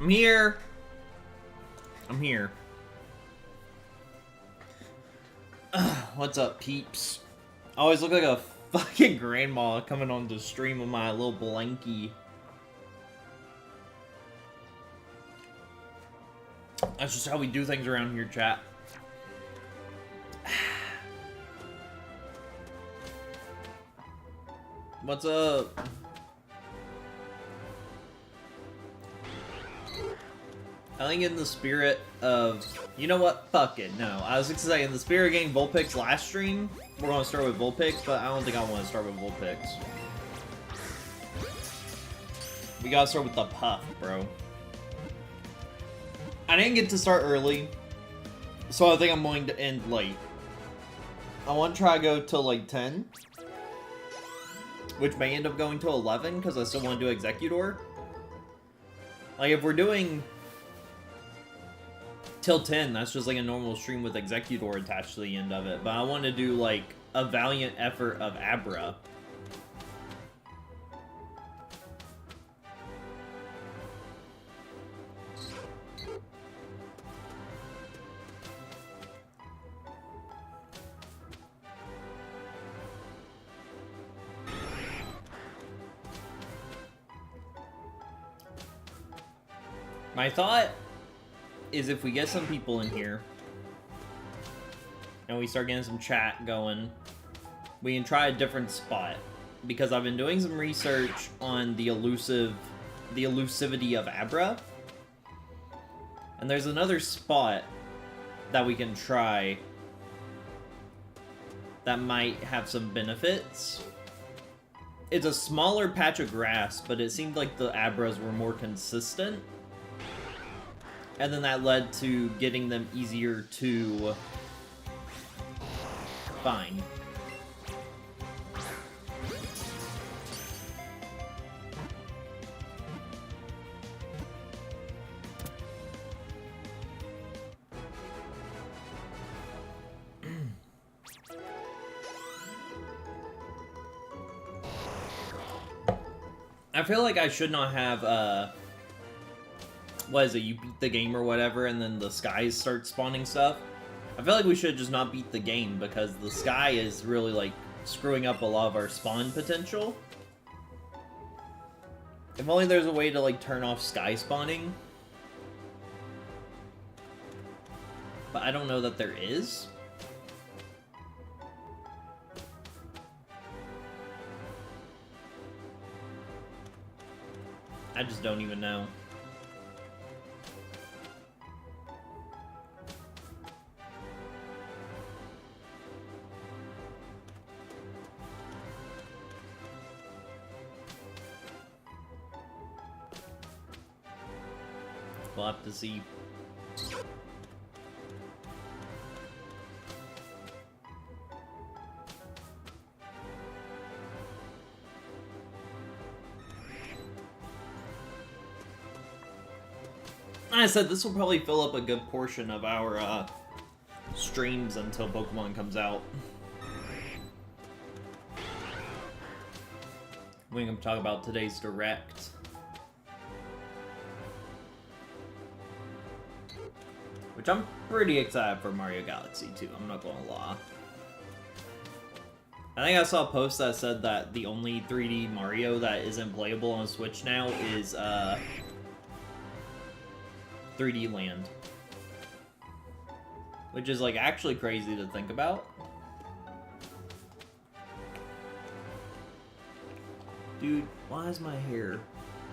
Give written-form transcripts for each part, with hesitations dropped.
I'm here. I'm here. What's up, peeps? I always look like a fucking grandma coming on the stream with my little blankie. That's just how we do things around here, chat. What's up? I think in the spirit of... You know what? Fuck it. No. I was going to say, in the spirit of getting Vulpix last stream, we're going to start with Vulpix, but I don't think I want to start with Vulpix. We gotta start with the Puff, bro. I didn't get to start early, so I think I'm going to end late. I want to try to go till like 10, which may end up going to 11, because I still want to do Executor. Like, if we're doing... till 10, that's just like a normal stream with Executor attached to the end of it. But I want to do like a valiant effort of Abra. My thought is if we get some people in here and we start getting some chat going, we can try a different spot, because I've been doing some research on the elusivity of Abra, and there's another spot that we can try that might have some benefits. It's a smaller patch of grass, but it seemed like the Abras were more consistent. And then that led to getting them easier to find. I feel like I should not have, what is it, you beat the game or whatever, and then the skies start spawning stuff. I feel like we should just not beat the game, because the sky is really, like, screwing up a lot of our spawn potential. If only there's a way to, like, turn off sky spawning. But I don't know that there is. I just don't even know. We'll have to see. I said this will probably fill up a good portion of our streams until Pokemon comes out. We can talk about today's Direct. Which I'm pretty excited for Mario Galaxy 2, I'm not gonna lie. I think I saw a post that said that the only 3D Mario that isn't playable on Switch now is 3D Land. Which is like actually crazy to think about. Dude, why is my hair...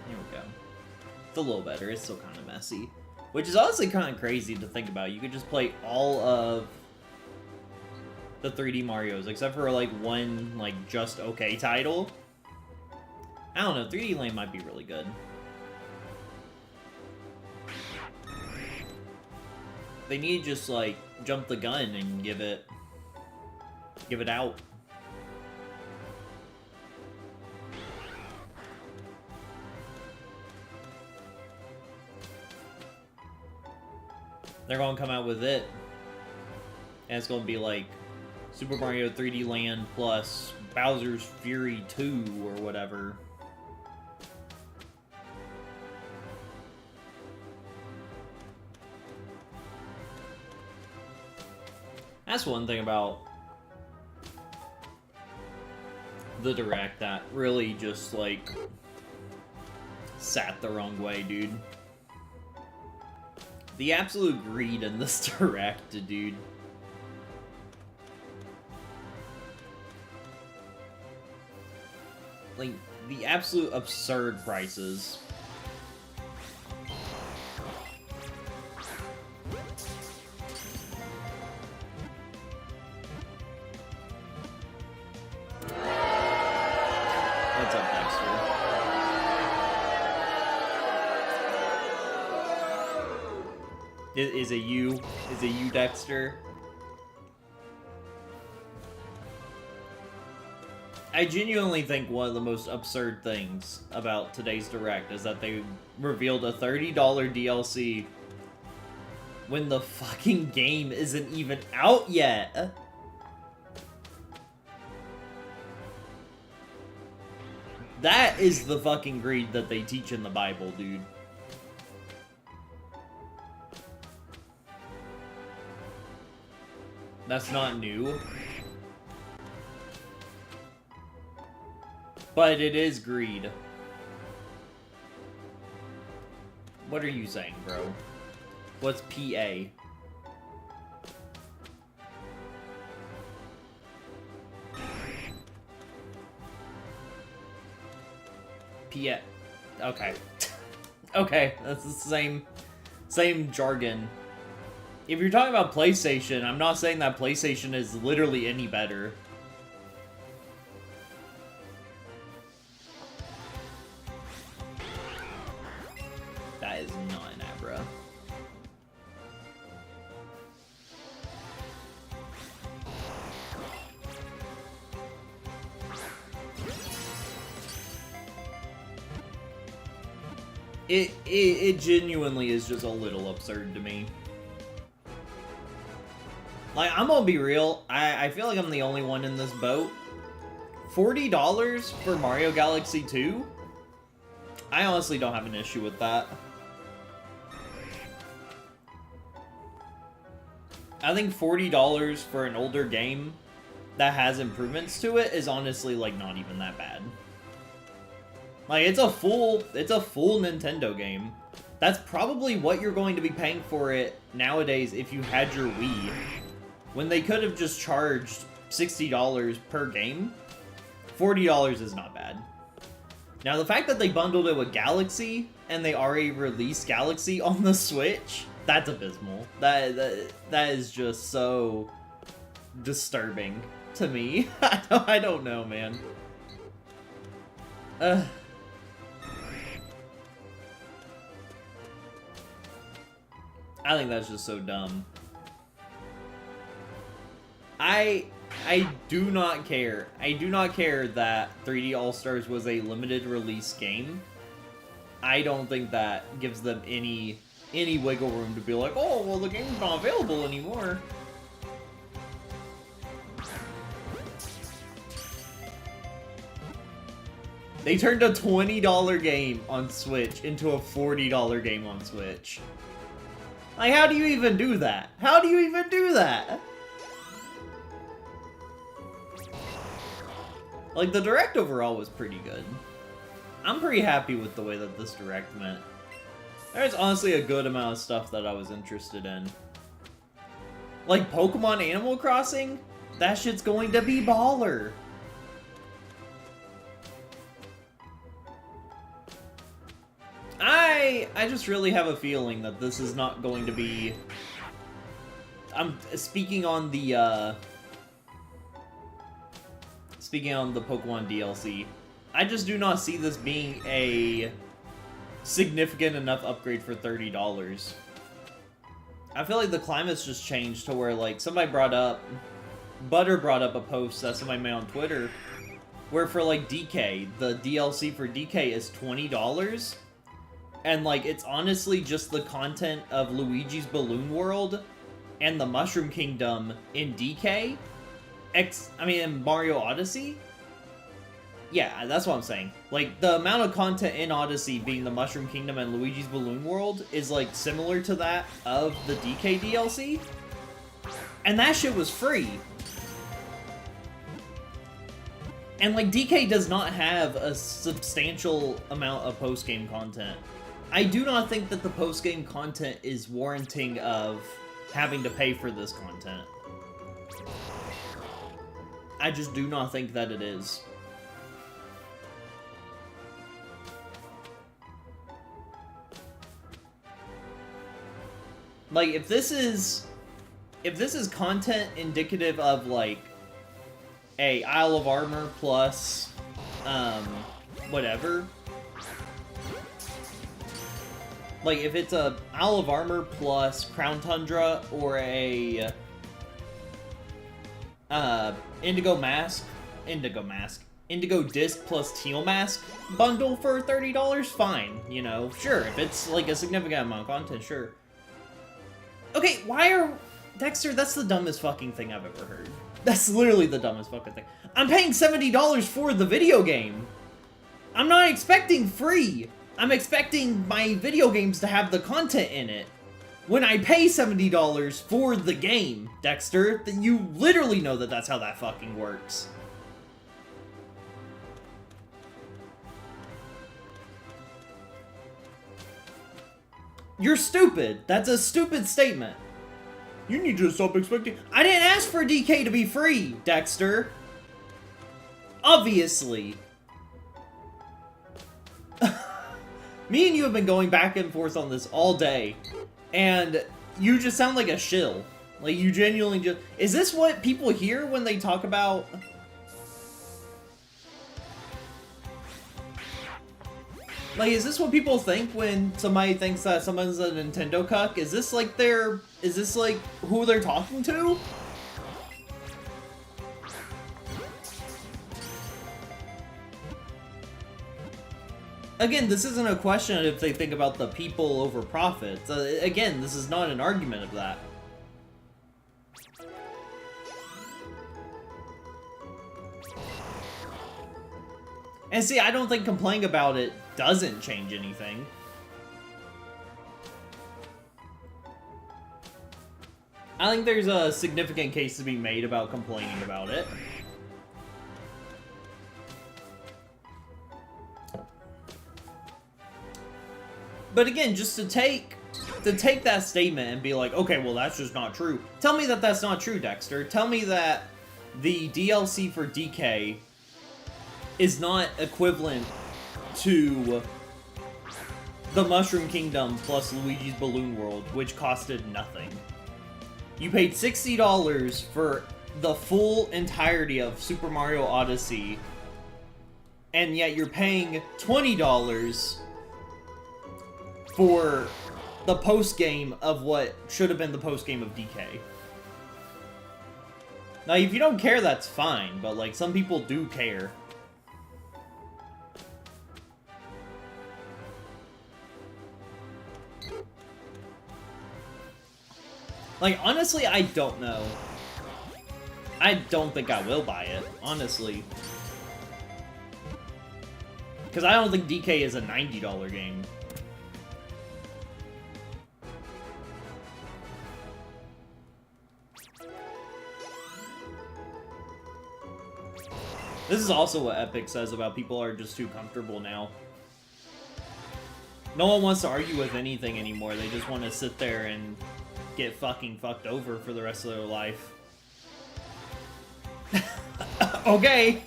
There we go. It's a little better, it's still kind of messy. Which is honestly kind of crazy to think about. You could just play all of the 3D Marios, except for like one, like, just okay title. I don't know, 3D Land might be really good. They need to just, like, jump the gun and give it out. They're gonna come out with it, and it's gonna be like Super Mario 3D Land plus Bowser's Fury 2 or whatever. That's one thing about the Direct that really just, like, sat the wrong way, dude. The absolute greed in this Direct, dude. Like, the absolute absurd prices. What's up, Dexter? Is it you? Is it you, Dexter? I genuinely think one of the most absurd things about today's Direct is that they revealed a $30 DLC when the fucking game isn't even out yet. That is the fucking greed that they teach in the Bible, dude. That's not new. But it is greed. What are you saying, bro? What's PA? PA. Okay. Okay, that's the same jargon. If you're talking about PlayStation, I'm not saying that PlayStation is literally any better. That is not an Abra. It genuinely is just a little absurd to me. Like, I'm gonna be real, I feel like I'm the only one in this boat. $40 for Mario Galaxy 2? I honestly don't have an issue with that. I think $40 for an older game that has improvements to it is honestly, like, not even that bad. Like, it's a full Nintendo game. That's probably what you're going to be paying for it nowadays if you had your Wii. When they could have just charged $60 per game, $40 is not bad. Now, the fact that they bundled it with Galaxy, and they already released Galaxy on the Switch, that's abysmal. That is just so disturbing to me. I don't know, man. I think that's just so dumb. I do not care. I do not care that 3D All-Stars was a limited release game. I don't think that gives them any wiggle room to be like, oh, well, the game's not available anymore. They turned a $20 game on Switch into a $40 game on Switch. Like, how do you even do that? How do you even do that? Like, the Direct overall was pretty good. I'm pretty happy with the way that this Direct went. There's honestly a good amount of stuff that I was interested in. Like, Pokemon Animal Crossing? That shit's going to be baller! I just really have a feeling that this is not going to be... I'm speaking on the, Speaking on the Pokemon DLC, I just do not see this being a significant enough upgrade for $30. I feel like the climate's just changed to where, like, Butter brought up a post that somebody made on Twitter, where for, like, DK, the DLC for DK is $20, and, like, it's honestly just the content of Luigi's Balloon World and the Mushroom Kingdom in DK, in Mario Odyssey? Yeah, that's what I'm saying. Like, the amount of content in Odyssey being the Mushroom Kingdom and Luigi's Balloon World is, like, similar to that of the DK DLC. And that shit was free. And, like, DK does not have a substantial amount of post-game content. I do not think that the post-game content is warranting of having to pay for this content. I just do not think that it is. Like, if this is content indicative of, like, a Isle of Armor plus, whatever. Like, if it's a Isle of Armor plus Crown Tundra or a, Indigo Disc plus Teal Mask bundle for $30, fine, you know, sure. If it's, like, a significant amount of content, sure. Okay, why are... Dexter, that's the dumbest fucking thing I've ever heard. That's literally the dumbest fucking thing. I'm paying $70 for the video game. I'm not expecting free. I'm expecting my video games to have the content in it. When I pay $70 for the game, Dexter, then you literally know that that's how that fucking works. You're stupid. That's a stupid statement. You need to stop expecting... I didn't ask for DK to be free, Dexter. Obviously. Me and you have been going back and forth on this all day. And you just sound like a shill. Like, you genuinely just... Is this what people hear when they talk about... Like, is this what people think when somebody thinks that someone's a Nintendo cuck? Is this like their... Is this like who they're talking to? Again, this isn't a question if they think about the people over profits. Again, this is not an argument of that. And see, I don't think complaining about it doesn't change anything. I think there's a significant case to be made about complaining about it. But again, just to take that statement and be like, okay, well, that's just not true. Tell me that that's not true, Dexter. Tell me that the DLC for DK is not equivalent to the Mushroom Kingdom plus Luigi's Balloon World, which costed nothing. You paid $60 for the full entirety of Super Mario Odyssey, and yet you're paying $20 for the post-game of what should have been the post-game of DK. Now, if you don't care, that's fine, but, like, some people do care. Like, honestly, I don't know. I don't think I will buy it, honestly. Because I don't think DK is a $90 game. This is also what Epic says about people are just too comfortable now. No one wants to argue with anything anymore. They just want to sit there and get fucking fucked over for the rest of their life. Okay.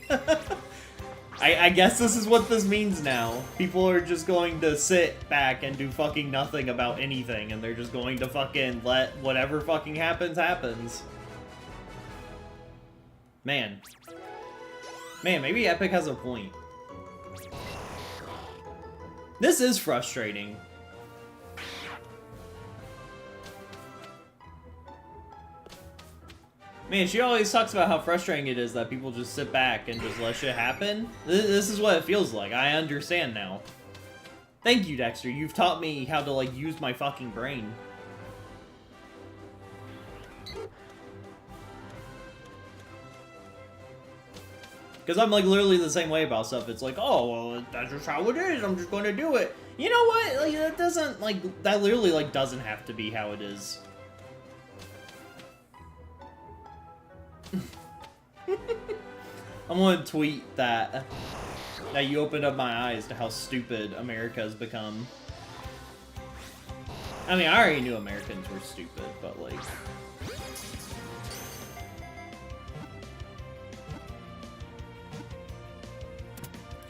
I guess this is what this means now. People are just going to sit back and do fucking nothing about anything, and they're just going to fucking let whatever fucking happens, happens. Man, maybe Epic has a point. This is frustrating. Man, she always talks about how frustrating it is that people just sit back and just let shit happen. This is what it feels like. I understand now. Thank you, Dexter. You've taught me how to, like, use my fucking brain. Because I'm, like, literally the same way about stuff. It's like, oh, well, that's just how it is. I'm just going to do it. You know what? Like, that doesn't, like, that literally, like, doesn't have to be how it is. I'm gonna tweet that you opened up my eyes to how stupid America has become. I mean, I already knew Americans were stupid, but like...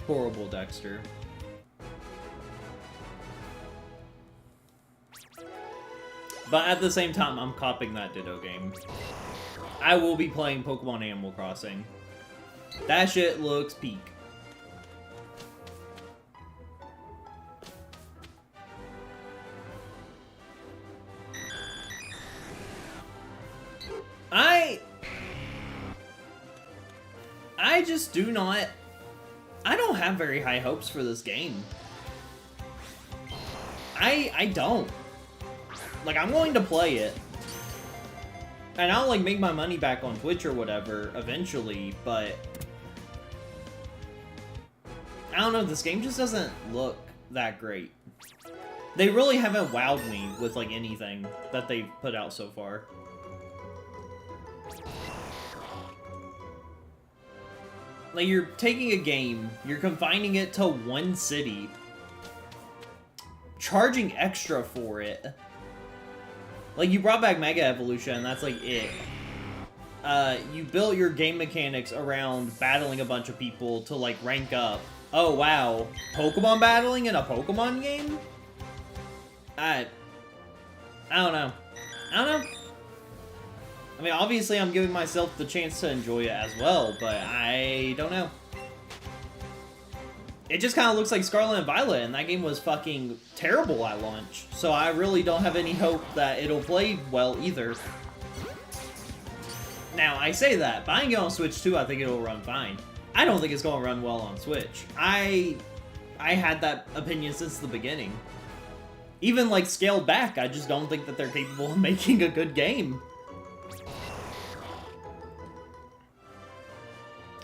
Horrible, Dexter. But at the same time, I'm copying that Ditto game. I will be playing Pokemon Animal Crossing. That shit looks peak. I just do not... I don't have very high hopes for this game. I don't. Like, I'm going to play it. And I'll, like, make my money back on Twitch or whatever eventually, but... I don't know, this game just doesn't look that great. They really haven't wowed me with, like, anything that they've put out so far. Like, you're taking a game, you're confining it to one city, charging extra for it. Like, you brought back Mega Evolution, and that's, like, it. You built your game mechanics around battling a bunch of people to, like, rank up. Oh, wow. Pokemon battling in a Pokemon game? I don't know. I don't know. I mean, obviously I'm giving myself the chance to enjoy it as well, but I don't know. It just kind of looks like Scarlet and Violet, and that game was fucking terrible at launch. So I really don't have any hope that it'll play well either. Now, I say that. Buying it on Switch 2, I think it'll run fine. I don't think it's going to run well on Switch. I had that opinion since the beginning. Even, like, scaled back, I just don't think that they're capable of making a good game.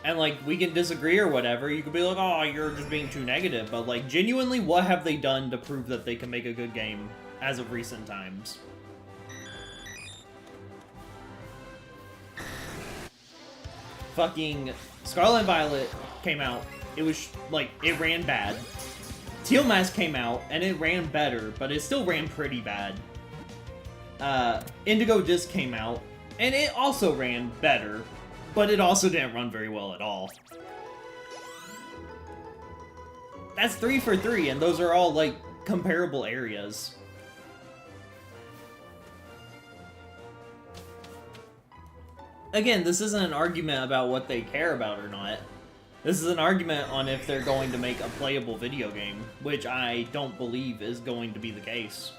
And, like, we can disagree or whatever. You could be like, oh, you're just being too negative. But, like, genuinely, what have they done to prove that they can make a good game as of recent times? Fucking Scarlet and Violet came out. It was, like, it ran bad. Teal Mask came out, and it ran better, but it still ran pretty bad. Indigo Disc came out, and it also ran better. But it also didn't run very well at all. That's 3 for 3, and those are all, like, comparable areas. Again, this isn't an argument about what they care about or not. This is an argument on if they're going to make a playable video game, which I don't believe is going to be the case.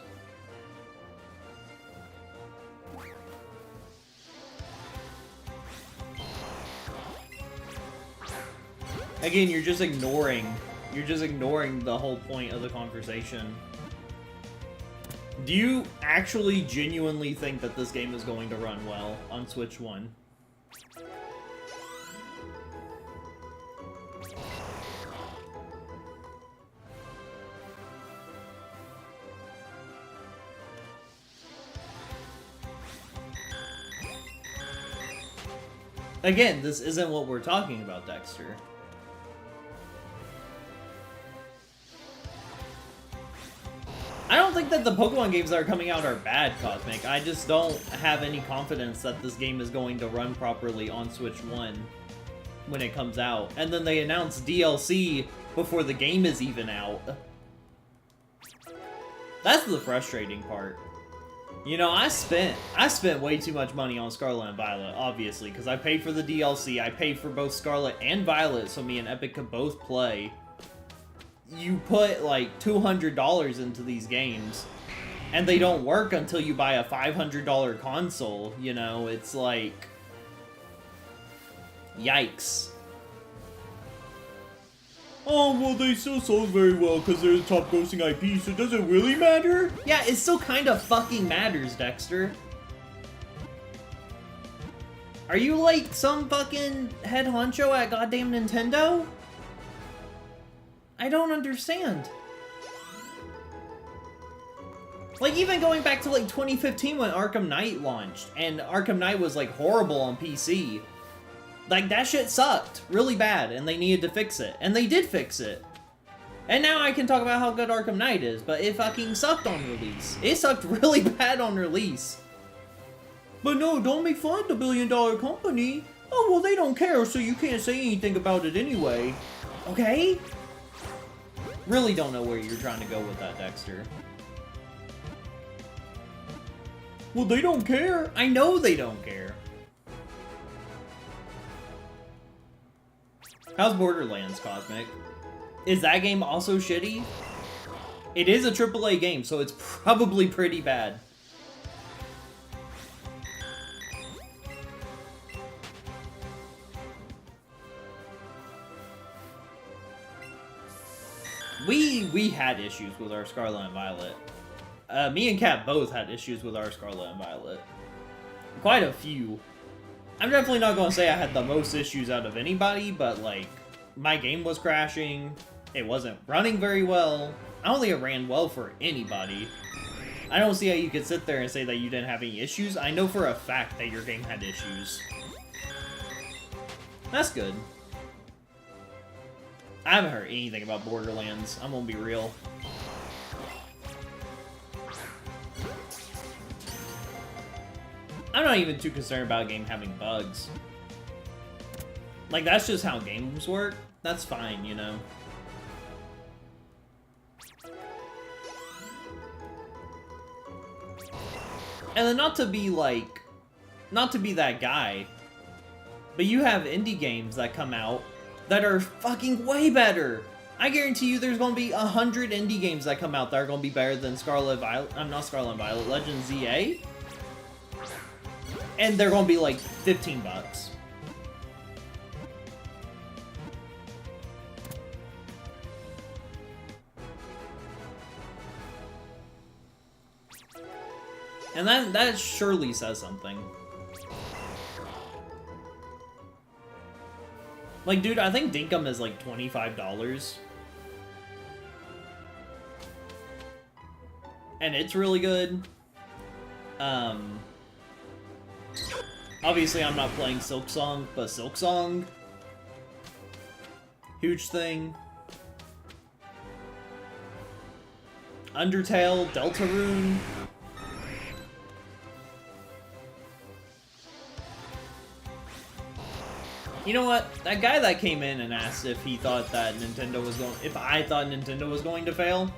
Again, you're just ignoring the whole point of the conversation. Do you actually genuinely think that this game is going to run well on Switch 1? Again, this isn't what we're talking about, Dexter. I don't think that the Pokemon games that are coming out are bad, Cosmic. I just don't have any confidence that this game is going to run properly on Switch 1 when it comes out. And then they announce DLC before the game is even out. That's the frustrating part. You know, I spent way too much money on Scarlet and Violet, obviously, because I paid for the DLC, I paid for both Scarlet and Violet so me and Epic could both play. You put, like, $200 into these games, and they don't work until you buy a $500 console, you know? It's like... Yikes. Oh, well, they still sold very well because they're the top grossing IP, so does it really matter? Yeah, it still kind of fucking matters, Dexter. Are you, like, some fucking head honcho at goddamn Nintendo? I don't understand. Like, even going back to, like, 2015 when Arkham Knight launched, and Arkham Knight was, like, horrible on PC. Like, that shit sucked really bad, and they needed to fix it. And they did fix it. And now I can talk about how good Arkham Knight is, but it fucking sucked on release. It sucked really bad on release. But no, don't make fun of the billion-dollar company. Oh, well, they don't care, so you can't say anything about it anyway. Okay? Really don't know where you're trying to go with that, Dexter. Well, they don't care. I know they don't care. How's Borderlands, Cosmic? Is that game also shitty? It is a AAA game, so it's probably pretty bad. We had issues with our Scarlet and Violet. Me and Kat both had issues with our Scarlet and Violet. Quite a few. I'm definitely not going to say I had the most issues out of anybody, but, like, my game was crashing. It wasn't running very well. I don't think it ran well for anybody. I don't see how you could sit there and say that you didn't have any issues. I know for a fact that your game had issues. That's good. I haven't heard anything about Borderlands. I'm gonna be real. I'm not even too concerned about a game having bugs. Like, that's just how games work. That's fine, you know? And then not to be that guy, but you have indie games that come out that are fucking way better. I guarantee you there's going to be 100 indie games that come out that are going to be better than Scarlet Violet. I'm not Scarlet and Violet, Legend ZA. And they're going to be like $15. And that surely says something. Like, dude, I think Dinkum is like $25. And it's really good. Obviously I'm not playing Silksong, but Silksong, huge thing. Undertale, Deltarune. You know what? That guy that came in and asked if he thought that if I thought Nintendo was going to fail,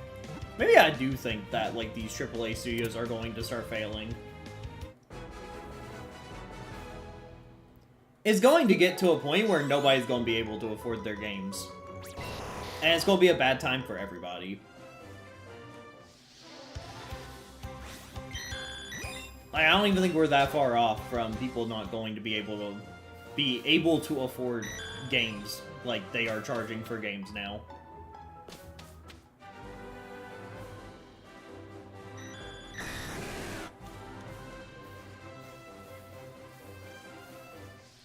maybe I do think that, like, these AAA studios are going to start failing. It's going to get to a point where nobody's going to be able to afford their games. And it's going to be a bad time for everybody. Like, I don't even think we're that far off from people not going to be able to afford games like they are charging for games now.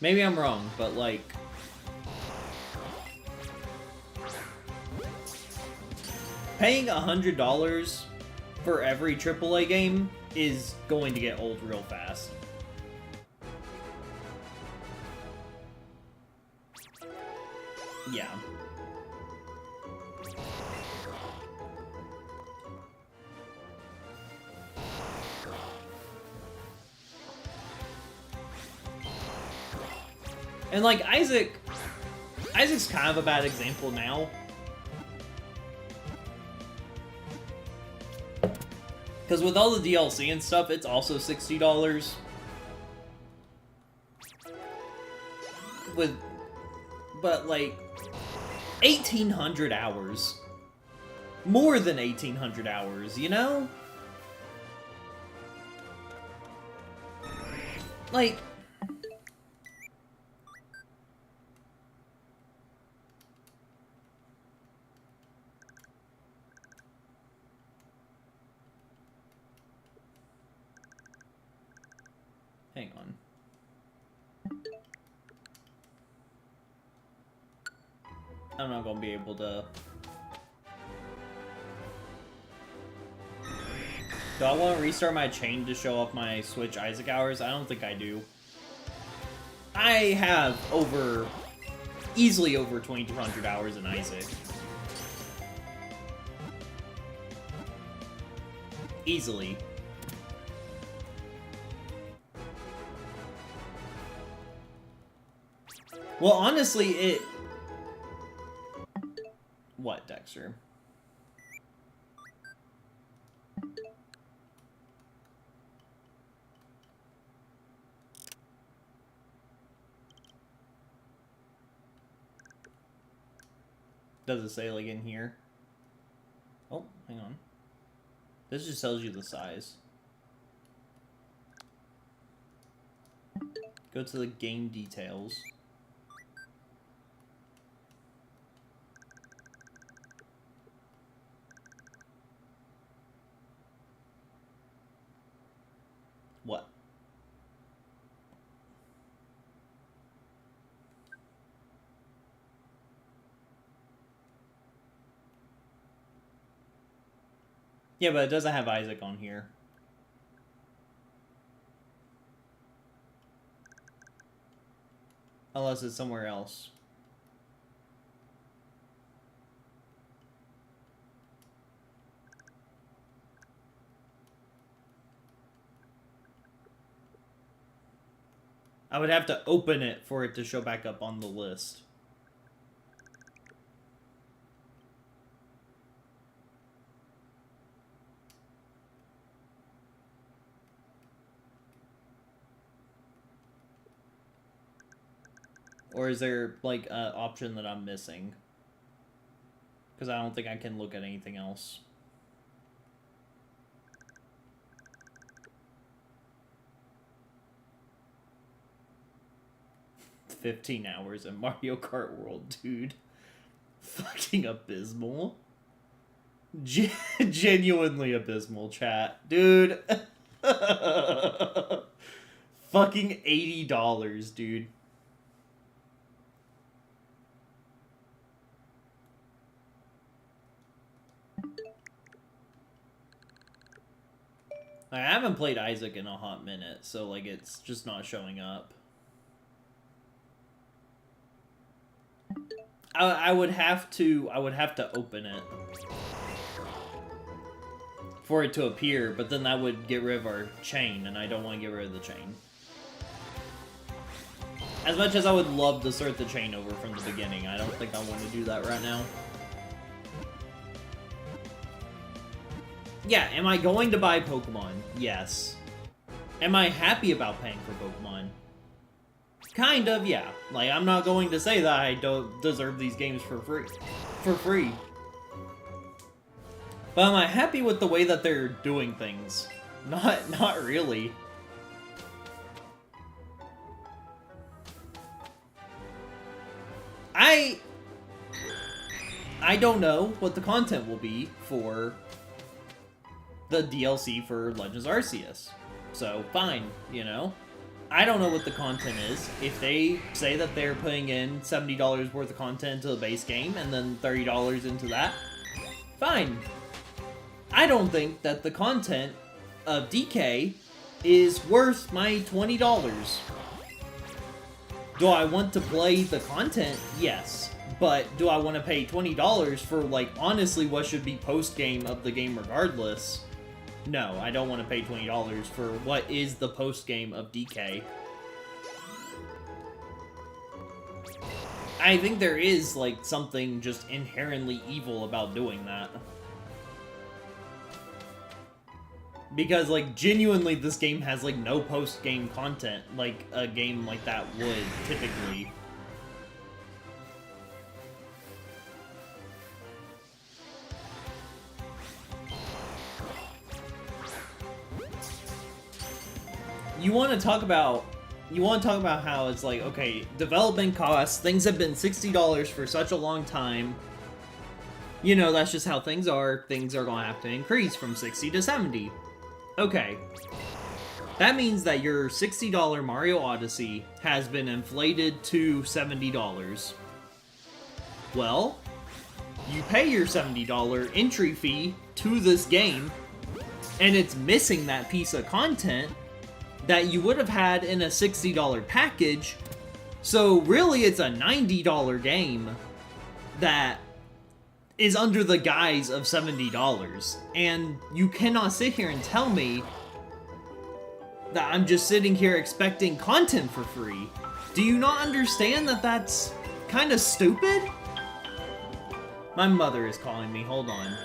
Maybe I'm wrong, but like, paying $100 for every AAA game is going to get old real fast. Yeah. And like Isaac's kind of a bad example now. Because with all the DLC and stuff, it's also $60. But like, 1,800 hours. More than 1,800 hours, you know? Like, hang on. I'm not gonna be able to... Do I want to restart my chain to show up my Switch Isaac hours? I don't think I do. I have easily over 2,200 hours in Isaac. Easily. Well, honestly, What, Dexter? Does it say, like, in here? Oh, hang on. This just tells you the size. Go to the game details. What? Yeah, but it doesn't have Isaac on here. Unless it's somewhere else. I would have to open it for it to show back up on the list. Or is there, like, an option that I'm missing? Because I don't think I can look at anything else. "15 hours in Mario Kart World, dude. Fucking abysmal. Genuinely abysmal, chat. Dude. Fucking $80, dude. I haven't played Isaac in a hot minute, so, like, it's just not showing up. I would have to open it for it to appear, but then that would get rid of our chain, and I don't want to get rid of the chain. As much as I would love to start the chain over from the beginning, I don't think I want to do that right now. Yeah, am I going to buy Pokemon? Yes. Am I happy about paying for Pokemon? Kind of, yeah. Like, I'm not going to say that I don't deserve these games for free. But am I happy with the way that they're doing things? Not really. I don't know what the content will be for the DLC for Legends Arceus. So, fine, you know? I don't know what the content is. If they say that they're putting in $70 worth of content into the base game and then $30 into that, fine. I don't think that the content of DK is worth my $20. Do I want to play the content? Yes. But do I want to pay $20 for, like, honestly what should be post-game of the game regardless? No, I don't want to pay $20 for what is the post-game of DK. I think there is, like, something just inherently evil about doing that. Because, like, genuinely this game has, like, no post-game content like a game like that would, typically. You want to talk about how it's like, okay, development costs, things have been $60 for such a long time. You know, that's just how things are. Things are going to have to increase from 60 to 70. Okay. That means that your $60 Mario Odyssey has been inflated to $70. Well, you pay your $70 entry fee to this game, and it's missing that piece of content that you would have had in a $60 package So really, it's a $90 game that is under the guise of $70. And you cannot sit here and tell me that I'm just sitting here expecting content for free. Do you not understand that that's kind of stupid? My mother is calling me. Hold on.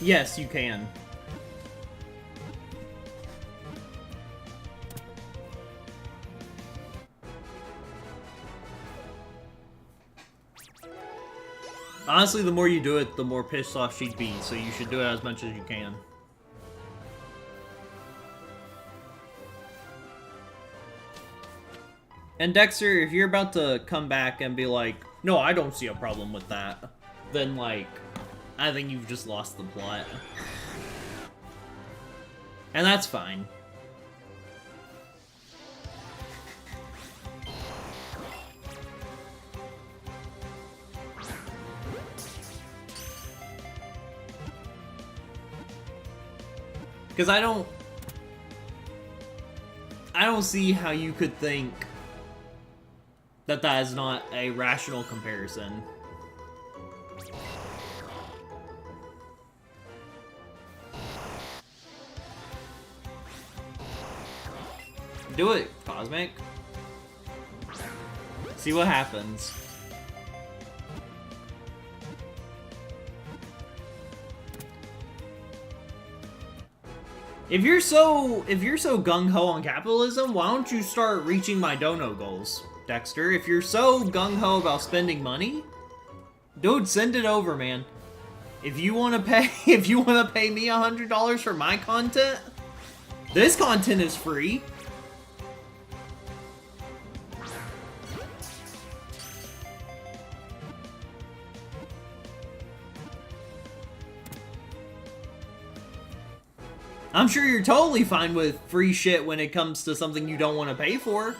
Yes, you can. Honestly, the more you do it, the more pissed off she'd be, so you should do it as much as you can. And Dexter, if you're about to come back and be like, no, I don't see a problem with that, then, like, I think you've just lost the plot. And that's fine. Because I don't see how you could think that that is not a rational comparison. Do it, Cosmic. See what happens. If you're so gung-ho on capitalism, why don't you start reaching my dono goals, Dexter? If you're so gung-ho about spending money, dude, send it over, man. If you want to pay me $100 for my content, this content is free. I'm sure you're totally fine with free shit when it comes to something you don't want to pay for.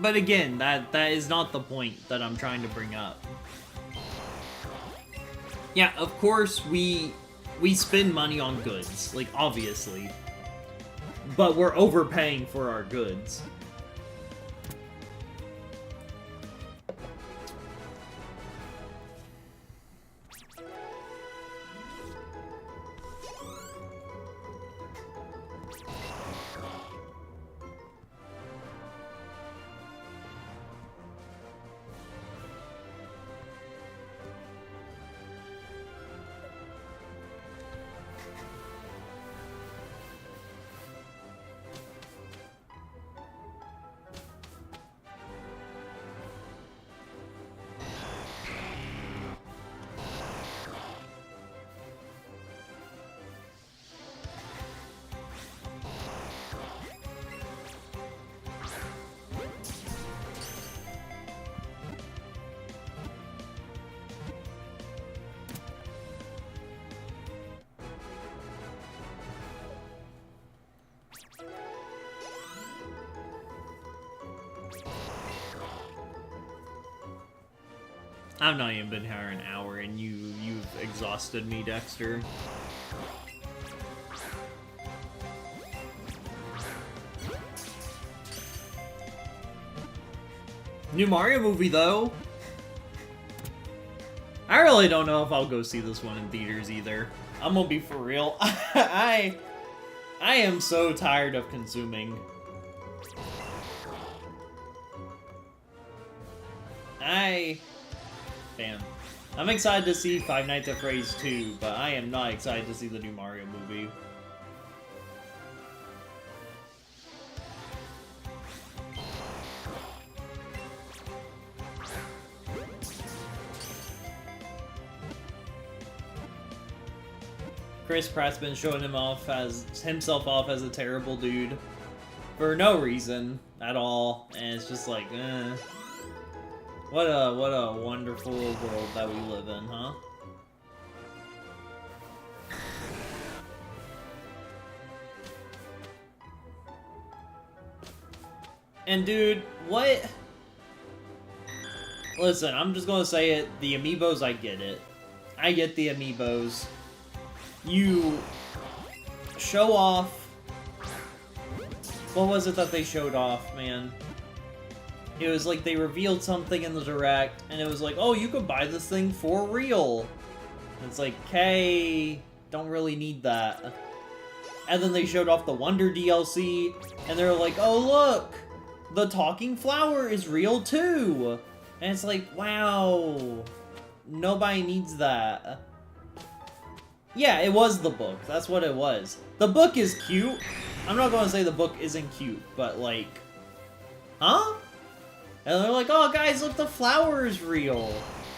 But again, that is not the point that I'm trying to bring up. Yeah, of course we spend money on goods, like obviously. But we're overpaying for our goods. I've not even been here an hour, and you've exhausted me, Dexter. New Mario movie, though. I really don't know if I'll go see this one in theaters either. I'm gonna be for real. I am so tired of consuming. Damn. I'm excited to see Five Nights at Freddy's 2, but I am not excited to see the new Mario movie. Chris Pratt's been showing himself off as a terrible dude for no reason at all, and it's just like, what a wonderful world that we live in, huh? And dude, what? Listen, I'm just gonna say it. The amiibos, I get it. I get the amiibos. You show off. What was it that they showed off, man? It was like they revealed something in the direct, and it was like, oh, you could buy this thing for real. And it's like, okay, don't really need that. And then they showed off the Wonder DLC, and they're like, oh, look, the talking flower is real too. And it's like, wow, nobody needs that. Yeah, it was the book. That's what it was. The book is cute. I'm not going to say the book isn't cute, but like, huh? And they're like, oh, guys, look, the flower is real.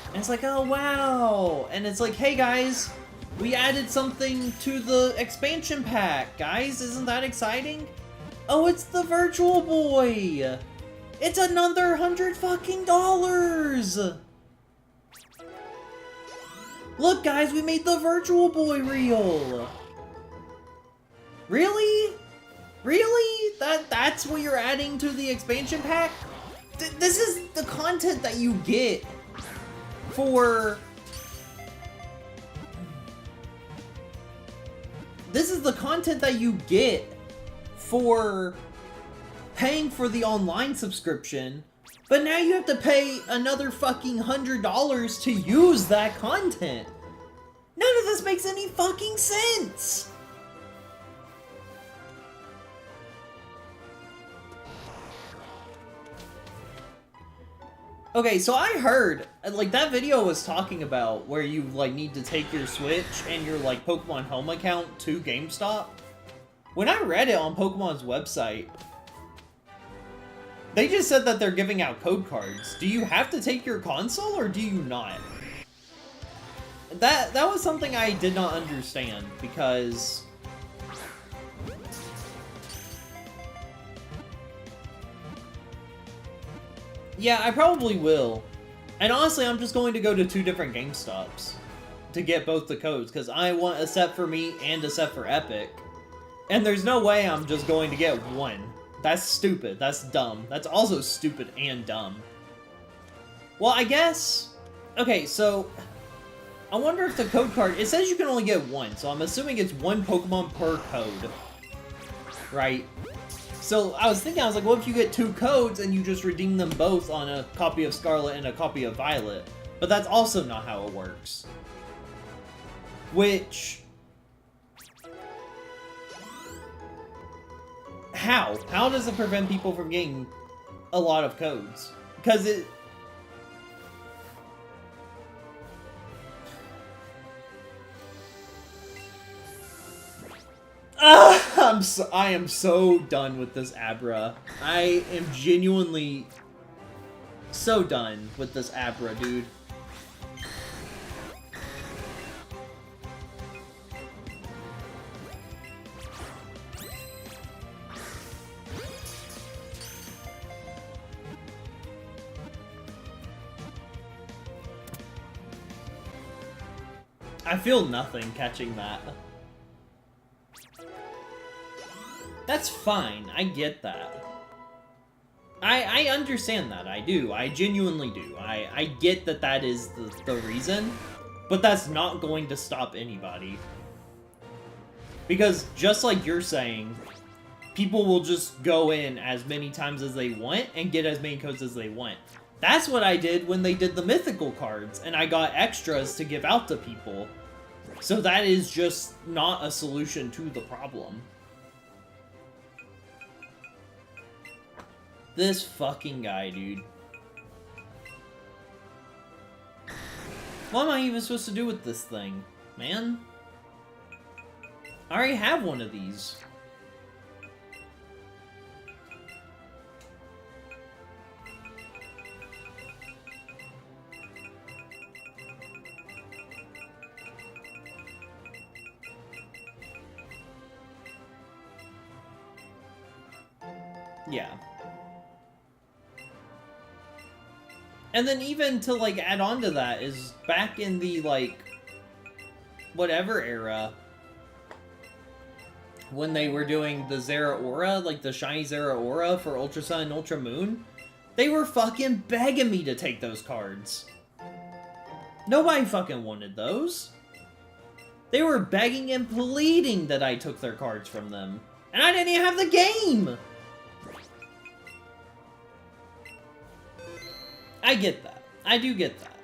And it's like, oh, wow. And it's like, hey, guys, we added something to the expansion pack. Guys, isn't that exciting? Oh, it's the Virtual Boy. It's another $100 fucking dollars. Look, guys, we made the Virtual Boy real. Really? Really? That's what you're adding to the expansion pack? This is the content that you get for... This is the content that you get for paying for the online subscription, but now you have to pay another fucking $100 to use that content. None of this makes any fucking sense. Okay, so I heard, like, that video was talking about where you, like, need to take your Switch and your, like, Pokemon Home account to GameStop. When I read it on Pokemon's website, they just said that they're giving out code cards. Do you have to take your console, or do you not? That was something I did not understand, because... Yeah, I probably will. And honestly, I'm just going to go to 2 different GameStops to get both the codes, because I want a set for me and a set for Epic. And there's no way I'm just going to get one. That's stupid. That's dumb. That's also stupid and dumb. Well, I guess... Okay, so... I wonder if the code card... It says you can only get one, so I'm assuming it's 1 Pokemon per code. Right? So I was thinking, I was like, what if you get 2 codes and you just redeem them both on a copy of Scarlet and a copy of Violet? But that's also not how it works. Which... How? How does it prevent people from getting a lot of codes? Because it... I am so done with this Abra. I am genuinely so done with this Abra, dude. I feel nothing catching that. That's fine, I get that. I understand that. I do. I genuinely do. I get that that is the reason, but that's not going to stop anybody. Because just like you're saying, people will just go in as many times as they want and get as many codes as they want. That's what I did when they did the mythical cards, and I got extras to give out to people. So that is just not a solution to the problem. This fucking guy, dude. What am I even supposed to do with this thing, man? I already have one of these. Yeah. And then even to, like, add on to that is back in the, like, whatever era, when they were doing the Zera Aura, like the shiny Zera Aura for Ultra Sun and Ultra Moon, they were fucking begging me to take those cards. Nobody fucking wanted those. They were begging and pleading that I took their cards from them. And I didn't even have the game! I get that. I do get that.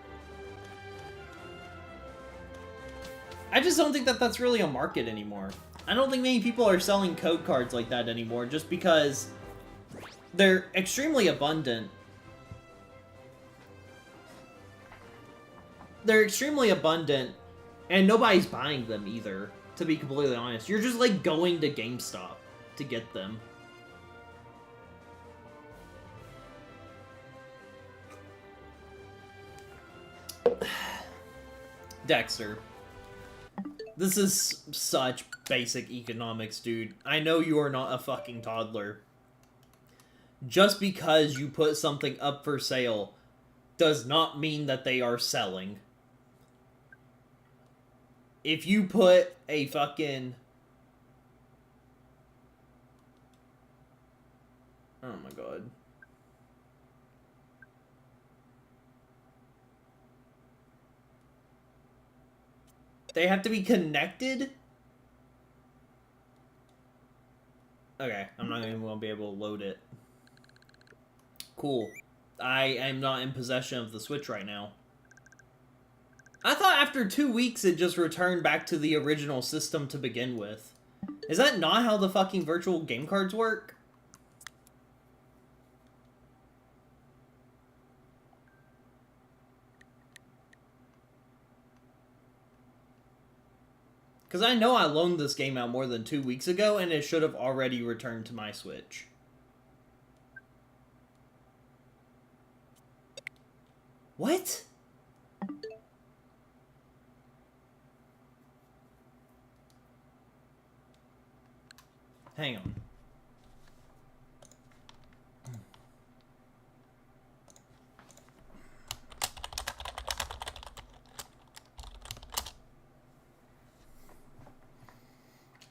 I just don't think that that's really a market anymore. I don't think many people are selling code cards like that anymore just because they're extremely abundant. They're extremely abundant, and nobody's buying them either, to be completely honest. You're just, like, going to GameStop to get them. Dexter. This is such basic economics, dude. I know you are not a fucking toddler. Just because you put something up for sale does not mean that they are selling. If you put a fucking... Oh my god. They have to be connected? Okay, I'm not even going to be able to load it. Cool. I am not in possession of the Switch right now. I thought after 2 weeks it just returned back to the original system to begin with. Is that not how the fucking virtual game cards work? Because I know I loaned this game out more than 2 weeks ago, and it should have already returned to my Switch. What? Hang on.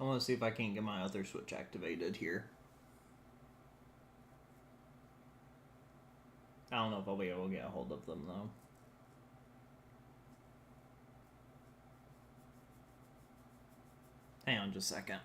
I want to see if I can get my other Switch activated here. I don't know if I'll be able to get a hold of them, though. Hang on just a second.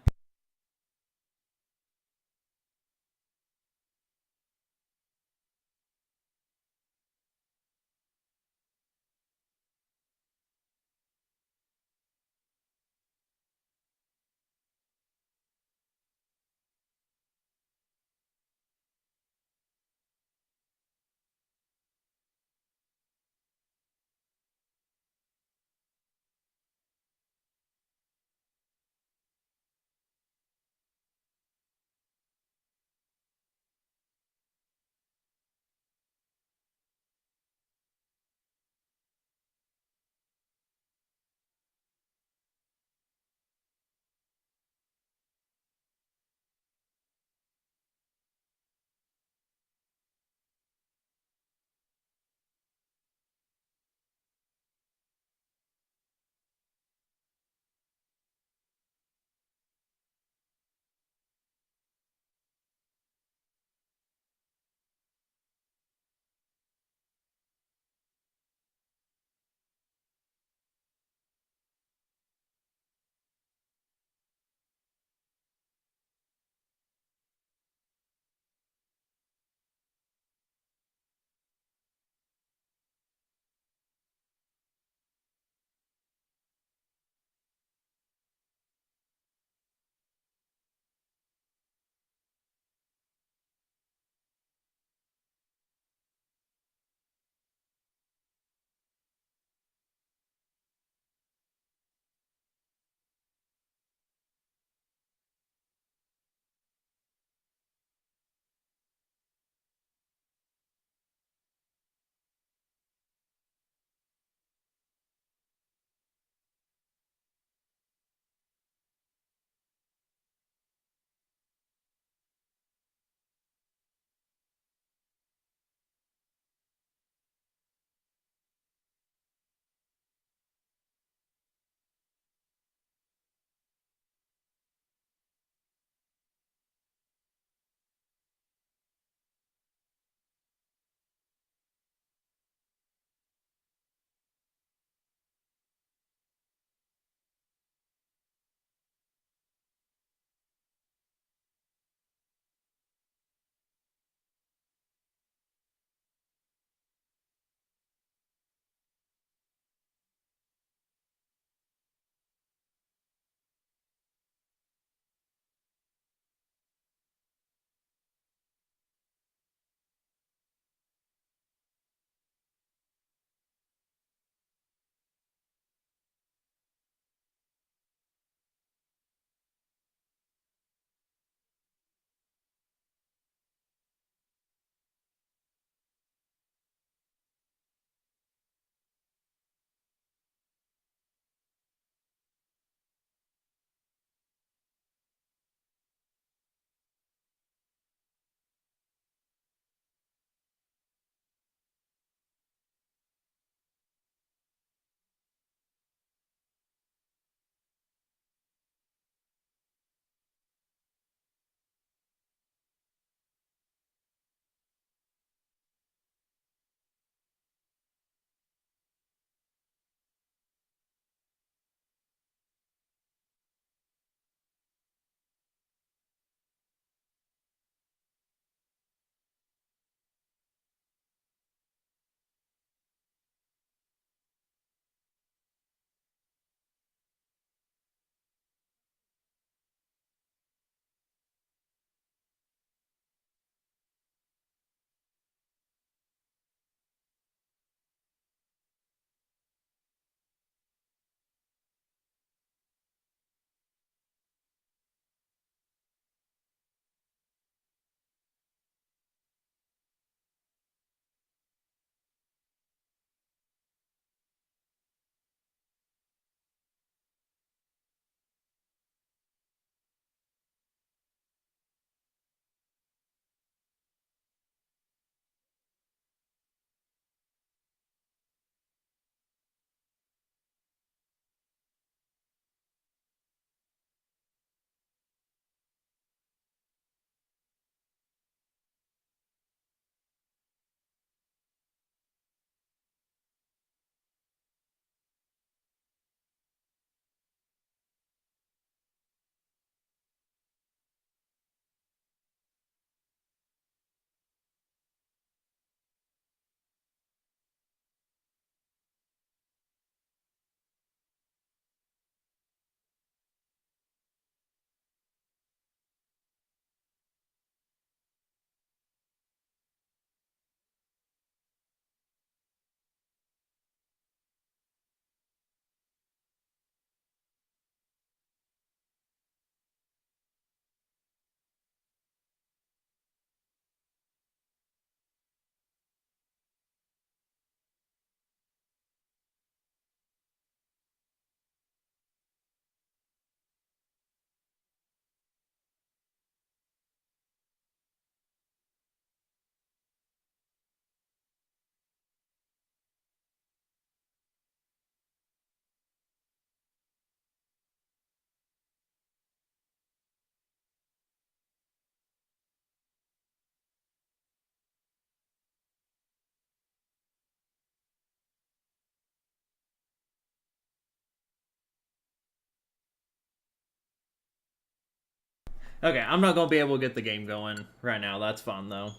Okay, I'm not gonna be able to get the game going right now. That's fun, though.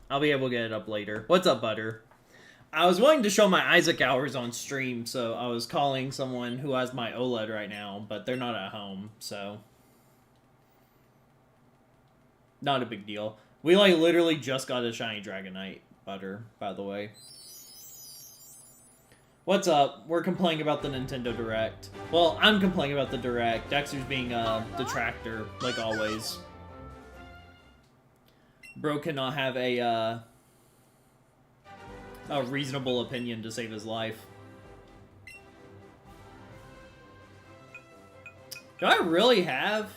I'll be able to get it up later. What's up, Butter? I was wanting to show my Isaac hours on stream, so I was calling someone who has my OLED right now, but they're not at home, so... Not a big deal. We, like, literally just got a shiny Dragonite, Butter, by the way. What's up? We're complaining about the Nintendo Direct. Well, I'm complaining about the Direct. Dexter's being a detractor, like always. Bro cannot have a reasonable opinion to save his life. Do I really have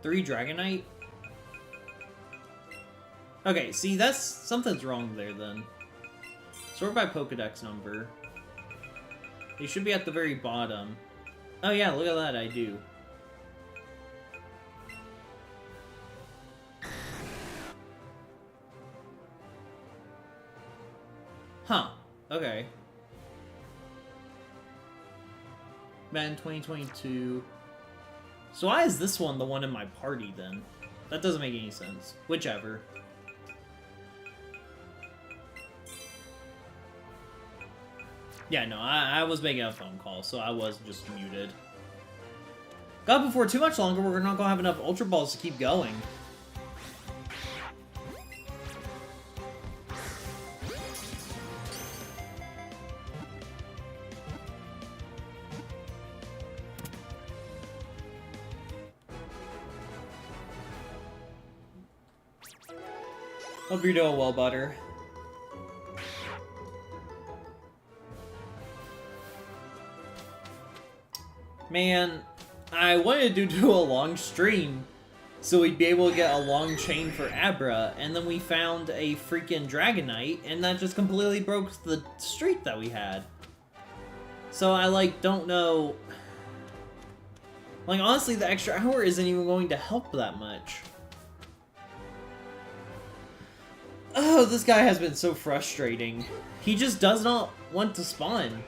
3 Dragonite? Okay, see, that's... something's wrong there, then. Sort by Pokedex number. They should be at the very bottom. Oh yeah, look at that, I do. Huh. Okay. Man, 2022. So why is this one the one in my party, then? That doesn't make any sense. Whichever. Yeah, no, I was making a phone call, so I was just muted. God, before too much longer, we're not gonna have enough Ultra Balls to keep going. Hope you're doing well, Butter. Man, I wanted to do a long stream so we'd be able to get a long chain for Abra, and then we found a freaking Dragonite, and that just completely broke the streak that we had. So I, like, don't know... Like, honestly, the extra hour isn't even going to help that much. Oh, this guy has been so frustrating. He just does not want to spawn.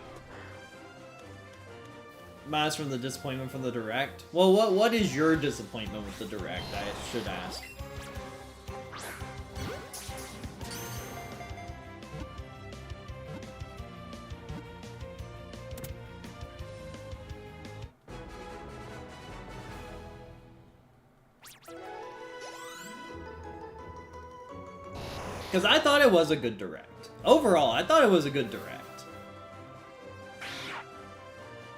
Minus from the disappointment from the Direct. Well, what is your disappointment with the Direct, I should ask? Because I thought it was a good Direct. Overall, I thought it was a good Direct.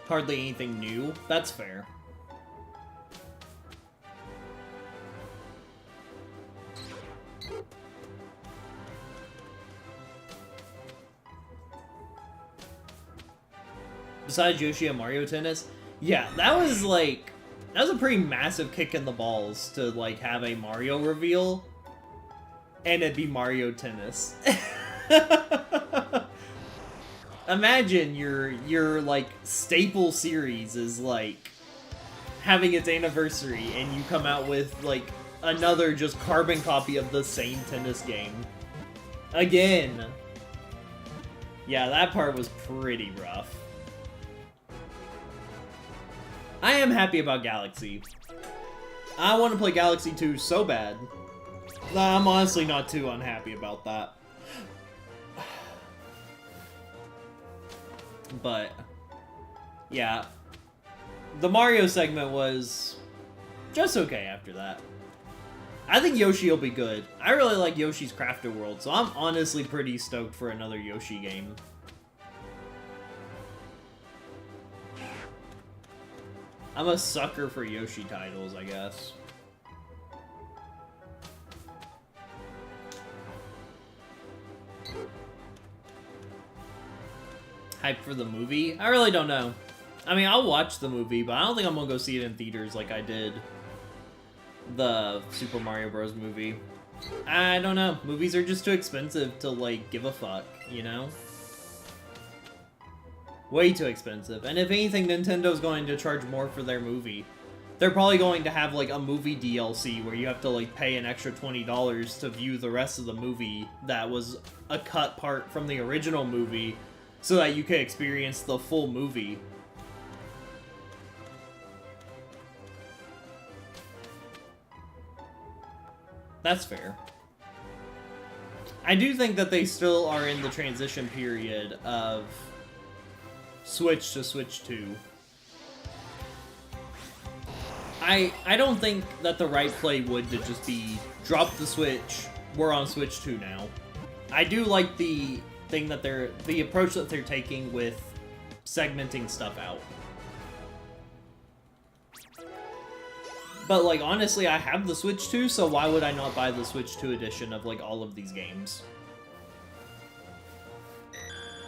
Hardly anything new. That's fair. Besides Yoshi and Mario Tennis, yeah, that was like... That was a pretty massive kick in the balls to, like, have a Mario reveal and it'd be Mario Tennis. Imagine your like staple series is like having its anniversary and you come out with like another just carbon copy of the same tennis game. Again. Yeah, that part was pretty rough. I am happy about Galaxy. I want to play Galaxy 2 so bad. I'm honestly not too unhappy about that. But, yeah. The Mario segment was just okay after that. I think Yoshi will be good. I really like Yoshi's Crafted World, so I'm honestly pretty stoked for another Yoshi game. I'm a sucker for Yoshi titles, I guess. Hype for the movie? I really don't know. I mean, I'll watch the movie, but I don't think I'm gonna go see it in theaters like I did the Super Mario Bros. Movie. I don't know. Movies are just too expensive to, like, give a fuck, you know? Way too expensive. And if anything, Nintendo's going to charge more for their movie. They're probably going to have, like, a movie DLC where you have to, like, pay an extra $20 to view the rest of the movie that was a cut part from the original movie, so that you can experience the full movie. That's fair. I do think that they still are in the transition period of Switch to Switch 2. I don't think that the right play would to just be drop the Switch, we're on Switch 2 now. I do like the thing that the approach that they're taking with segmenting stuff out. But, like, honestly, I have the Switch 2, so why would I not buy the Switch 2 edition of, like, all of these games?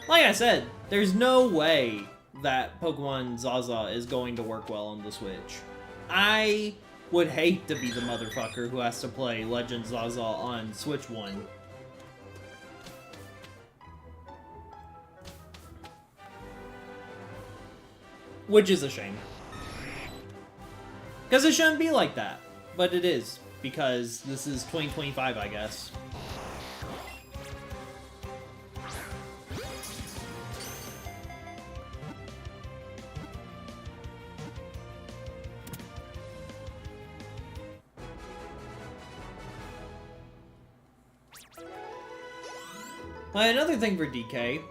Like I said, there's no way that Pokemon Zaza is going to work well on the Switch. I would hate to be the motherfucker who has to play Legend Zaza on Switch 1. Which is a shame. Because it shouldn't be like that. But it is. Because this is 2025, I guess. Well, another thing for DK.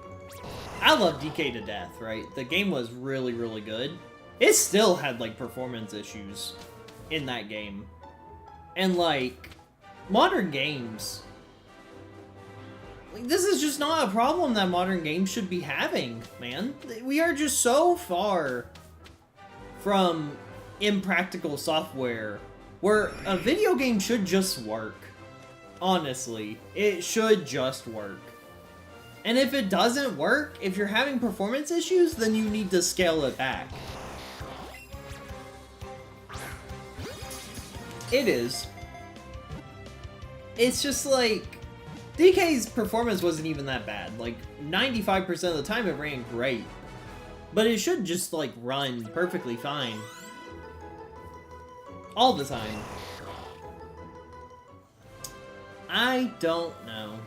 I love DK to death, right? The game was really, really good. It still had, like, performance issues in that game. And, like, modern games... Like, this is just not a problem that modern games should be having, man. We are just so far from impractical software where a video game should just work. Honestly, it should just work. And if it doesn't work, if you're having performance issues, then you need to scale it back. It is. It's just like, DK's performance wasn't even that bad. Like, 95% of the time it ran great. But it should just, like, run perfectly fine. All the time. I don't know.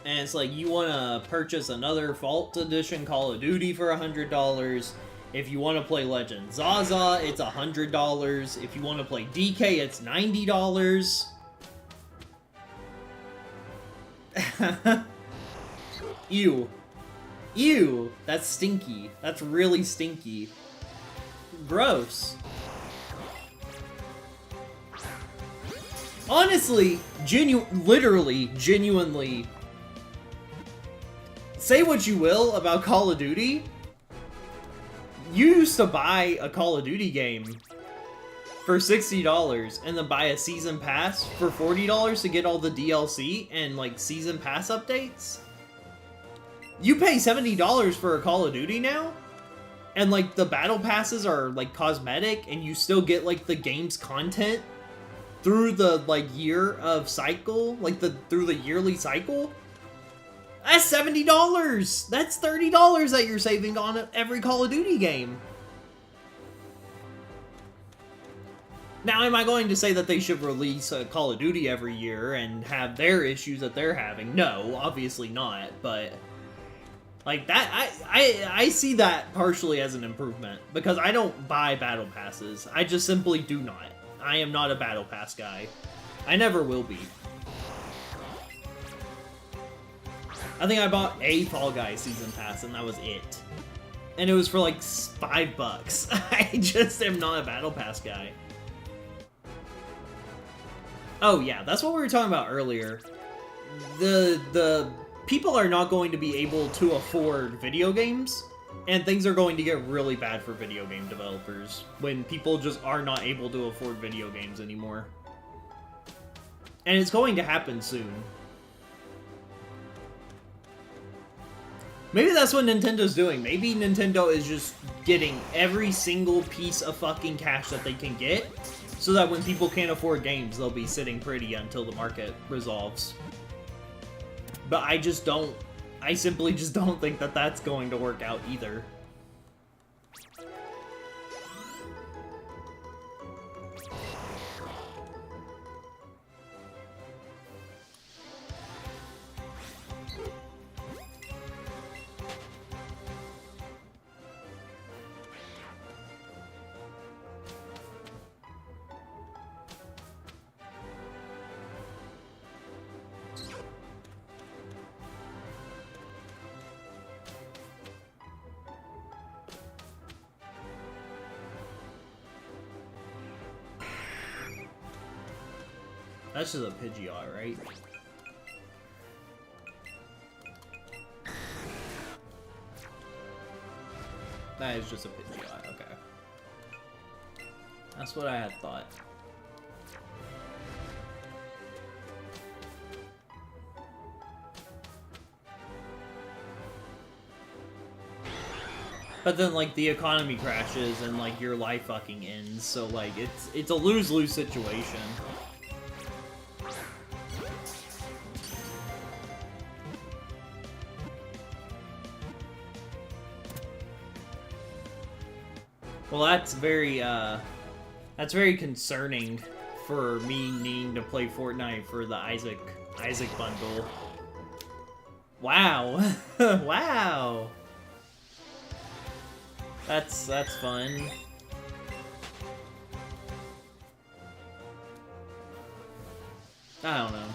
And it's like, you want to purchase another Vault Edition Call of Duty for $100. If you want to play Legend Zaza, it's $100. If you want to play DK, it's $90. Ew. Ew. That's stinky. That's really stinky. Gross. Honestly, literally, genuinely... Say what you will about Call of Duty. You used to buy a Call of Duty game for $60 and then buy a season pass for $40 to get all the DLC and, like, season pass updates. You pay $70 for a Call of Duty now? And, like, the battle passes are, like, cosmetic and you still get, like, the game's content through the, like, year of cycle? Like, through the yearly cycle? That's $70! That's $30 that you're saving on every Call of Duty game. Now, am I going to say that they should release a Call of Duty every year and have their issues that they're having? No, obviously not, but... Like, that, I see that partially as an improvement, because I don't buy Battle Passes. I just simply do not. I am not a Battle Pass guy. I never will be. I think I bought a Fall Guys Season Pass, and that was it. And it was for, like, $5. I just am not a Battle Pass guy. Oh, yeah, that's what we were talking about earlier. The people are not going to be able to afford video games, and things are going to get really bad for video game developers when people just are not able to afford video games anymore. And it's going to happen soon. Maybe that's what Nintendo's doing. Maybe Nintendo is just getting every single piece of fucking cash that they can get, so that when people can't afford games, they'll be sitting pretty until the market resolves. But I simply just don't think that that's going to work out either. That's just a Pidgeot, right? That is just a Pidgeot, okay. That's what I had thought. But then, like, the economy crashes and, like, your life fucking ends, so, like, it's a lose-lose situation. Well, that's very concerning for me needing to play Fortnite for the Isaac bundle. Wow. Wow. That's fun. I don't know.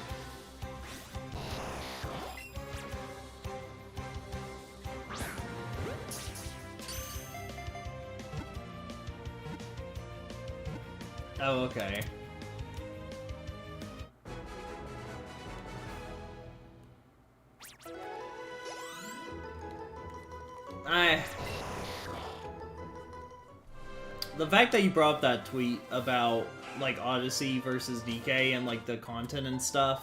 Oh, okay. The fact that you brought up that tweet about, like, Odyssey versus DK and, like, the content and stuff,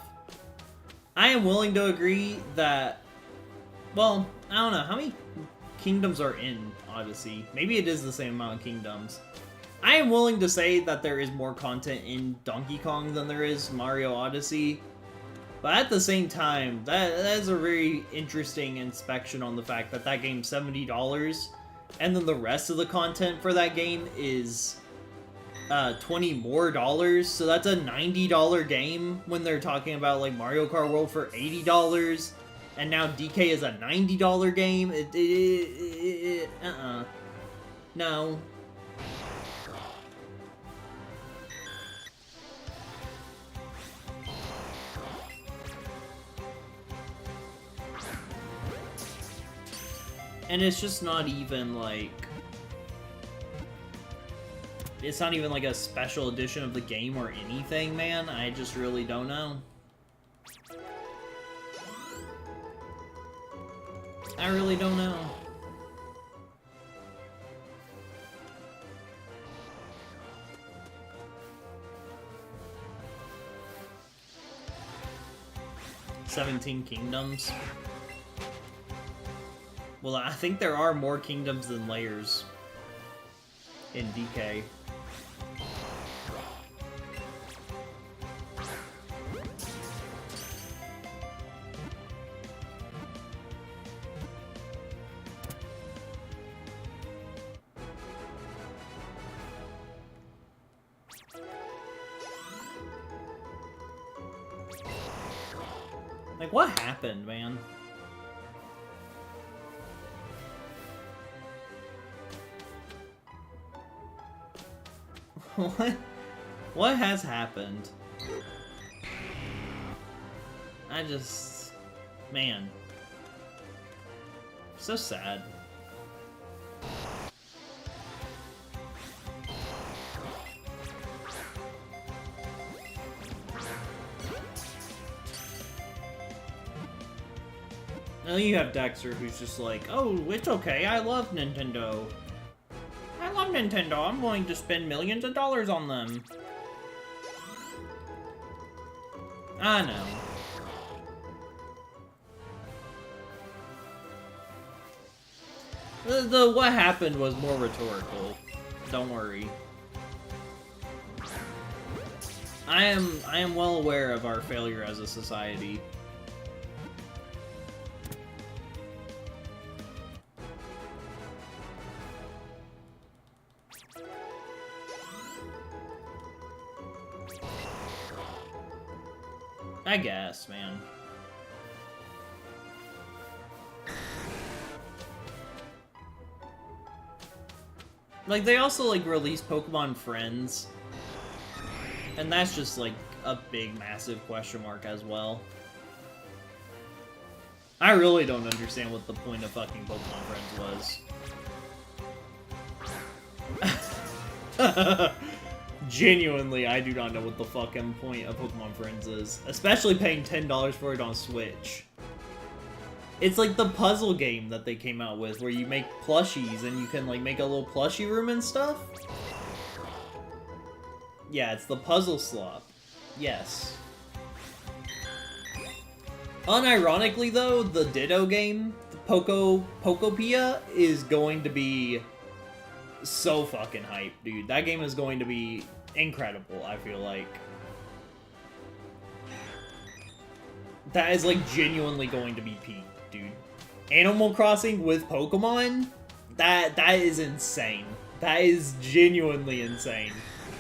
I am willing to agree that, well, I don't know, how many kingdoms are in Odyssey? Maybe it is the same amount of kingdoms. I am willing to say that there is more content in Donkey Kong than there is Mario Odyssey, but at the same time, that is a very interesting inspection on the fact that that game's $70, and then the rest of the content for that game is $20 more, so that's a $90 game when they're talking about, like, Mario Kart World for $80, and now DK is a $90 game. No. And it's just not even, like... It's not even, like, a special edition of the game or anything, man. I just really don't know. I really don't know. "17 Kingdoms." Well, I think there are more kingdoms than layers in DK. Like, what happened, man? What has happened? I just... Man. So sad. Now you have Dexter, who's just like, oh, it's okay, I love Nintendo. I love Nintendo, I'm willing to spend millions of dollars on them. I know. The what happened was more rhetorical. Don't worry. I am well aware of our failure as a society. I guess, man. Like, they also, like, released Pokemon Friends. And that's just, like, a big, massive question mark as well. I really don't understand what the point of fucking Pokemon Friends was. Genuinely, I do not know what the fucking point of Pokemon Friends is. Especially paying $10 for it on Switch. It's like the puzzle game that they came out with, where you make plushies and you can like make a little plushie room and stuff. Yeah, it's the puzzle slop. Yes. Unironically though, the Ditto game, the Pokopia, is going to be so fucking hype, dude. That game is going to be incredible, I feel like. That is like genuinely going to be peak, dude. Animal Crossing with Pokemon? That is insane. That is genuinely insane.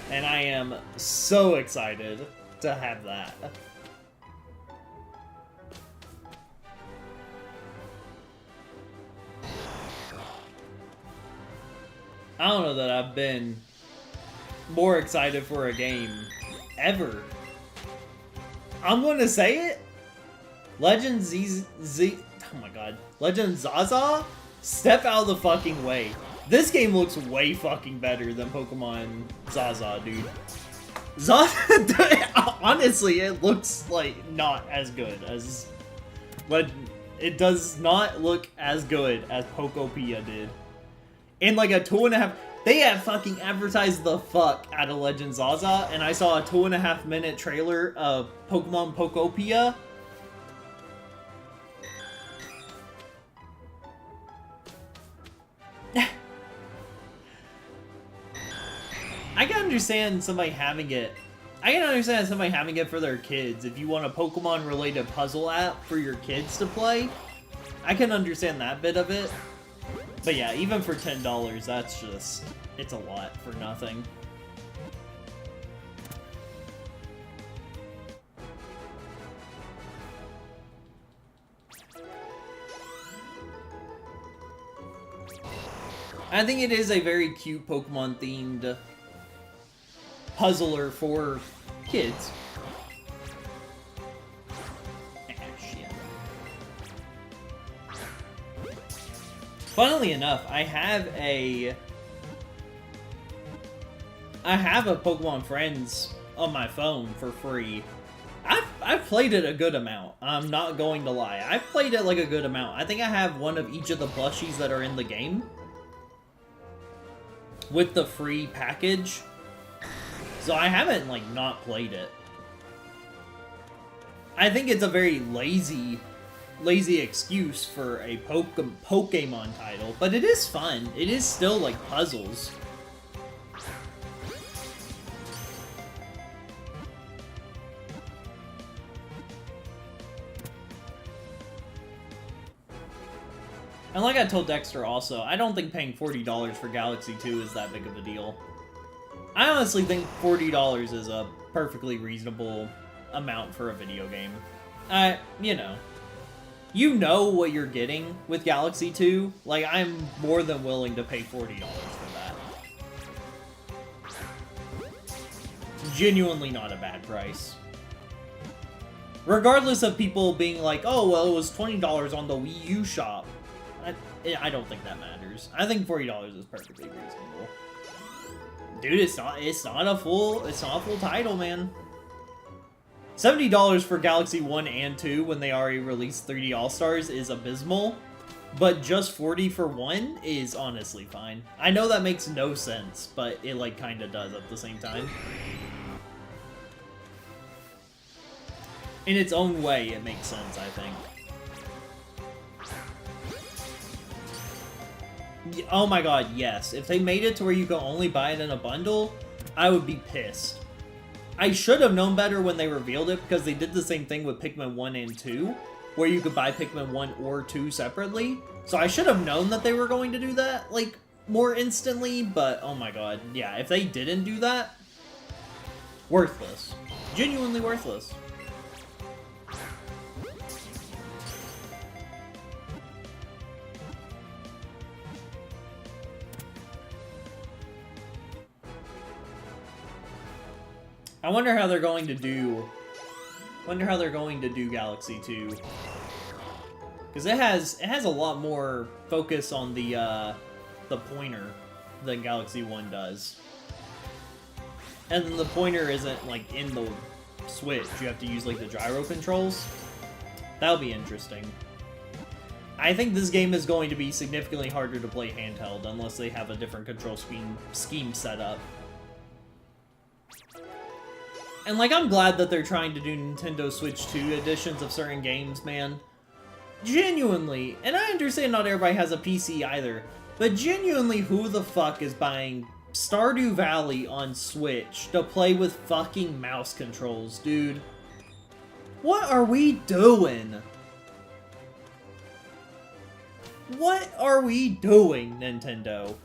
And I am so excited to have that. I don't know that I've been more excited for a game ever. I'm gonna say it. Legend oh my god. Legend Zaza? Step out of the fucking way. This game looks way fucking better than Pokemon Zaza, dude. Zaza, honestly, it looks like not as good as it does not look as good as Pokopia did. In like a 2.5, they have fucking advertised the fuck out of Legend Zaza, and I saw a 2.5 minute trailer of Pokemon Pokopia. I can understand somebody having it. I can understand somebody having it for their kids. If you want a Pokemon related puzzle app for your kids to play, I can understand that bit of it. But yeah, even for $10, that's just, it's a lot for nothing. I think it is a very cute Pokemon themed puzzler for kids. Funnily enough, I have a Pokemon Friends on my phone for free. I've played it a good amount. I'm not going to lie. I've played it like a good amount. I think I have one of each of the plushies that are in the game with the free package. So I haven't like not played it. I think it's a very lazy excuse for a Pokemon title, but it is fun. It is still like puzzles. And like I told Dexter also, I don't think paying $40 for Galaxy 2 is that big of a deal. I honestly think $40 is a perfectly reasonable amount for a video game. You know what you're getting with Galaxy 2. Like, I'm more than willing to pay $40 for that. Genuinely not a bad price. Regardless of people being like, oh, well, it was $20 on the Wii U shop. I don't think that matters. I think $40 is perfectly reasonable. Dude, it's not a full title, man. $70 for Galaxy 1 and 2 when they already released 3D All-Stars is abysmal, but just $40 for 1 is honestly fine. I know that makes no sense, but it like kinda does at the same time. In its own way, it makes sense, I think. Oh my god, yes. If they made it to where you can only buy it in a bundle, I would be pissed. I should have known better when they revealed it, because they did the same thing with Pikmin 1 and 2, where you could buy Pikmin 1 or 2 separately. So I should have known that they were going to do that, like, more instantly, but oh my god, yeah, if they didn't do that, worthless. Genuinely worthless. I wonder how they're going to do... Galaxy 2. Because it has a lot more focus on the pointer than Galaxy 1 does. and then the pointer isn't, like, in the Switch. You have to use, like, the gyro controls. That'll be interesting. I think this game is going to be significantly harder to play handheld unless they have a different control scheme set up. And, like, I'm glad that they're trying to do Nintendo Switch 2 editions of certain games, man. Genuinely, and I understand not everybody has a PC either, but genuinely, who the fuck is buying Stardew Valley on Switch to play with fucking mouse controls, dude? What are we doing? What are we doing, Nintendo?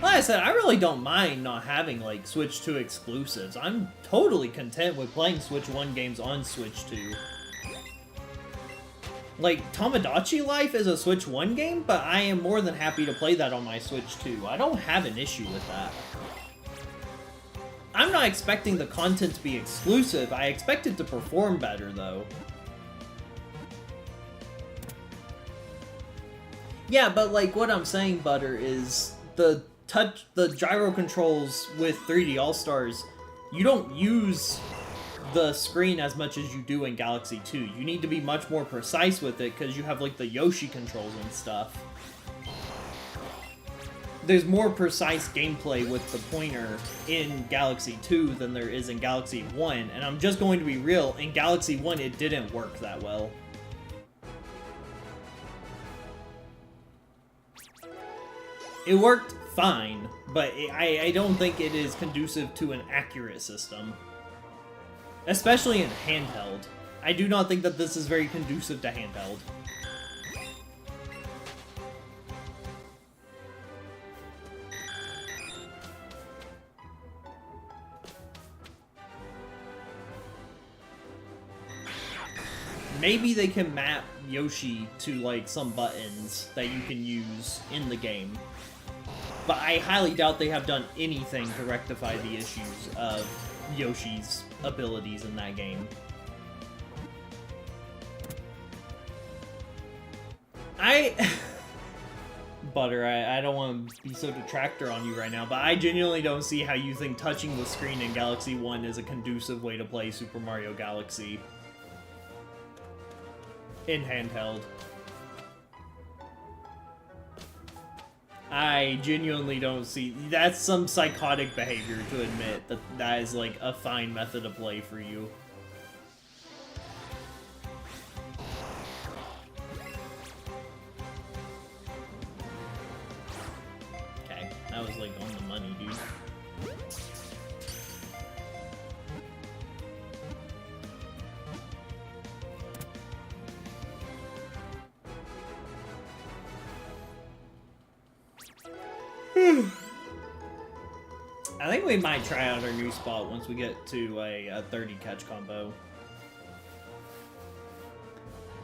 Like I said, I really don't mind not having, like, Switch 2 exclusives. I'm totally content with playing Switch 1 games on Switch 2. Like, Tomodachi Life is a Switch 1 game, but I am more than happy to play that on my Switch 2. I don't have an issue with that. I'm not expecting the content to be exclusive. I expect it to perform better, though. Yeah, but, like, what I'm saying, Butter, is the gyro controls with 3D All-Stars, you don't use the screen as much as you do in Galaxy 2. You need to be much more precise with it because you have, like, the Yoshi controls and stuff. There's more precise gameplay with the pointer in Galaxy 2 than there is in Galaxy 1, and I'm just going to be real, in Galaxy 1 it didn't work that well. It worked fine, but I don't think it is conducive to an accurate system. Especially in handheld. I do not think that this is very conducive to handheld. Maybe they can map Yoshi to, like, some buttons that you can use in the game. But I highly doubt they have done anything to rectify the issues of Yoshi's abilities in that game. Butter, I don't want to be so detractor on you right now, but I genuinely don't see how you think touching the screen in Galaxy 1 is a conducive way to play Super Mario Galaxy in handheld. I genuinely don't see... That's some psychotic behavior to admit that that is, like, a fine method of play for you. Okay, that was, like, on the money, dude. I think we might try out our new spot once we get to a 30 catch combo.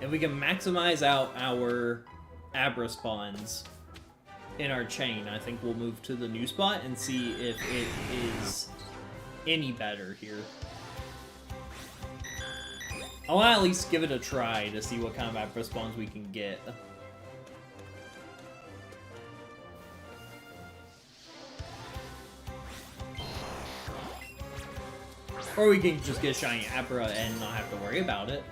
If we can maximize out our Abra spawns in our chain, I think we'll move to the new spot and see if it is any better here. I want to at least give it a try to see what kind of Abra spawns we can get. Or we can just get shiny Abra and not have to worry about it.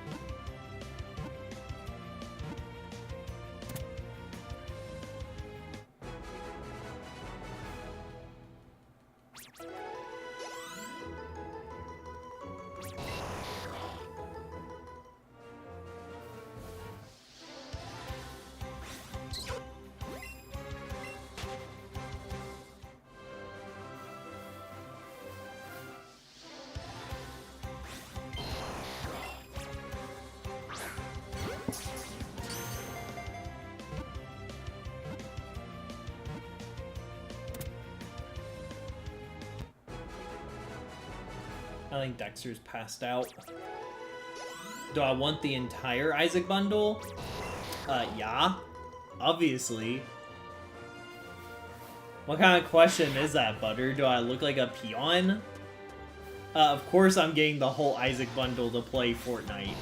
I think Dexter's passed out. Do I want the entire Isaac bundle? Yeah. Obviously. What kind of question is that, Butter? Do I look like a peon? Of course I'm getting the whole Isaac bundle to play Fortnite.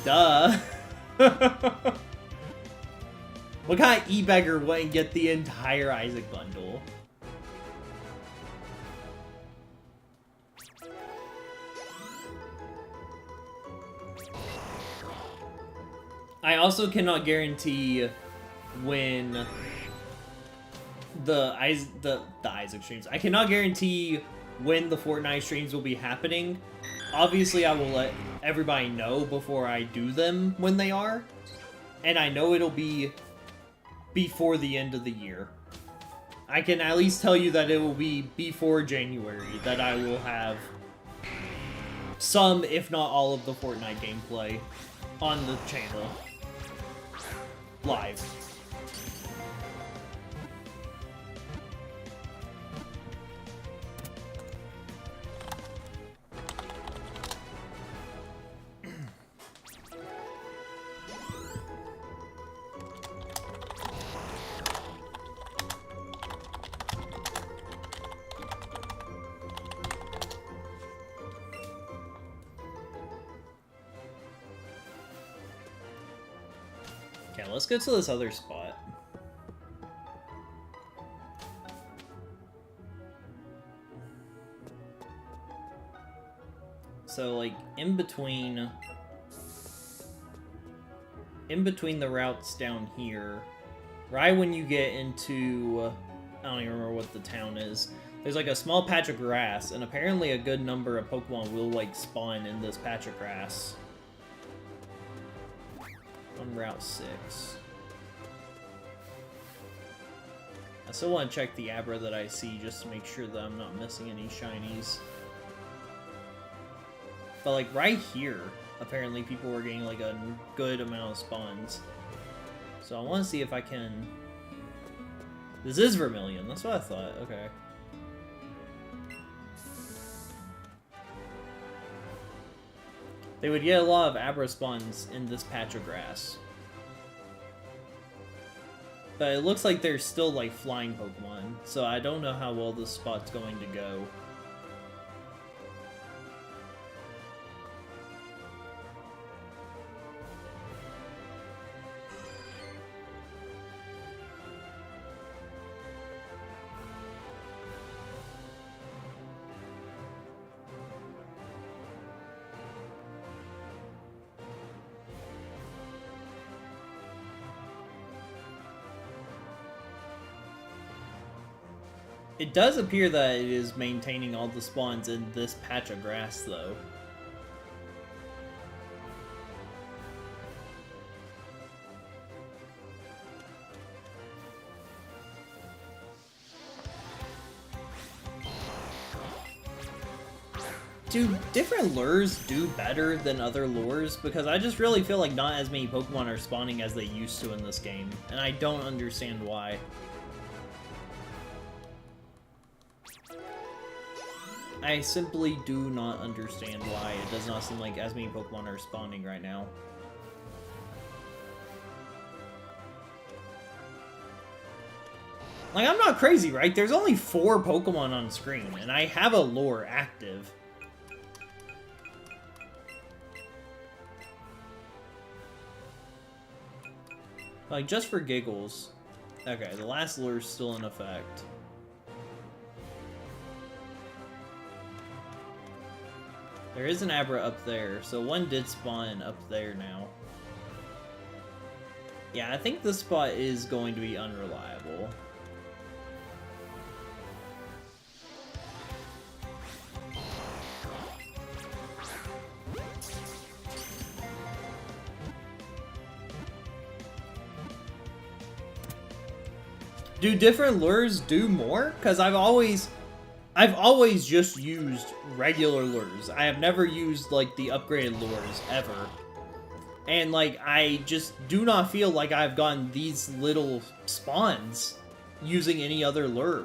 Duh. What kind of e-beggar wouldn't get the entire Isaac bundle? I also cannot guarantee when the Isaac streams. I cannot guarantee when the Fortnite streams will be happening. Obviously, I will let everybody know before I do them when they are. And I know it'll be before the end of the year. I can at least tell you that it will be before January that I will have some, if not all, of the Fortnite gameplay on the channel. Live. Okay, let's go to this other spot. So, like, in between the routes down here, right when you get into, I don't even remember what the town is, there's like a small patch of grass, and apparently a good number of Pokemon will, like, spawn in this patch of grass. On Route 6. I still want to check the Abra that I see just to make sure that I'm not missing any shinies. But like right here, apparently people were getting like a good amount of spawns. So I want to see if I can... This is Vermilion, that's what I thought, okay. They would get a lot of Abra spawns in this patch of grass. But it looks like there's still, like, flying Pokemon, so I don't know how well this spot's going to go. It does appear that it is maintaining all the spawns in this patch of grass, though. Do different lures do better than other lures? Because I just really feel like not as many Pokemon are spawning as they used to in this game, and I don't understand why. I simply do not understand why it does not seem like as many Pokemon are spawning right now. Like, I'm not crazy, right? There's only 4 Pokemon on screen, and I have a lure active. Like, just for giggles. Okay, the last lure is still in effect. There is an Abra up there, so one did spawn up there now. Yeah, I think this spot is going to be unreliable. Do different lures do more? Because I've always just used regular lures. I have never used, like, the upgraded lures, ever. And, like, I just do not feel like I've gotten these little spawns using any other lure.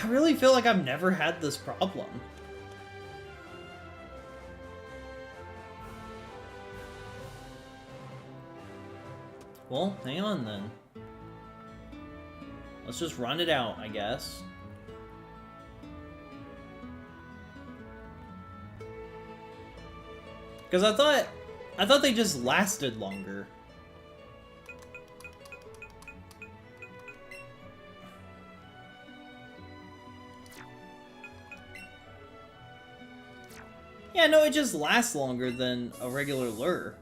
I really feel like I've never had this problem. Well, hang on then. Let's just run it out, I guess. Because I thought they just lasted longer. Yeah, no, it just lasts longer than a regular lure.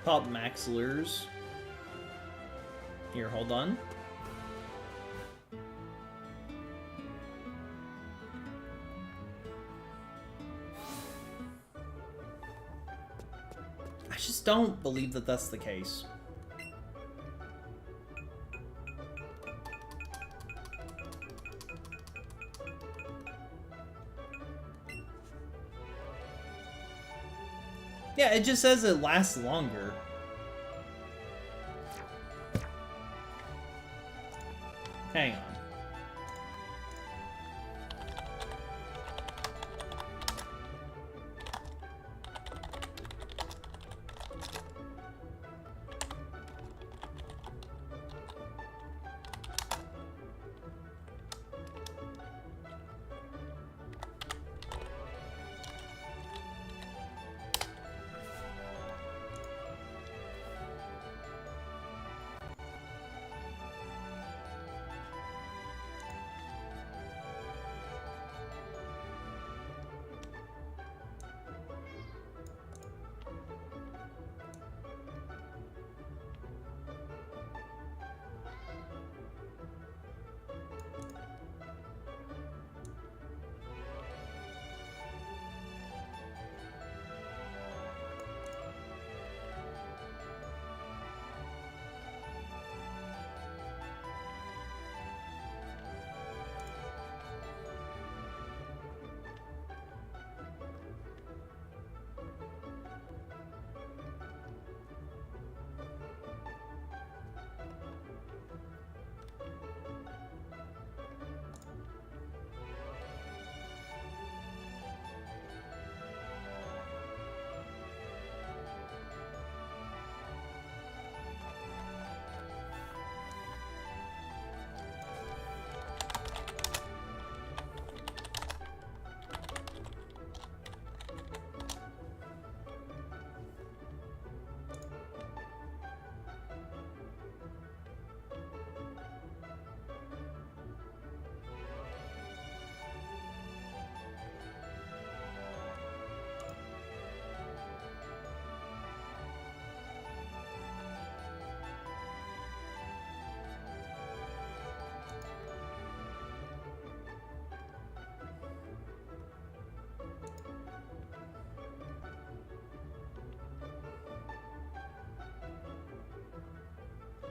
Pop max lures. Here, hold on. I just don't believe that that's the case. Yeah, it just says it lasts longer. Hang on.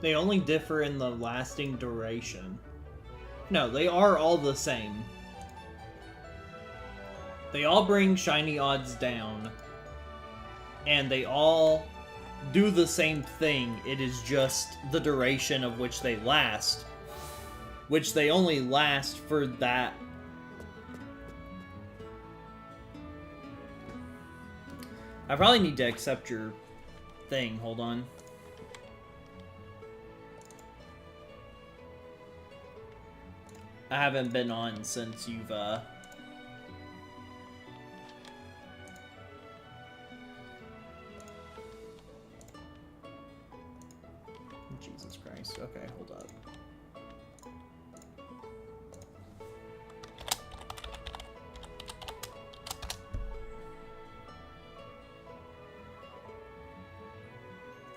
They only differ in the lasting duration. No, they are all the same. They all bring shiny odds down. And they all do the same thing. It is just the duration of which they last. Which they only last for that. I probably need to accept your thing. Hold on. I haven't been on since you've, Jesus Christ. Okay, hold up.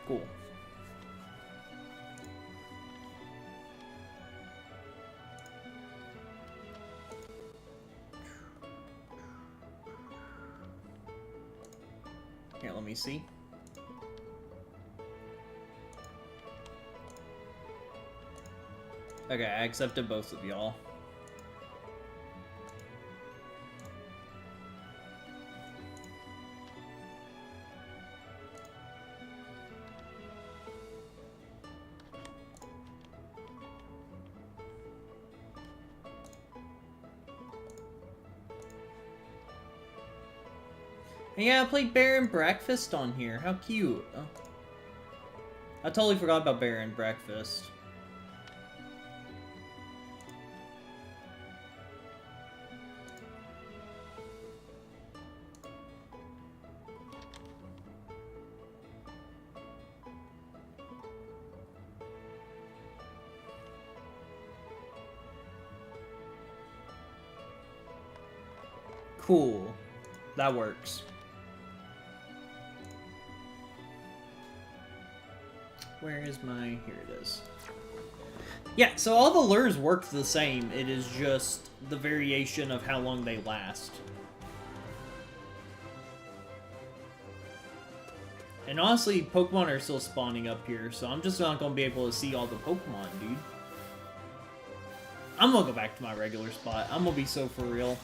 Cool. Here, let me see. Okay, I accepted both of y'all. And yeah, I played Bear and Breakfast on here. How cute. Oh. I totally forgot about Bear and Breakfast. Cool. That works. Where is my... Here it is. Yeah, so all the lures work the same. It is just the variation of how long they last. And honestly, Pokemon are still spawning up here, so I'm just not going to be able to see all the Pokemon, dude. I'm going to go back to my regular spot. I'm going to be so for real.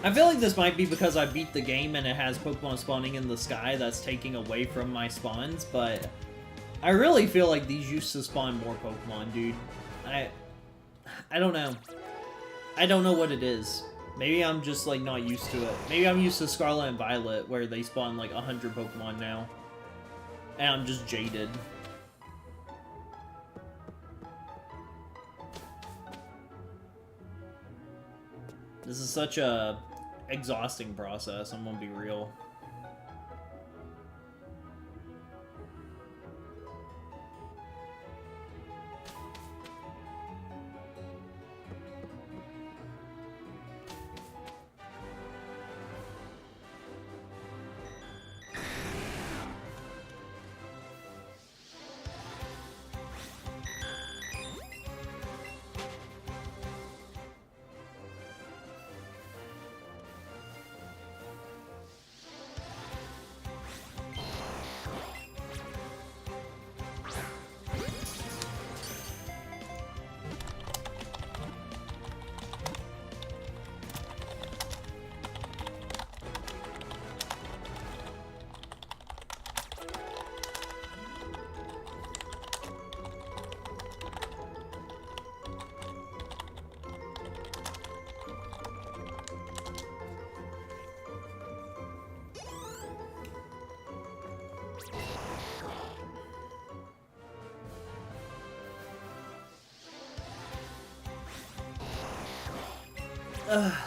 I feel like this might be because I beat the game and it has Pokemon spawning in the sky that's taking away from my spawns, but I really feel like these used to spawn more Pokemon, dude. I don't know. I don't know what it is. Maybe I'm just, like, not used to it. Maybe I'm used to Scarlet and Violet, where they spawn, like, 100 Pokemon now. And I'm just jaded. This is such a exhausting process, I'm gonna be real.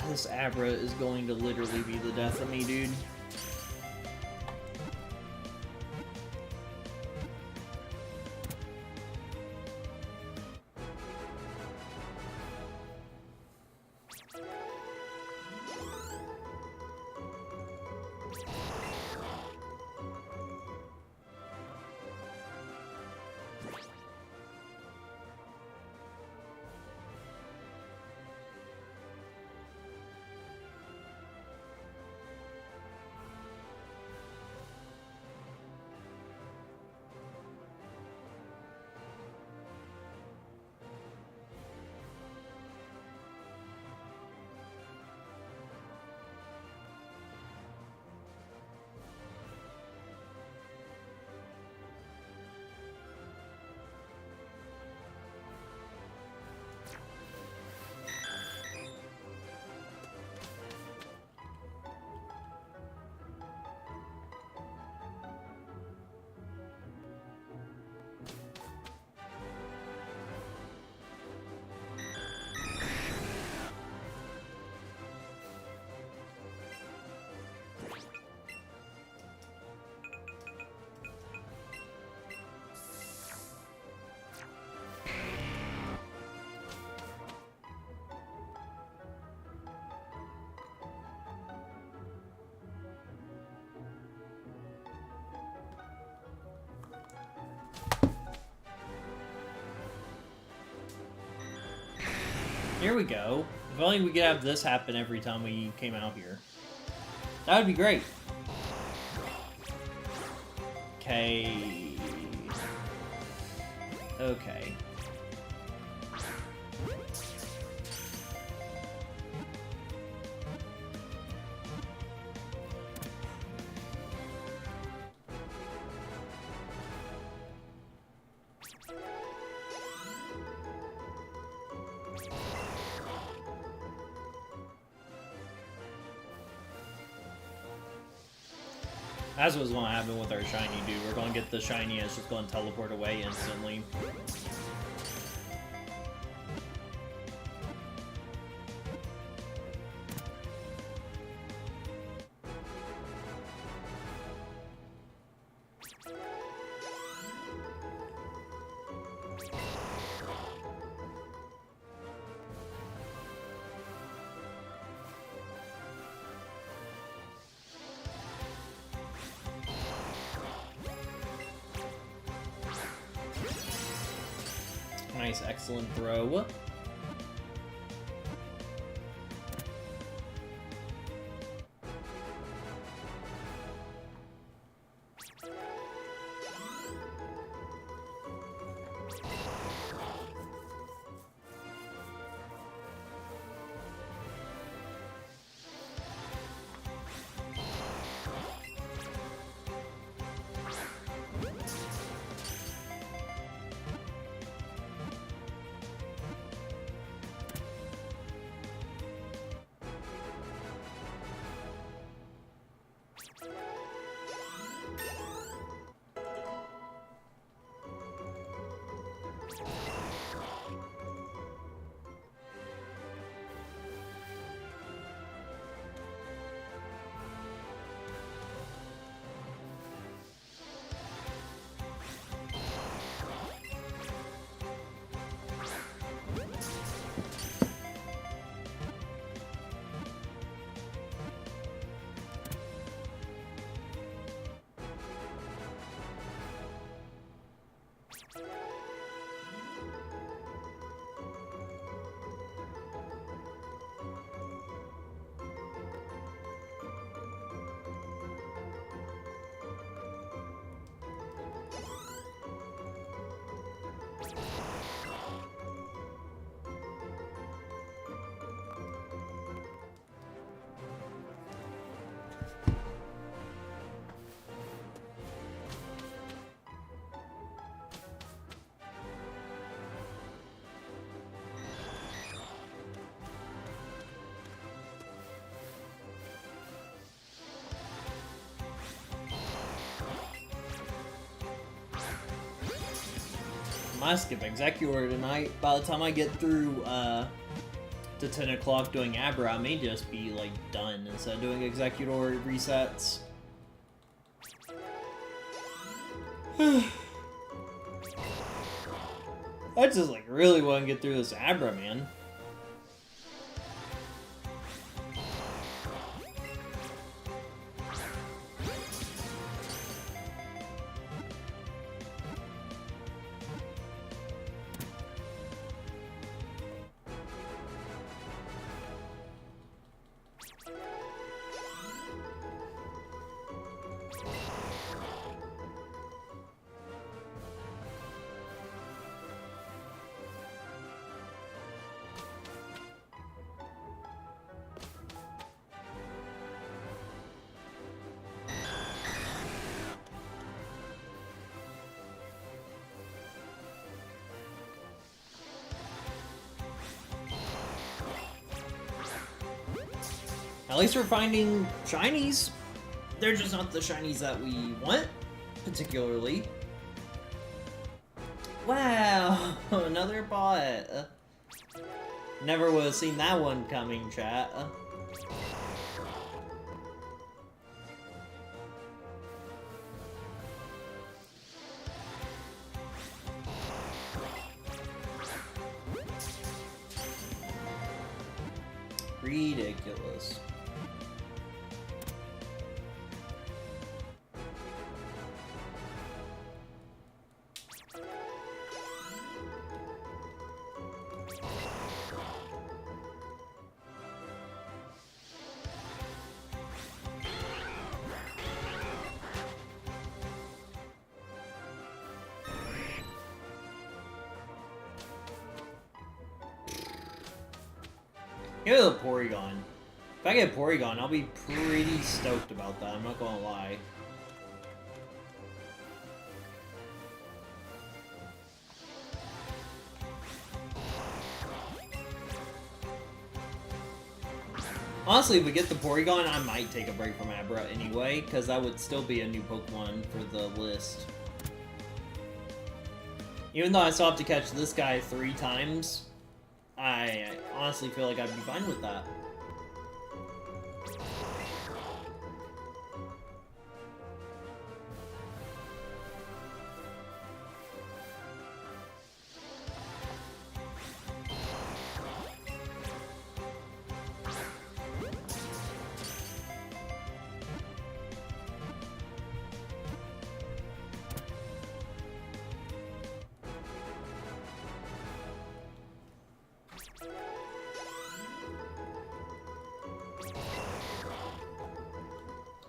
This Abra is going to literally be the death of me, dude. Here we go. If only we could have this happen every time we came out here. That would be great. Okay. Okay. As was going to happen with our shiny dude. We're going to get the shiny and it's just going to teleport away instantly. Nice, excellent throw. I skip Executor tonight. By the time I get through to 10 o'clock doing Abra, I may just be like done instead of doing Executor resets. I just like really want to get through this Abra, man. At least we're finding shinies. They're just not the shinies that we want, particularly. Wow, another bot. Never would have seen that one coming, chat. Ridiculous. Give it a Porygon. If I get Porygon, I'll be pretty stoked about that, I'm not gonna lie. Honestly, if we get the Porygon, I might take a break from Abra anyway, because that would still be a new Pokemon for the list. Even though I still have to catch this guy 3 times, I honestly feel like I'd be fine with that.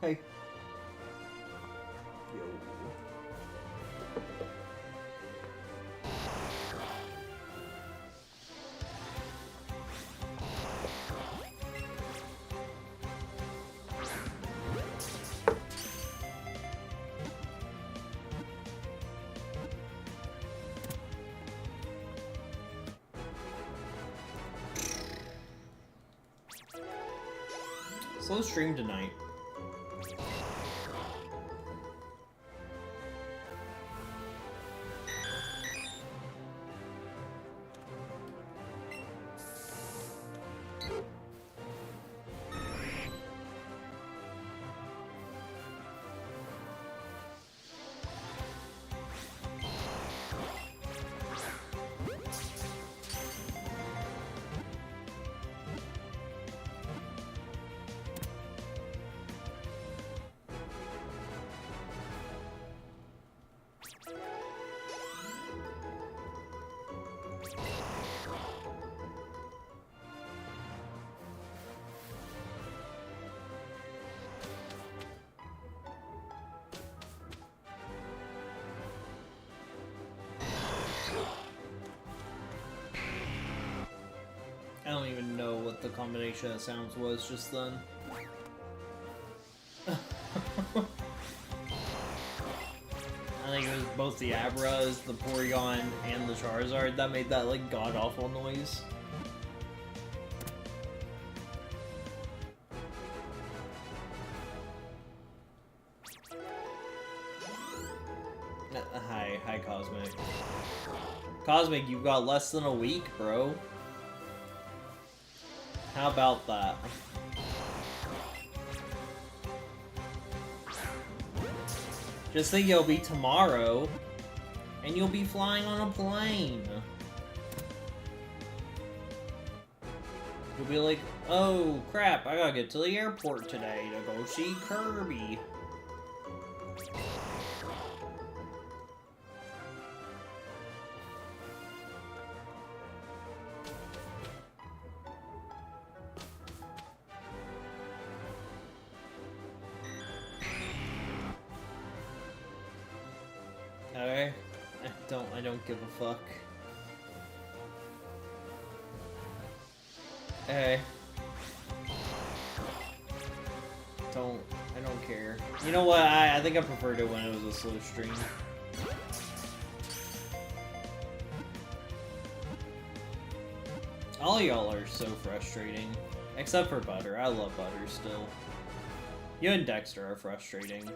Hey. Yo. Slow stream tonight. I don't even know what the combination of sounds was just then. I think it was both the Abras, the Porygon, and the Charizard that made that, like, god-awful noise. Hi, Cosmic. Cosmic, you've got less than a week, bro. How about that? Just think it'll be tomorrow, and you'll be flying on a plane. You'll be like, oh crap, I gotta get to the airport today to go see Kirby. Okay, I don't give a fuck. Hey. I don't care. You know what, I think I preferred it when it was a slow stream. All y'all are so frustrating. Except for Butter. I love Butter still. You and Dexter are frustrating.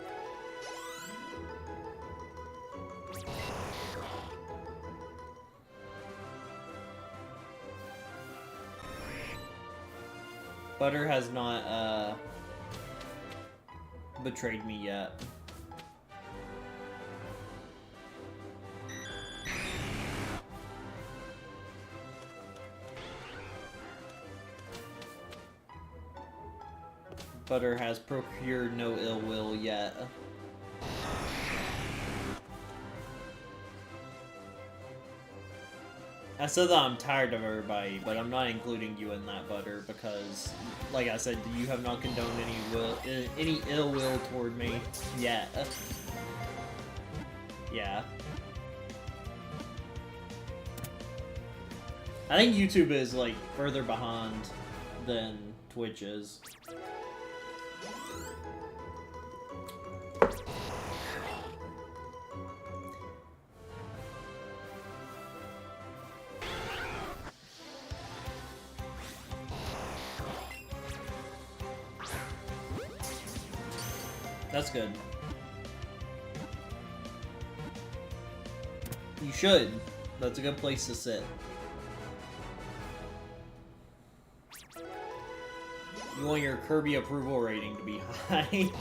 Butter has not, betrayed me yet. Butter has procured no ill will yet. I said that I'm tired of everybody, but I'm not including you in that, Butter, because, like I said, you have not condoned any ill will toward me yet. Yeah. I think YouTube is, like, further behind than Twitch is. That's good. You should. That's a good place to sit. You want your Kirby approval rating to be high.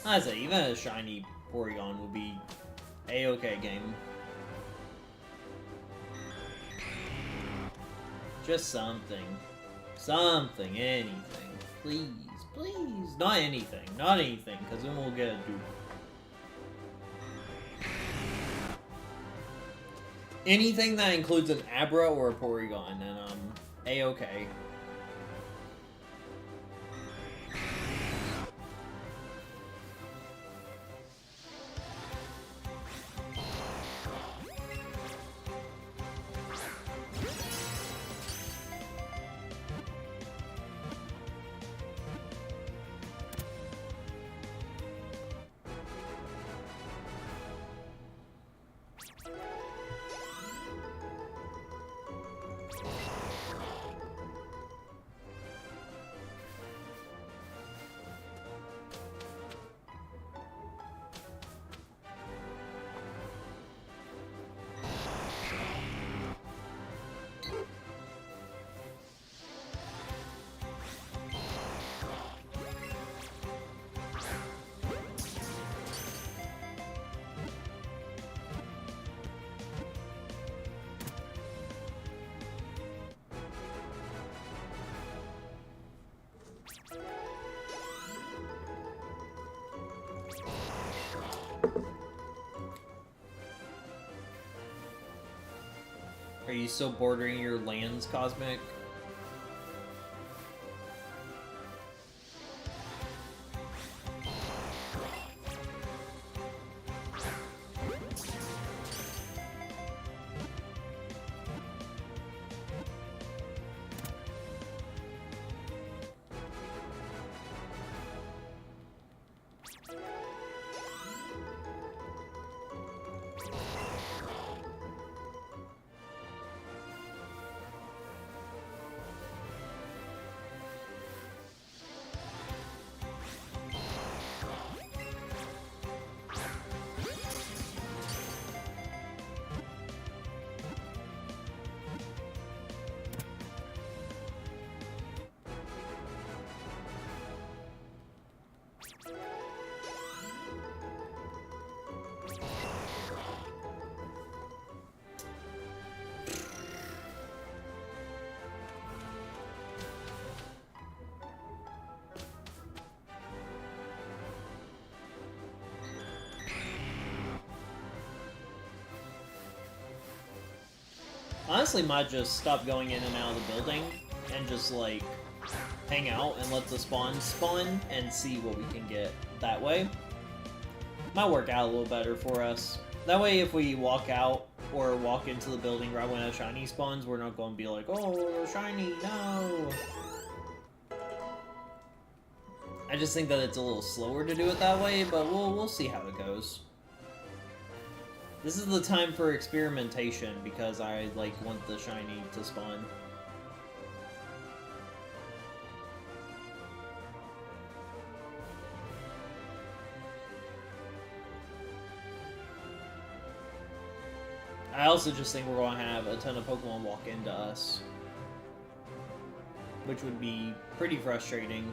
I say, even a shiny Porygon would be a-okay game. Just something. Something, anything. Please, please. Not anything, because then we'll get a dupe. Anything that includes an Abra or a Porygon, and a-okay. Are you still bordering your lands, Cosmic? Honestly, might just stop going in and out of the building and just, like, hang out and let the spawns spawn and see what we can get that way. Might work out a little better for us. That way, if we walk out or walk into the building right when a shiny spawns, we're not going to be like, oh, shiny, no! I just think that it's a little slower to do it that way, but we'll see how it goes. This is the time for experimentation because I, like, want the shiny to spawn. I also just think we're going to have a ton of Pokemon walk into us, which would be pretty frustrating.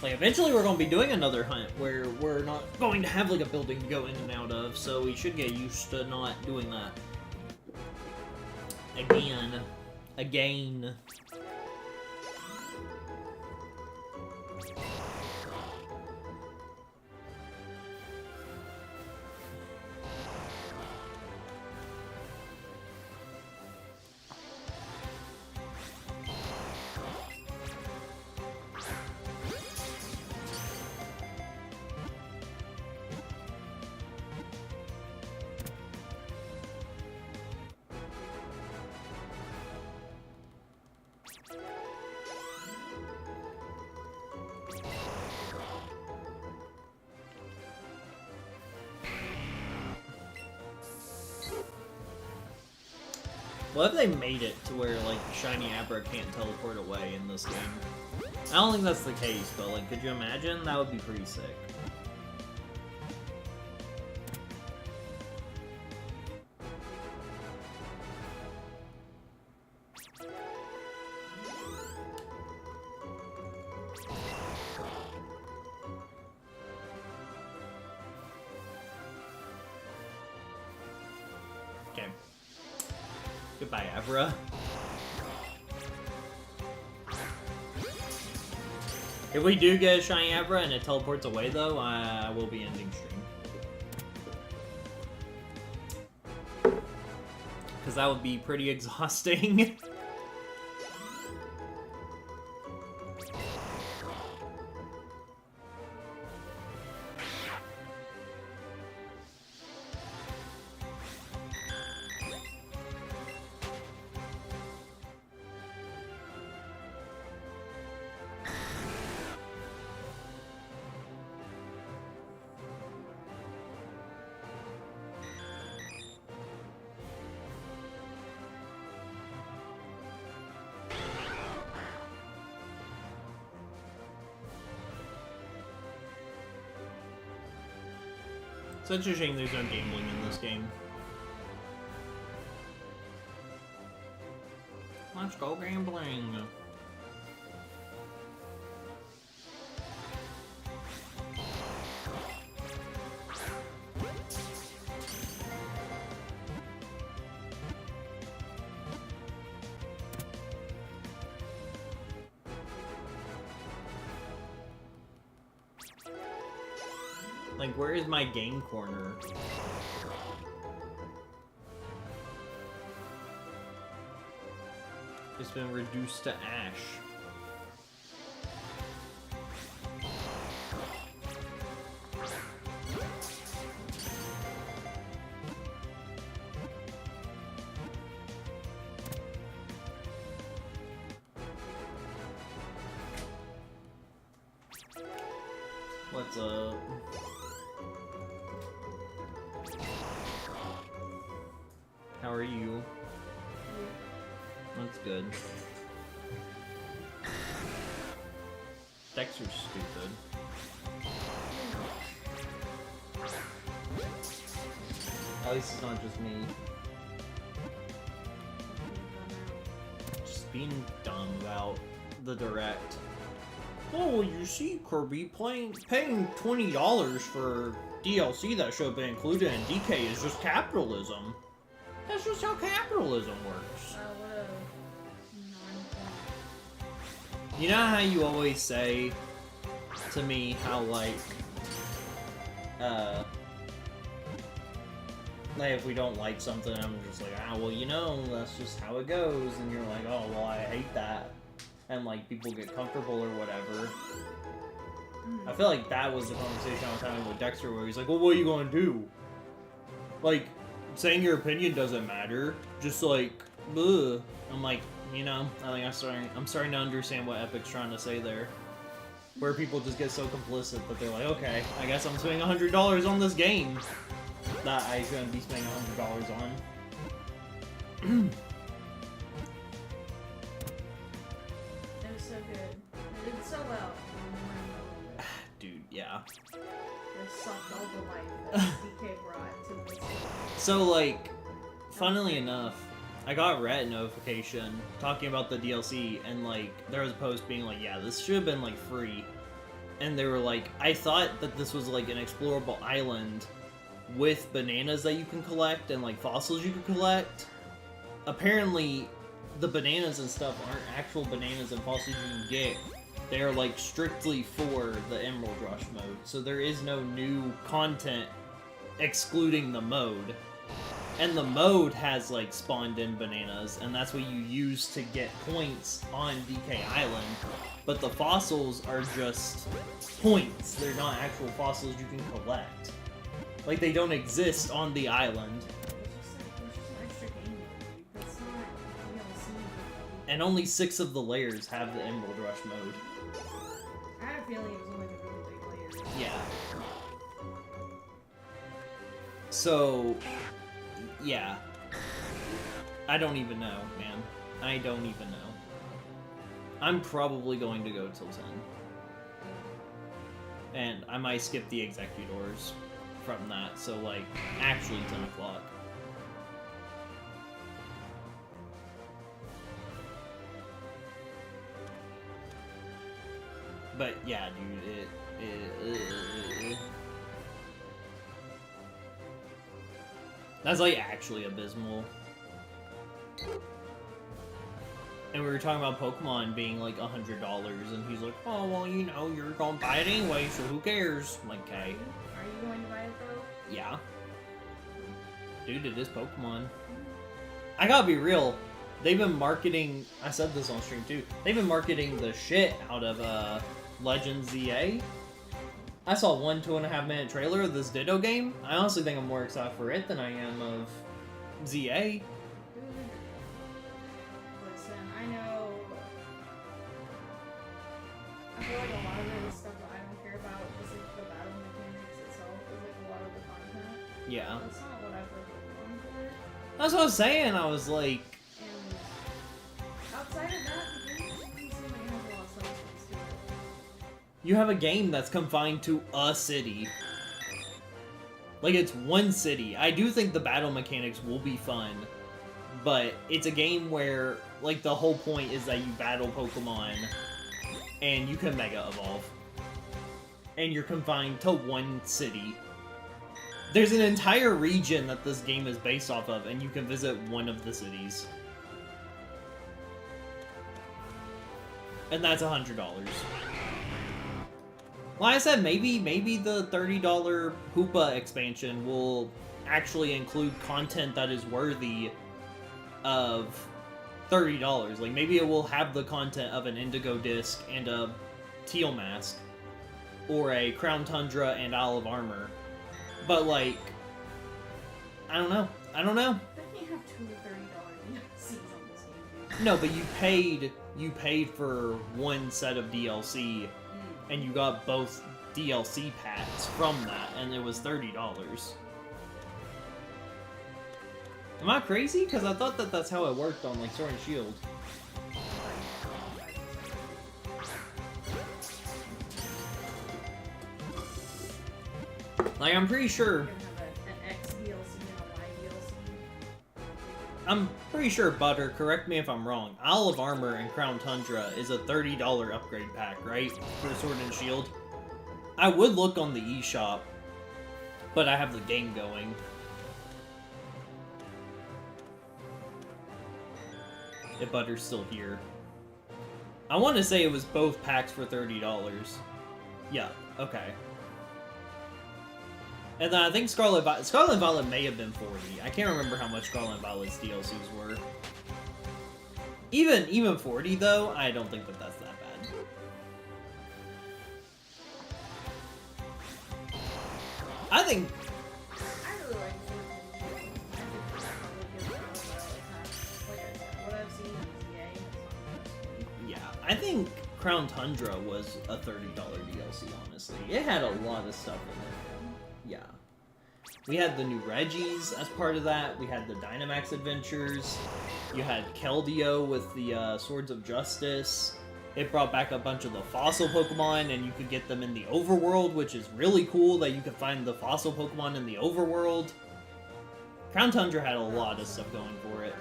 Like, eventually we're going to be doing another hunt where we're not going to have, like, a building to go in and out of, so we should get used to not doing that. Again. What if they made it to where, like, Shiny Abra can't teleport away in this game? I don't think that's the case, but, like, could you imagine? That would be pretty sick. Okay. Goodbye, Abra. If we do get a Shiny Abra and it teleports away, though, I will be ending stream. Because that would be pretty exhausting. It's such a shame there's no gambling in this game. Let's go gambling. Like, where is my game corner? It's been reduced to ash. What's up? How are you? That's good. Dexter's stupid. At least it's not just me. Just being dumb about the direct. Oh, you see, Kirby, paying $20 for DLC that should have been included in DK is just capitalism. That's just how capitalism works. You know how you always say to me how, like if we don't like something, I'm just like, ah, well, you know, that's just how it goes. And you're like, oh, well, I hate that. And, like, people get comfortable or whatever. I feel like that was the conversation I was having with Dexter, where he's like, well, what are you gonna do? Like, saying your opinion doesn't matter. Just like, ugh. I'm like, you know, I think I'm starting to understand what Epic's trying to say there. Where people just get so complicit that they're like, okay, I guess I'm spending $100 on this game that I shouldn't be spending $100 on. It was so good. It did so well. Dude, yeah. It sucked all the life that DK brought to this game. So, like, funnily enough, I got a Reddit notification talking about the DLC, and, like, there was a post being like, yeah, this should have been, like, free. And they were like, I thought that this was, like, an explorable island with bananas that you can collect and, like, fossils you can collect. Apparently, the bananas and stuff aren't actual bananas and fossils you can get. They're, like, strictly for the Emerald Rush mode. So there is no new content excluding the mode. And the mode has, like, spawned-in bananas, and that's what you use to get points on DK Island. But the fossils are just points. They're not actual fossils you can collect. Like, they don't exist on the island. It's just an extra game mode. That's not DLC. And only 6 of the layers have the Emerald Rush mode. I had a feeling it was only the really big layers. Yeah. So, yeah. I don't even know, man. I don't even know. I'm probably going to go till 10. And I might skip the executors from that, so like, actually 10 o'clock. But yeah, dude, that's like actually abysmal. And we were talking about Pokemon being like $100, and he's like, oh, well, you know, you're gonna buy it anyway, so who cares? I'm like, okay. Are you going to buy it though? Yeah. Dude, it is Pokemon. I gotta be real. They've been marketing, I said this on stream too, they've been marketing the shit out of Legends ZA. I saw 2.5 minute trailer of this Ditto game. I honestly think I'm more excited for it than I am of ZA. Listen, I know. I feel like a lot of it is stuff that I don't care about, just like the battle mechanics itself is like a lot of the content. Yeah. That's not what I've heard Pokemon for. That's what I was saying. I was like, And outside of that, the game doesn't seem like it has a lot of substance to it. you have a game that's confined to a city. Like, it's one city. I do think the battle mechanics will be fun, but it's a game where, like, the whole point is that you battle Pokemon, and you can Mega Evolve. And you're confined to one city. There's an entire region that this game is based off of, and you can visit one of the cities. And that's $100. Like I said, maybe the $30 Hoopa expansion will actually include content that is worthy of $30. Like, maybe it will have the content of an Indigo Disc and a Teal Mask, or a Crown Tundra and Isle of Armor. But, like, I don't know. I don't know. They can't have two $30 DLCs on this game, dude. No, but you paid for one set of DLC, and you got both DLC packs from that, and it was $30. Am I crazy? Because I thought that that's how it worked on, like, Sword and Shield. Like, I'm pretty sure... You're gonna have an X DLC and a Y DLC. I'm pretty sure, Butter, correct me if I'm wrong, Isle of Armor and Crown Tundra is a $30 upgrade pack, right? For Sword and Shield. I would look on the eShop, but I have the game going. If Butter's still here. I want to say it was both packs for $30. Yeah, okay. And then I think Scarlet and Violet may have been 40. I can't remember how much Scarlet and Violet's DLCs were. Even 40 though, I don't think that that's that bad. I think I really like Sword and Shield. I think it's really good. Like I said, what I've seen in ZA is not yeah, I think Crown Tundra was a $30 DLC, honestly. It had a lot of stuff in it. Yeah. We had the new Regis as part of that. We had the Dynamax Adventures. You had Keldeo with the Swords of Justice. It brought back a bunch of the fossil Pokemon, and you could get them in the overworld, which is really cool that you could find the fossil Pokemon in the overworld. Crown Tundra had a lot of stuff going for it.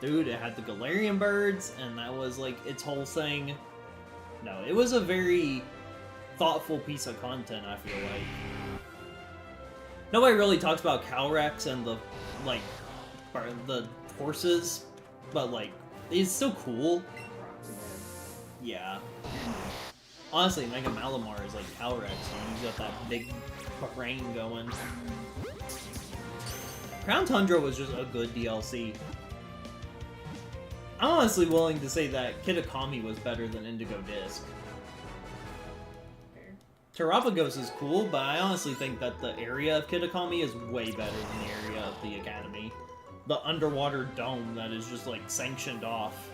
Dude, it had the Galarian birds, and that was like its whole thing. No, it was a very thoughtful piece of content, I feel like. Nobody really talks about Calyrex and the, like, the horses, but, like, it's still cool. Yeah. Honestly, Mega Malamar is like Calyrex, and he's got that big brain going. Crown Tundra was just a good DLC. I'm honestly willing to say that Kitakami was better than Indigo Disc. Terapagos is cool, but I honestly think that the area of Kitakami is way better than the area of the Academy. The underwater dome that is just, like, sanctioned off.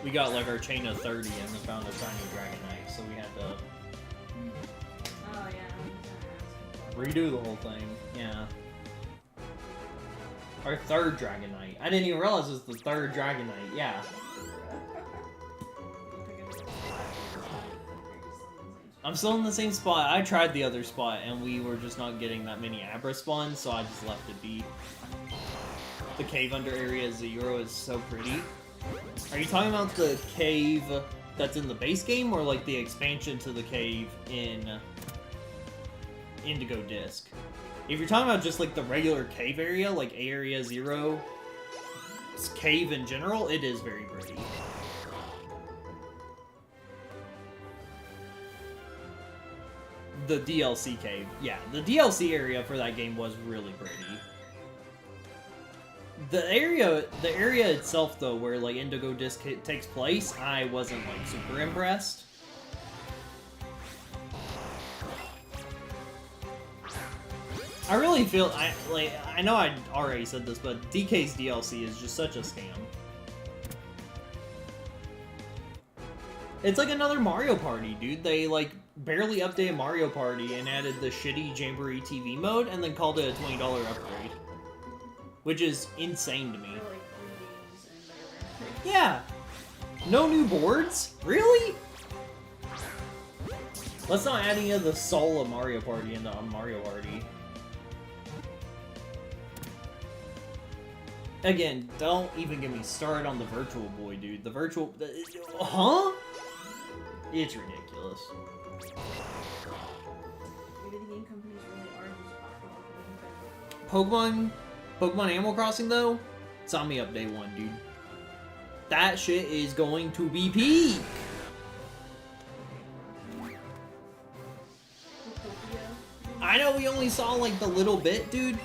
We got, like, our chain of 30 and we found a shiny Dragonite, so we had to... Oh, yeah, I was gonna ask redo the whole thing. Yeah. Our third Dragon Knight. I didn't even realize it was the third Dragon Knight. Yeah. I'm still in the same spot. I tried the other spot, and we were just not getting that many Abra spawns, so I just left it be. The cave under Area 0 is so pretty. Are you talking about the cave that's in the base game, or like the expansion to the cave in Indigo Disc? If you're talking about just like the regular cave area, like Area 0 cave in general, it is very pretty. The DLC cave. Yeah, the DLC area for that game was really pretty. The area itself, though, where like Indigo Disc takes place, I wasn't like super impressed. I really feel I know I already said this, but DK's DLC is just such a scam. It's like another Mario Party, dude. They like barely updated Mario Party and added the shitty Jamboree TV mode, and then called it a $20 upgrade, which is insane to me. Yeah, no new boards, really? Let's not add any of the soul of Mario Party into Mario Party. Again, don't even get me started on the Virtual Boy, dude. The Virtual... Huh? It's ridiculous. Pokemon Animal Crossing, though? Sign me up day one, dude. That shit is going to be peak! I know we only saw, like, the little bit, dude.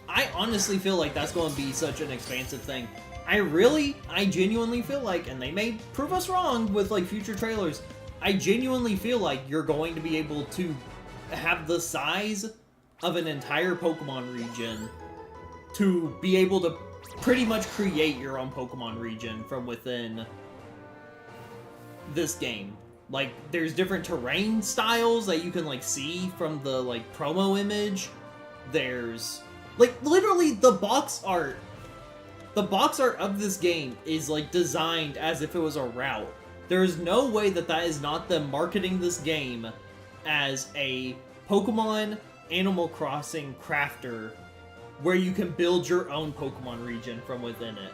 I honestly feel like that's going to be such an expansive thing. I genuinely feel like, and they may prove us wrong with, like, future trailers, I genuinely feel like you're going to be able to have the size of an entire Pokemon region to be able to pretty much create your own Pokemon region from within this game. Like, there's different terrain styles that you can, like, see from the, like, promo image. There's... like, literally, the box art of this game is, like, designed as if it was a route. There is no way that that is not them marketing this game as a Pokemon Animal Crossing crafter where you can build your own Pokemon region from within it.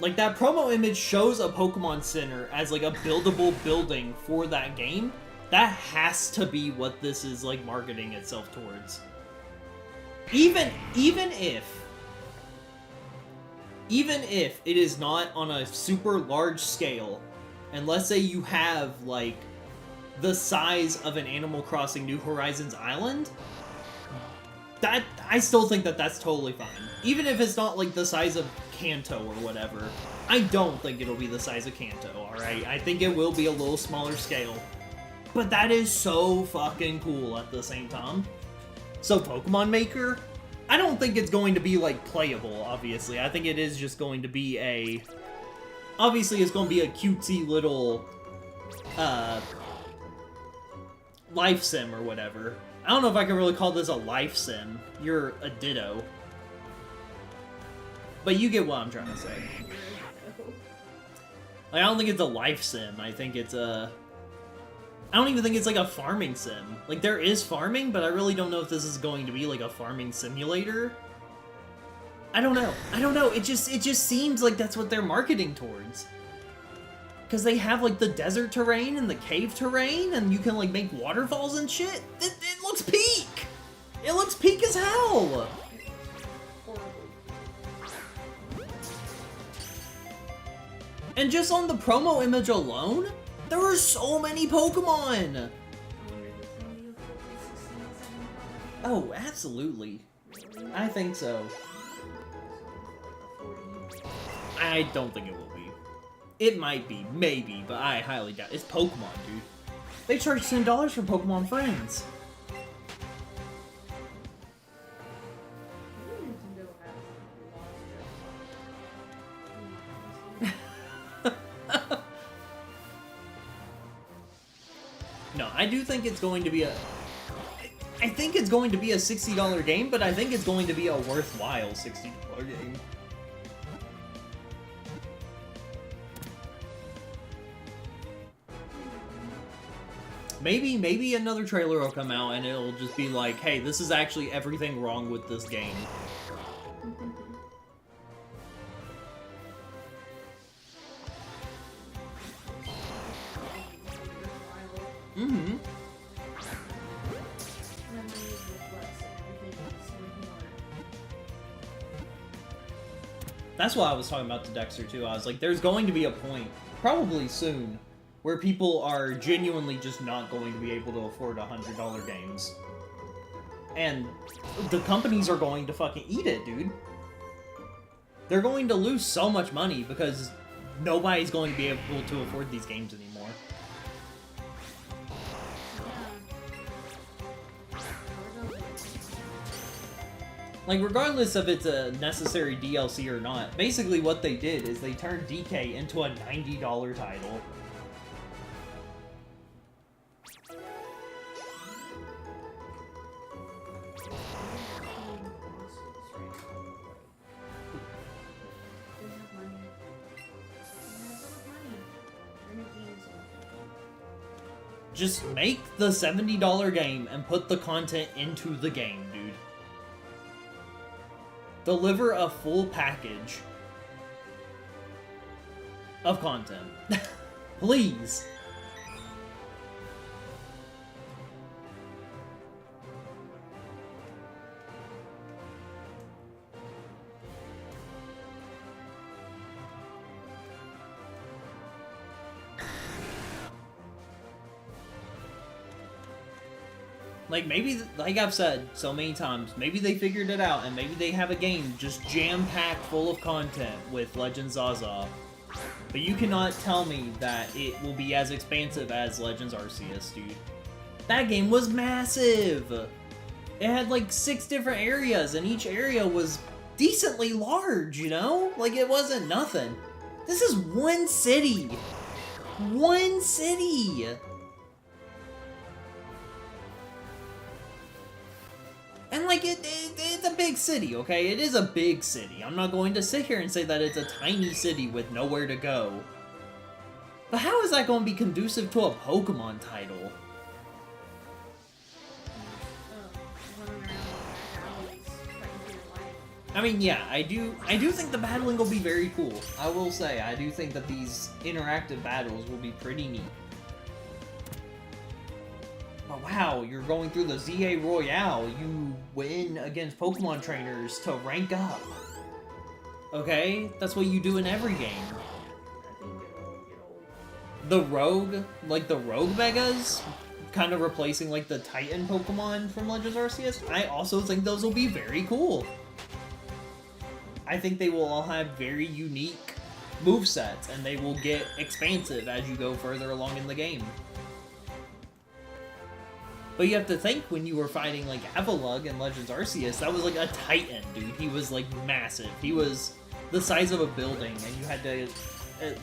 Like, that promo image shows a Pokemon Center as, like, a buildable building for that game. That has to be what this is, like, marketing itself towards. Even if it is not on a super large scale, and let's say you have, like, the size of an Animal Crossing New Horizons island, that I still think that that's totally fine. Even if it's not, like, the size of Kanto or whatever, I don't think it'll be the size of Kanto, alright? I think it will be a little smaller scale. But that is so fucking cool at the same time. So Pokemon Maker, I don't think it's going to be, like, playable, obviously. I think it is just going to be a... obviously, it's going to be a cutesy little, life sim or whatever. I don't know if I can really call this a life sim. You're a Ditto. But you get what I'm trying to say. Like, I don't think it's a life sim. I think it's a... I don't even think it's like a farming sim. Like, there is farming, but I really don't know if this is going to be like a farming simulator. I don't know. It just seems like that's what they're marketing towards. Because they have, like, the desert terrain and the cave terrain, and you can, like, make waterfalls and shit. It looks peak! It looks peak as hell! And just on the promo image alone, there were so many Pokemon! Oh, absolutely. I think so. I don't think it will be. It might be, maybe, but I highly doubt. It's Pokemon, dude. They charge $10 for Pokemon Friends. No, I do think it's going to be a... I think it's going to be a $60 game, but I think it's going to be a worthwhile $60 game. Maybe another trailer will come out and it'll just be like, hey, this is actually everything wrong with this game. Mm-hmm. That's why I was talking about to Dexter too. I was like, there's going to be a point, probably soon, where people are genuinely just not going to be able to afford $100 games. And the companies are going to fucking eat it, dude. They're going to lose so much money because nobody's going to be able to afford these games anymore. Like, regardless if it's a necessary DLC or not, basically what they did is they turned DK into a $90 title. Just make the $70 game and put the content into the game, dude. Deliver a full package of content. Please. Like, maybe, like I've said so many times, maybe they figured it out, and maybe they have a game just jam-packed full of content with Legends Zaza. But you cannot tell me that it will be as expansive as Legends Arceus, dude. That game was massive! It had, like, 6 different areas, and each area was decently large, you know? Like, it wasn't nothing. This is one city! One city! And, like, it's a big city, okay? It is a big city. I'm not going to sit here and say that it's a tiny city with nowhere to go. But how is that going to be conducive to a Pokemon title? I mean, yeah, I do think the battling will be very cool. I will say, I do think that these interactive battles will be pretty neat. But wow, you're going through the ZA Royale. You win against Pokemon trainers to rank up. Okay? That's what you do in every game. The Rogue, like the Rogue Megas, kind of replacing like the Titan Pokemon from Legends Arceus, I also think those will be very cool. I think they will all have very unique movesets, and they will get expansive as you go further along in the game. But you have to think, when you were fighting, like, Avalugg in Legends Arceus, that was, like, a Titan, dude. He was, like, massive. He was the size of a building, and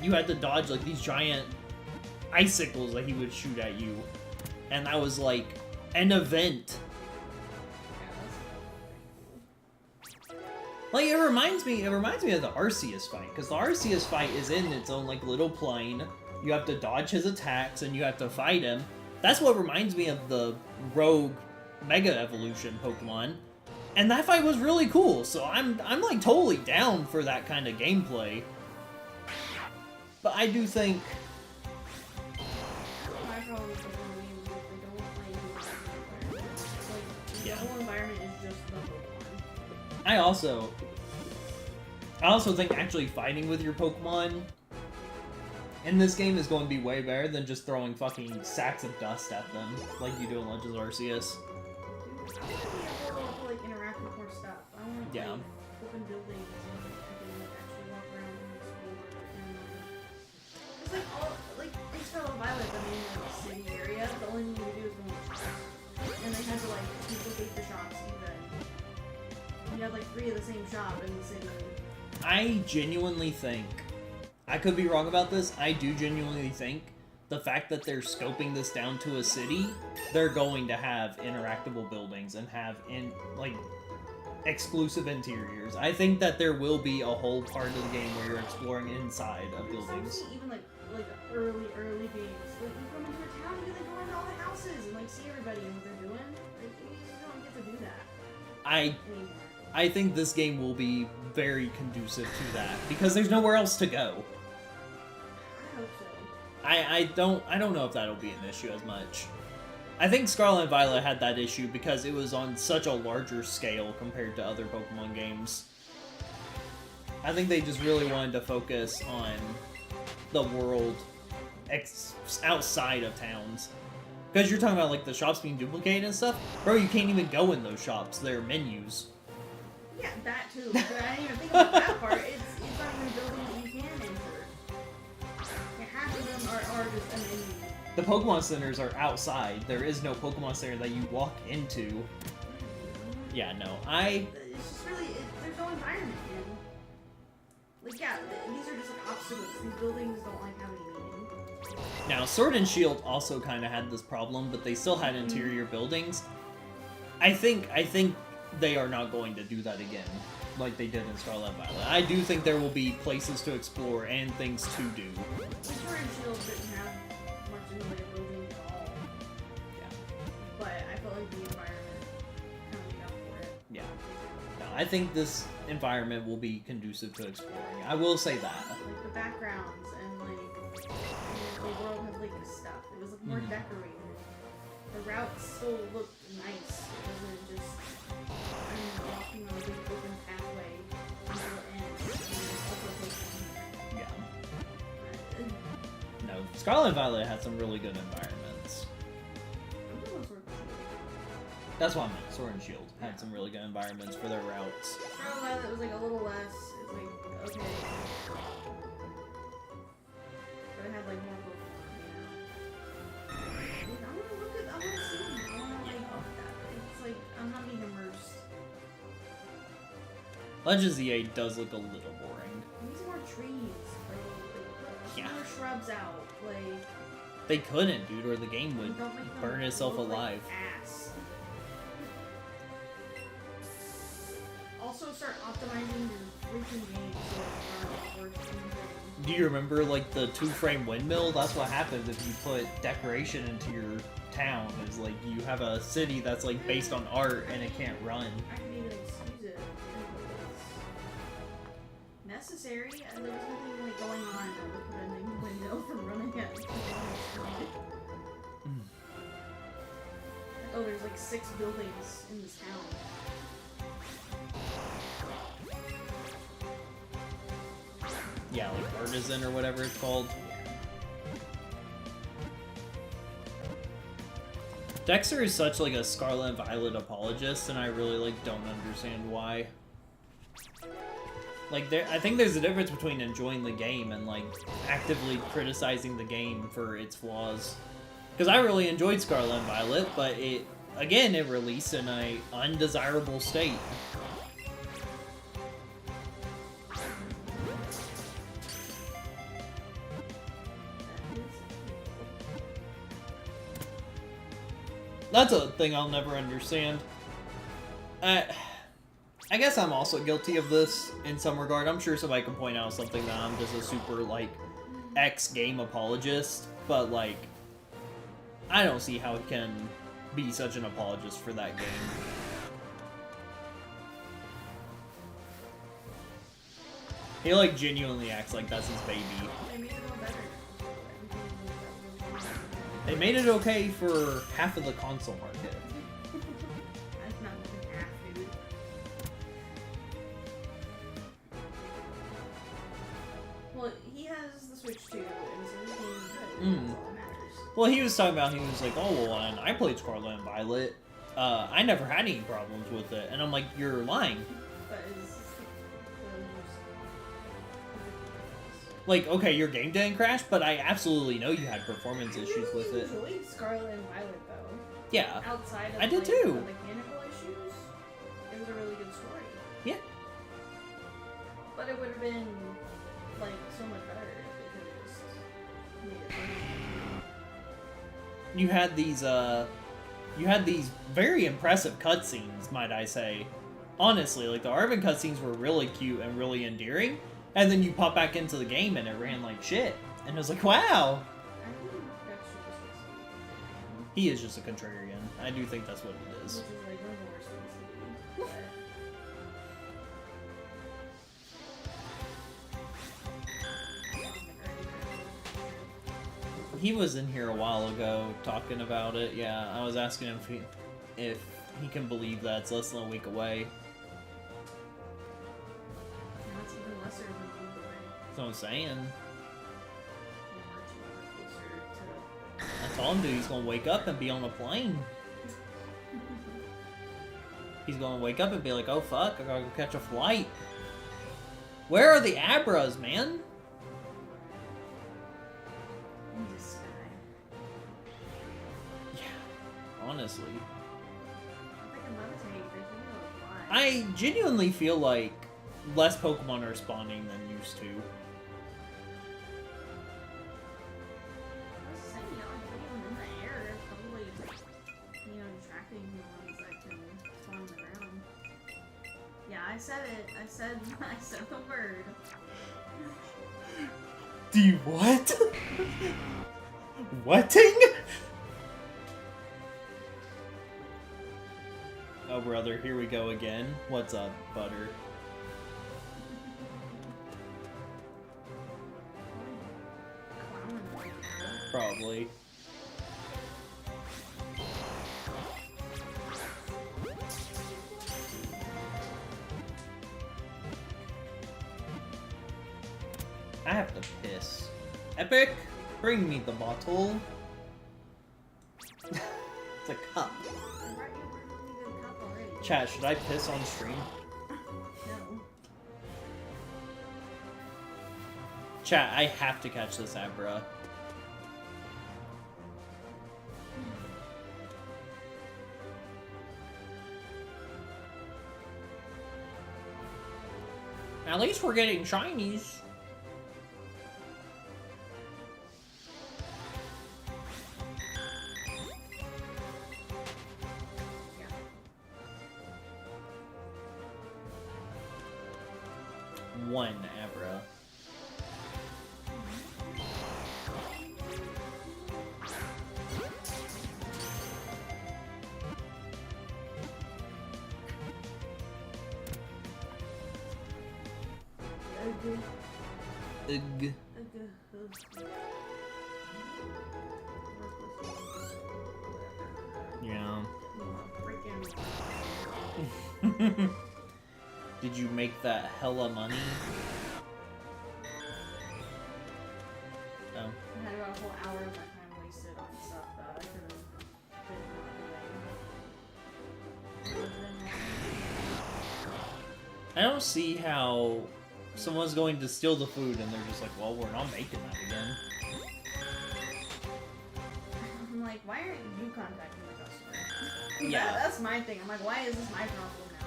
you had to dodge, like, these giant icicles that he would shoot at you. And that was, like, an event. Like, it reminds me of the Arceus fight, because the Arceus fight is in its own, like, little plane. You have to dodge his attacks, and you have to fight him. That's what reminds me of the Rogue Mega Evolution Pokemon. And that fight was really cool, so I'm like totally down for that kind of gameplay. But I do think... The whole environment is just the Pokemon. I also think actually fighting with your Pokemon in this game is going to be way better than just throwing fucking sacks of dust at them, like you do in Legends Arceus. I want to be able to, like, interact with more stuff. I want to, like, open buildings and I can, like, actually walk around and explore. And, it's like, all, like, in Scarlet Violet, I mean, like, city area, the only thing you do is go in the shops. And they had to, like, duplicate the shops even. You had, like, 3 of the same shop in the city. I genuinely think, I could be wrong about this, I do genuinely think the fact that they're scoping this down to a city, they're going to have interactable buildings and have exclusive interiors. I think that there will be a whole part of the game where you're exploring inside of buildings. Even like early games, like you come into a town, you like go into all the houses and like see everybody and what they're doing. Like you just don't get to do that anymore. I think this game will be very conducive to that because there's nowhere else to go. I hope so. I don't know if that'll be an issue as much. I think Scarlet and Violet had that issue because it was on such a larger scale compared to other Pokemon games. I think they just really wanted to focus on the world outside of towns. Because you're talking about like the shops being duplicated and stuff. Bro, you can't even go in those shops. They're menus. Yeah, that too. But I didn't even think about that part. It's not even a building that you can enter. Like, half of them are just a menu. The Pokemon Centers are outside. There is no Pokemon Center that you walk into. Yeah, no, It's just really, there's no environment, man. Like, yeah, these are just like obstacles. These buildings don't like have any meaning. Now, Sword and Shield also kind of had this problem, but they still had interior buildings. I think they are not going to do that again, like they did in Scarlet and Violet. I do think there will be places to explore and things to do. Sword and Shield didn't have much in the way of building at all. Yeah. But I felt like the environment kind of made up for it. Yeah. No, I think this environment will be conducive to exploring. I will say that. Like the backgrounds and like the world had like stuff. It was like more decorated. The routes still looked nice. It wasn't just walking on a big open pathway until it ends. And it's also taking Yeah. No, Scarlet and Violet had some really good environments. I'm talking about Sword and Shield. That's what I meant. Sword and Shield had some really good environments for their routes. Scarlet and Violet was like a little less. It's like, okay. But it had like more Pokemon, you know? I want to look at, I want to see. I want to like, it's like, I'm not being immersed. Legends EA does look a little boring. We need some more trees, bro. Like, Yeah. more shrubs out. Like, They couldn't, dude, or the game would don't make them burn itself look alive. Like ass. Also, start optimizing your freaking game so it runs Do you remember, like, the 2-frame windmill? That's what happens if you put decoration into your town, is, like, you have a city that's, like, based on art and it can't run. I can even excuse it if it was necessary, and there was nothing like going on that was preventing the window from running at Oh, there's like 6 buildings in this town. Yeah, like Artisan or whatever it's called. Dexter is such like a Scarlet and Violet apologist, and I really like don't understand why. Like, I think there's a difference between enjoying the game and like actively criticizing the game for its flaws. Because I really enjoyed Scarlet and Violet, but it released in a undesirable state. That's a thing I'll never understand. I guess I'm also guilty of this in some regard. I'm sure somebody can point out something that I'm just a super, like, X-game apologist, but, like, I don't see how it can be such an apologist for that game. He, like, genuinely acts like that's his baby. They made it all better. They made it okay for half of the console market. That's not even half, dude. Well, he has the Switch too, and so he's doing good. That's all that matters. Well, he was talking about, he was like, oh, well, and I played Scarlet and Violet. I never had any problems with it. And I'm like, you're lying. But it's Like, okay, your game didn't crash, but I absolutely know you had performance issues with it. I enjoyed Scarlet and Violet though. Yeah. Outside of I did like, too. the mechanical issues, it was a really good story. Yeah. But it would have been like so much better if they could have just made it. you had these very impressive cutscenes, might I say. Honestly, like the Arvin cutscenes were really cute and really endearing, and then you pop back into the game and it ran like shit, and it was like, wow. I think that's just He is just a contrarian. I do think that's what it is. which is like one of the worst things to be. He was in here a while ago talking about it. Yeah, I was asking him if he can believe that it's less than a week away. Now it's even lesser than a week away. That's what I'm saying. We're much closer to. I told him, dude, he's gonna wake up and be on a plane. He's gonna wake up and be like, oh fuck, I gotta go catch a flight. Where are the Abras, man? In the sky. Yeah, honestly. They can levitate, they can really fly. I genuinely feel like less Pokemon are spawning than used to. I was saying, you know, like, even in the air, they're probably, you know, attracting the ones that can fly on the ground. Yeah, I said it. I said the word. Do you what? Whatting? Oh, brother, here we go again. What's up, Butter? Clowning. Probably. I have to piss. Epic, bring me the bottle. It's a cup. Right, we're doing a cup already. Chat, should I piss on stream? No. Chat, I have to catch this Abra. At least we're getting shinies. One Abra. Ugh. Yeah. Did you make that hella money? Oh. I had about a whole hour of my time wasted on stuff that I could have been doing. I don't see how someone's going to steal the food and they're just like, well, we're not making that again. I'm like, why aren't you contacting the customer? Yeah. That's my thing. I'm like, why is this my problem now?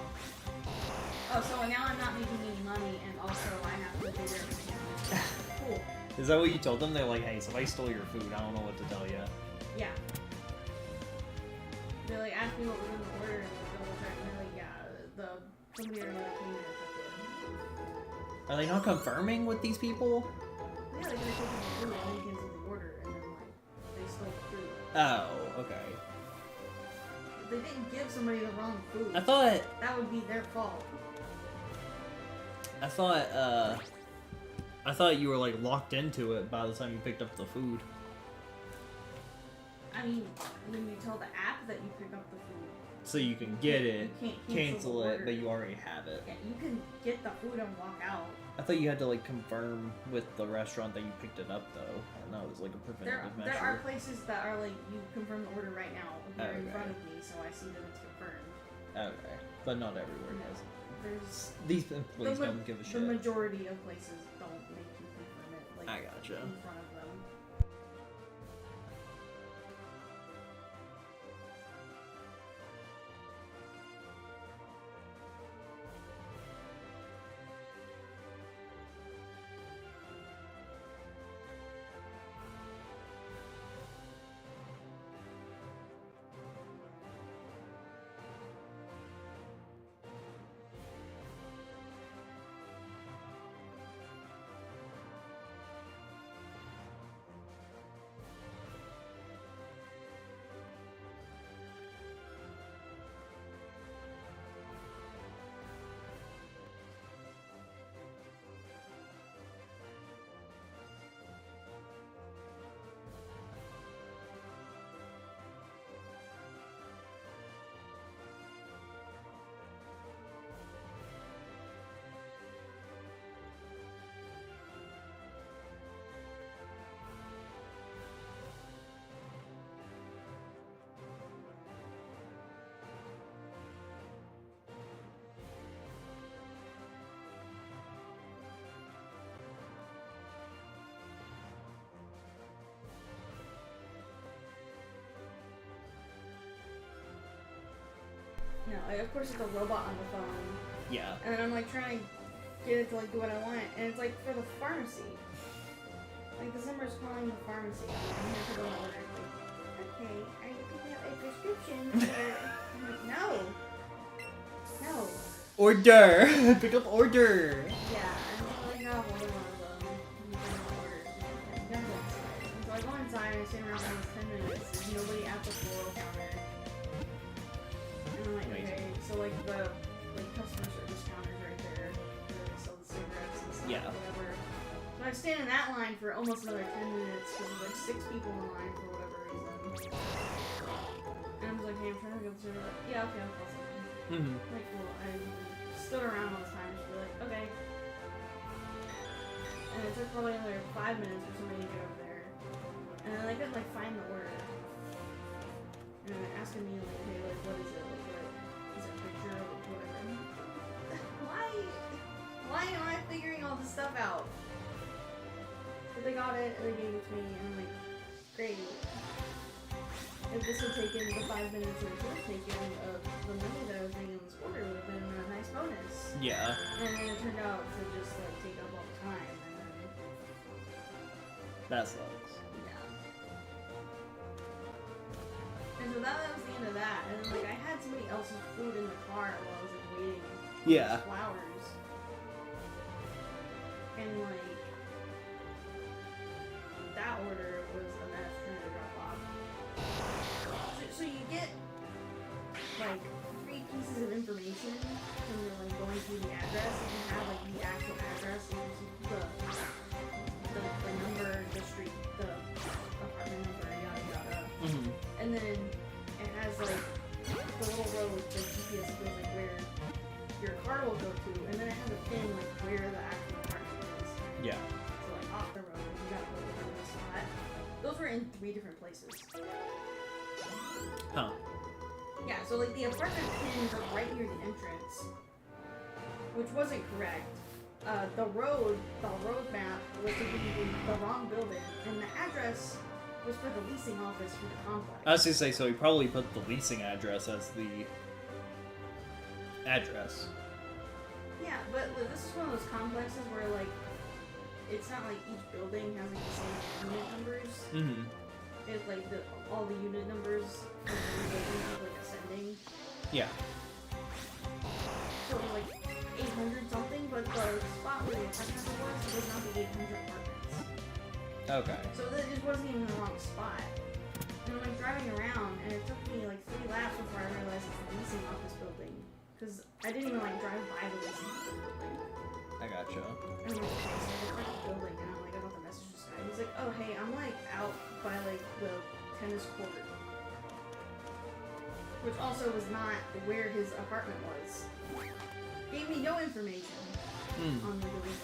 Oh, so now I'm not making any money, and also I have to figure everything out. Cool. Is that what you told them? They're like, hey, somebody stole your food. I don't know what to tell you. Yeah. They like asked me what was in the order, and they're like, yeah, somebody already came in and took it. Are they not confirming with these people? Yeah, they could have taken the food and they canceled the order, and then like they stole the food. Oh, okay. If they didn't give somebody the wrong food, I thought would be their fault. I thought you were like locked into it by the time you picked up the food. I mean, when you tell the app that you pick up the food, So you can get it, you can't cancel the it, order. but you already have it. Yeah, you can get the food and walk out. I thought you had to like confirm with the restaurant that you picked it up though. And that was like a preventative measure. There are places that are like, you confirm the order right now here in Okay. front of me, so I see that it's confirmed. Okay, but not everywhere No. does. There's These employees the, don't give a the shit. majority of places don't make you confirm it like I gotcha. in front of them. No, of course it's a robot on the phone. Yeah. And then I'm like trying to get it to like do what I want, and it's like for the pharmacy. Like the December's calling the pharmacy. I'm here to go and order. Like, okay, are you picking up a prescription? I'm like, no. Order! Pick up order! Yeah, and so I got one of them. And I ordered. And go inside. And so I go inside and I stand around for almost 10 minutes. There's nobody at the floral counter. And I'm like, okay, so like the customer service counter's right there. Where they sell the cigarettes and stuff, whatever. So I stand in that line for almost another 10 minutes because there's like 6 people in line for whatever reason. And I was like, hey, I'm trying to go to the server. Like, yeah, okay, I'll call someone. Like, well, I stood around all the time just be like, okay. And it took probably another 5 minutes for somebody to get over there. And then I couldn't like find the order. And they're asking me like, hey, like what is it? Like what is it a picture of whatever? Why am I figuring all this stuff out? But they got it and they gave it to me and I'm like, great. If this had taken the 5 minutes that it should have taken of the money that I was making on this order would have been a nice bonus. Yeah. And then it turned out to just like take up all the time and then that sucks. yeah. And so that was the end of that. And then like I had somebody else's food in the car while I was like waiting for these flowers. And like that order was a mess trying to drop off. So you get like 3 pieces of information when you're like going through the address. And you have like the actual address and the number, the street, the apartment number, yada yada. And then it has like the little road that GPS goes like where your car will go to, and then it has a pin like where the actual apartment is. Yeah. So like off the road, you gotta go to the spot. Those were in 3 different places. Huh. Yeah, so like the apartment pins are right near the entrance, which wasn't correct. The road map was to be the wrong building, and the address was for the leasing office for the complex. I was gonna say, so he probably put the leasing address as the address. Yeah, but this is one of those complexes where like it's not like each building has like the same unit numbers. It's like all the unit numbers for the buildings are like ascending. Yeah. So it was like 800 something, but the spot where the apartment was not the 800 apartments. Okay. So it just wasn't even the wrong spot. And I'm like driving around, and it took me like 3 laps before I realized it's the leasing office building. Because I didn't even like drive by the leasing office building. I gotcha. And I'm like, okay, so I got the building, and I'm like, I got the message this guy. He's like, oh hey, I'm like out by like the tennis court. Which also was not where his apartment was. Gave me no information on the delivery.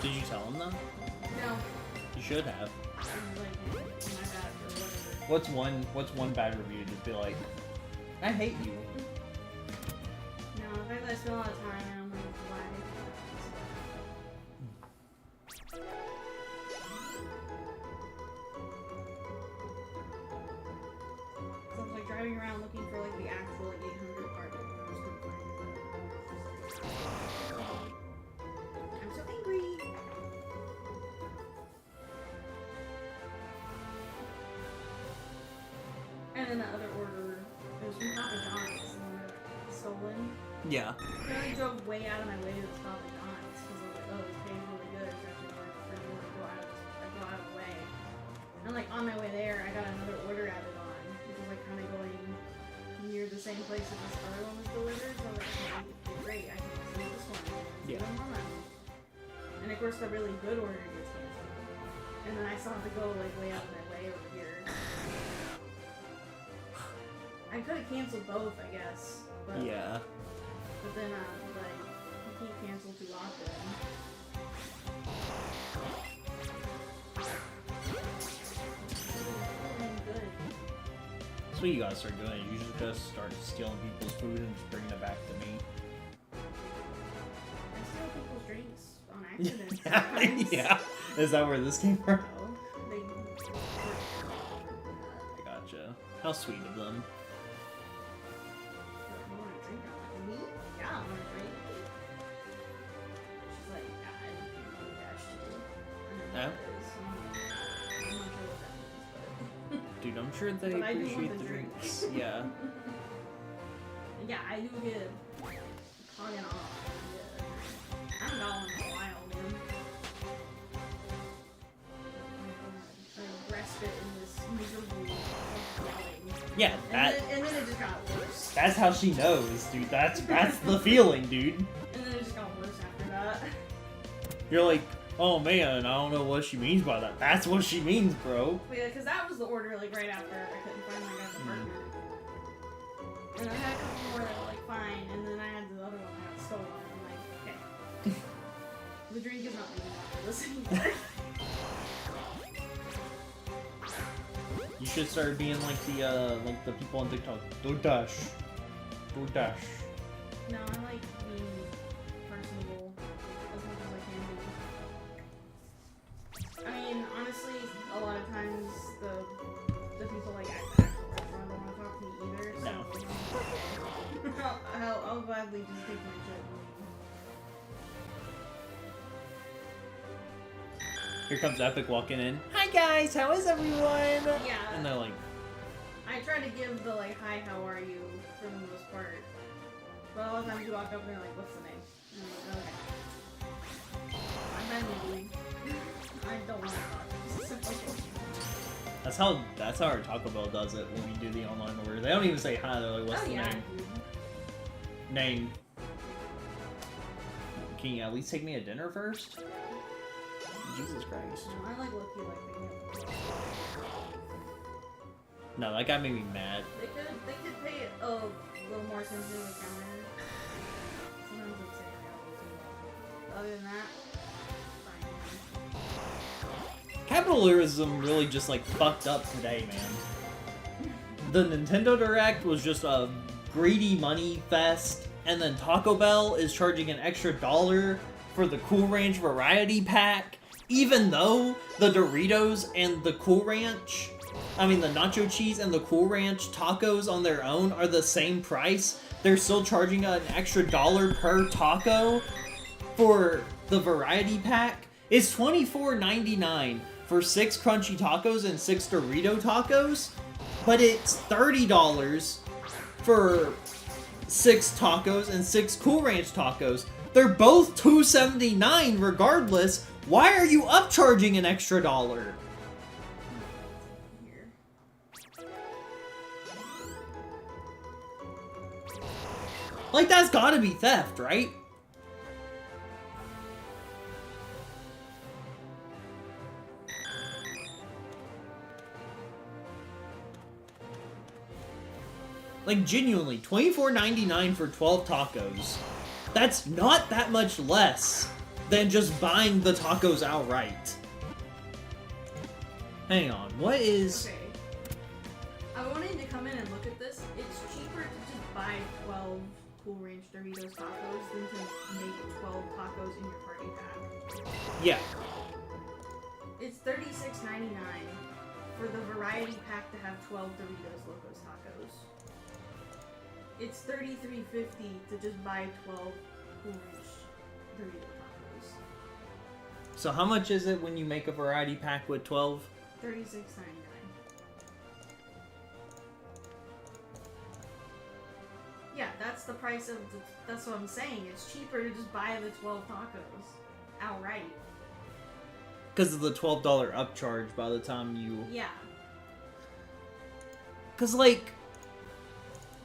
Did you tell him though? No. You should have. I was like, my bad or whatever. What's one bad review? Just be like, I hate you. No, the fact that I spent a lot of time and I'm like, why? So I was like driving around looking for like the actual like 800 apartment numbers, couldn't find it. I'm so angry. And then the other order, it was from Papa John's, and then it was stolen. Yeah. And I drove way out of my way to this Papa John's because I was like, oh, this pays really good. It's actually worth it for me to go out of the way. And like on my way there, I got another order added on, which was like kind of going near the same place that this other one was delivered. So I was like, okay, great, I can also use this one. Yeah. And of course, the really good order gets canceled. And then I still have to go like way out of my way over here. I could have canceled both, I guess. But, Yeah. But then, like, you can't cancel too often. Good. That's what you gotta start doing. You just gotta start stealing people's food and just bringing it back to me. I steal people's drinks on accident sometimes. Yeah. Is that where this came from? No, they I gotcha. How sweet of them. I'm sure they But I do appreciate want the the drink. drinks. Yeah. Yeah, I do get clogging off. I haven't got one in a while, man. I respite in this miserable yelling. Yeah, that. And then it just got worse. That's how she knows, dude. That's the feeling, dude. And then it just got worse after that. You're like, oh man, I don't know what she means by that. That's what she means, bro. But yeah, because that was the order, like, right after I couldn't find my guy's apartment. And I had a couple more that were, like, fine, and then I had the other one that got stolen. I'm like, okay. The drink is not leaving after this anymore. You should start being like the people on TikTok. DoorDash. DoorDash. No, I like being personable as much as I can be. I mean, honestly, a lot of times the people like at the actual restaurant don't want to talk to me either. So I'll gladly just take my shit and leave. Here comes Epic walking in. Hi guys, how is everyone? Yeah. And they're like, I try to give the like, hi, how are you, for the most part. But a lot of times you walk up and they're like, what's the name? And I'm like, okay. I don't want to talk. that's how our Taco Bell does it when we do the online order. They don't even say hi. They're like, what's the name? Name. Can you at least take me to dinner first? Jesus Christ. No, I like look-y like they No, that guy made me mad. They could pay a little more attention to the counter. Sometimes they say that. Other than that, fine. Capitalism really just like fucked up today, man. The Nintendo Direct was just a greedy money fest, and then Taco Bell is charging an extra $1 for the Cool Ranch Variety Pack, even though the Doritos and the Cool Ranch, I mean the nacho cheese and the Cool Ranch tacos on their own are the same price. They're still charging an extra $1 per taco for the Variety Pack. It's $24.99 for 6 crunchy tacos and 6 Dorito tacos, but it's $30 for 6 tacos and 6 Cool Ranch tacos. They're both $2.79 regardless. Why are you upcharging an extra $1? Here. Like, that's gotta be theft, right? Like, genuinely, $24.99 for 12 tacos. That's not that much less than just buying the tacos outright. Hang on, what is... Okay. I wanted to come in and look at this. It's cheaper to just buy 12 Cool Ranch Doritos tacos than to make 12 tacos in your party pack. Yeah. It's $36.99 for the variety pack to have 12 Doritos Locos tacos. It's $33.50 to just buy 12 Cool Ranch Dorito tacos. So how much is it when you make a variety pack with 12? $36.99. Yeah, that's the price of the, that's what I'm saying. It's cheaper to just buy the 12 tacos outright. Because of the $12 upcharge by the time you... Yeah. Because, like,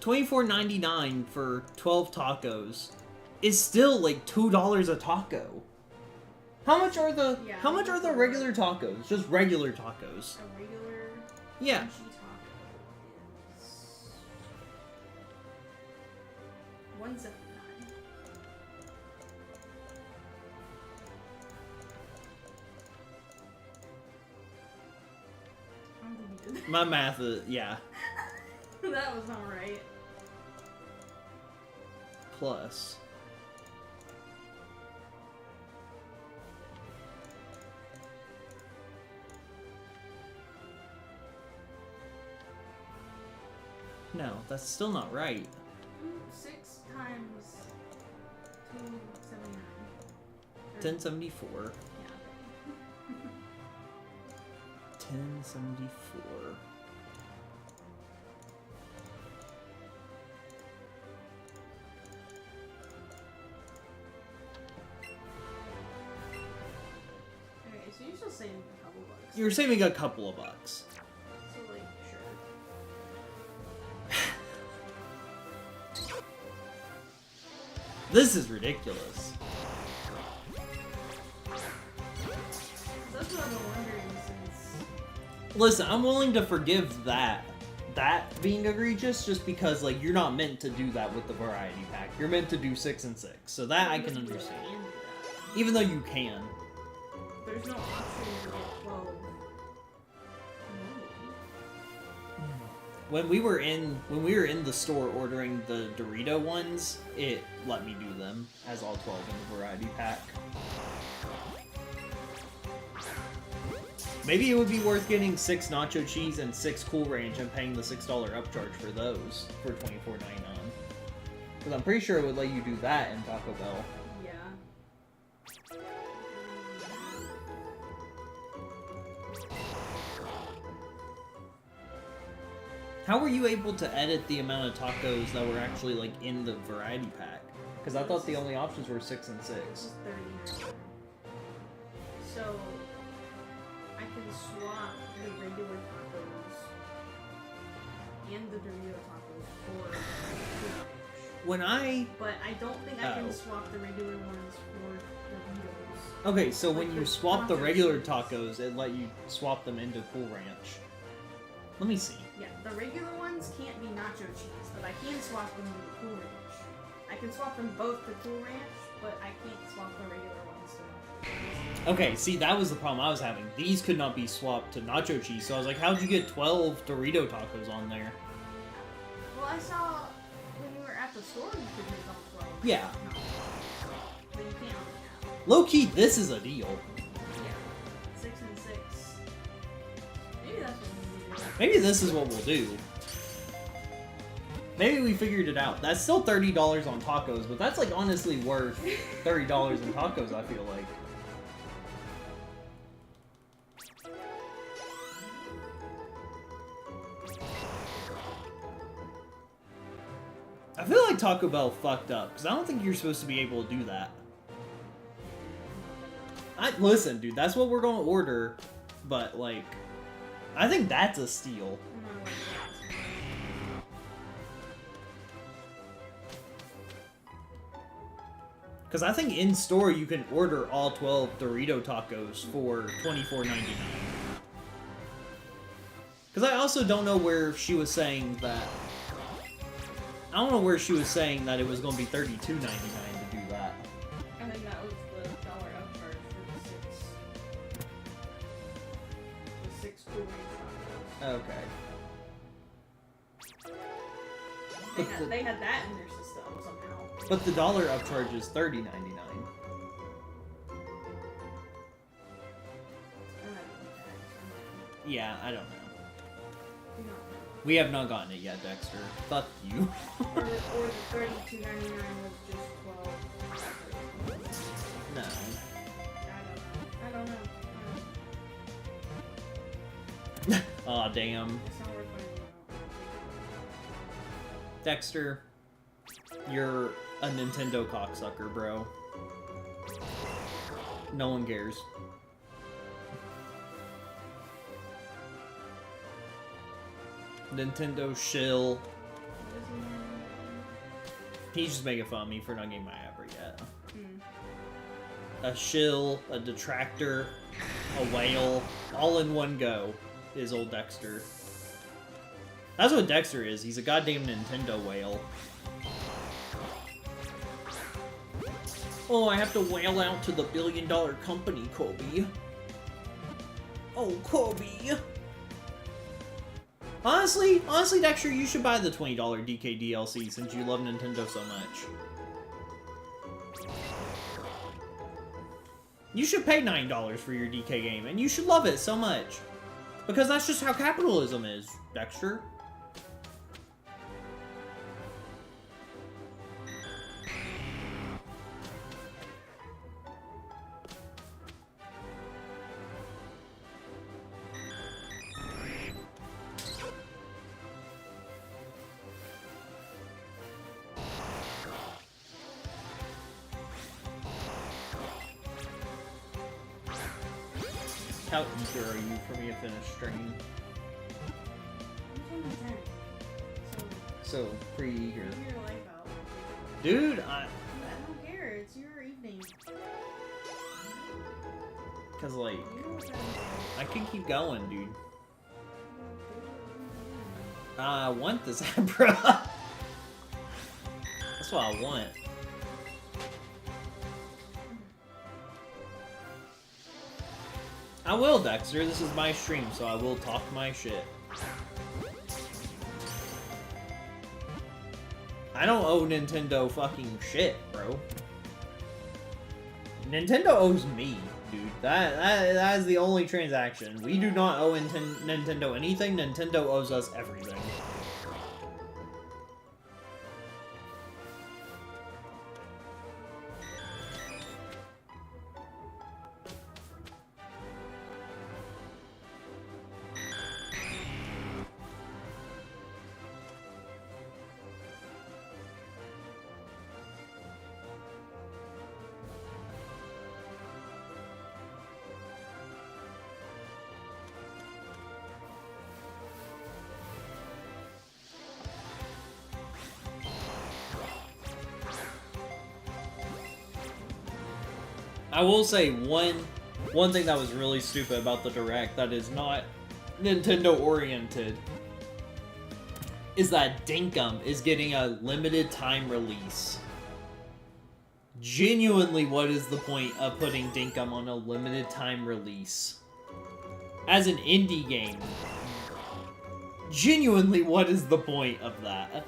$24.99 for 12 tacos is still, like, $2 a taco. How much are the... Yeah, how much are the regular tacos? Just regular tacos. A regular Yeah. crunchy taco is $1.79. I don't think you did that. My math is... yeah. That was not right. Plus... No, that's still not right. 6 times 279. 1074. Yeah. 1074. You're saving a couple of bucks. So, like, sure. This is ridiculous. That's what I've been wondering since... Listen, I'm willing to forgive that being egregious just because, like, you're not meant to do that with the variety pack. You're meant to do 6 and 6. So that I can understand. Even though you can. There's no option to get 12. When we were in the store ordering the Dorito ones, it let me do them as all 12 in the variety pack. Maybe it would be worth getting 6 nacho cheese and 6 Cool Ranch and paying the $6 upcharge for those for $24.99. Because I'm pretty sure it would let you do that in Taco Bell. Yeah. How were you able to edit the amount of tacos that were actually, like, in the variety pack? Because I thought the only options were 6 and 6. It's 39. So, I can swap the regular tacos and the Dorito tacos for Cool Ranch. But I don't think I can swap the regular ones for Doritos. Okay, so Like when you the swap the nacho regular cheese. tacos, it let you swap them into Cool Ranch. Let me see. Yeah, the regular ones can't be nacho cheese, but I can swap them to Cool Ranch. I can swap them both to Cool Ranch, but I can't swap the regular ones to nacho cheese. Okay, see, that was the problem I was having. These could not be swapped to nacho cheese, so I was like, how'd you get 12 Dorito tacos on there? Well, I saw when you were at the store you could make all 12. Yeah. No. But you can't on the app. Low-key, this is a deal. Yeah. 6 and 6. Maybe that's what we need to do. Maybe this is what we'll do. Maybe we figured it out. That's still $30 on tacos, but that's, like, honestly worth $30 in tacos, I feel like. I feel like Taco Bell fucked up, because I don't think you're supposed to be able to do that. Listen, dude, that's what we're going to order, but, like, I think that's a steal. Because I think in store you can order all 12 Dorito tacos for $24.99. Because I also don't know where she was saying that. I don't know where she was saying that it was going to be $32.99 to do that. I think that was the dollar upcharge for the 6 Cool Ranch tacos. Okay. They had that in their system somehow. But the dollar upcharge is $30.99. Yeah, I don't know. We have not gotten it yet, Dexter. Fuck you. or the $32.99 was just 12. No. I don't know. Aw, damn. It's not worth finding out. Dexter, you're a Nintendo cocksucker, bro. No one cares. Nintendo shill. He's just making fun of me for not getting my Abra yet. A shill, a detractor, a whale, all in one go is old Dexter. That's what Dexter is. He's a goddamn Nintendo whale. Oh, I have to wail out to the billion-dollar company, Kobe. Oh, Kobe. Honestly, Dexter, you should buy the $20 DK DLC since you love Nintendo so much. You should pay $9 for your DK game, and you should love it so much. Because that's just how capitalism is, Dexter. How eager are you for me to finish stream? I'm 10. So, pretty eager. Live your life out. Dude, I don't care. It's your evening. Cause like, You know what that is. I can keep going, dude. I want this Abra. That's what I want. I will, Dexter. This is my stream, so I will talk my shit. I don't owe Nintendo fucking shit, bro. Nintendo owes me, dude. That is the only transaction. We do not owe Nintendo anything. Nintendo owes us everything. I will say one thing that was really stupid about the Direct that is not Nintendo oriented is that Dinkum is getting a limited time release. Genuinely, what is the point of putting Dinkum on a limited time release? As an indie game, genuinely, what is the point of that?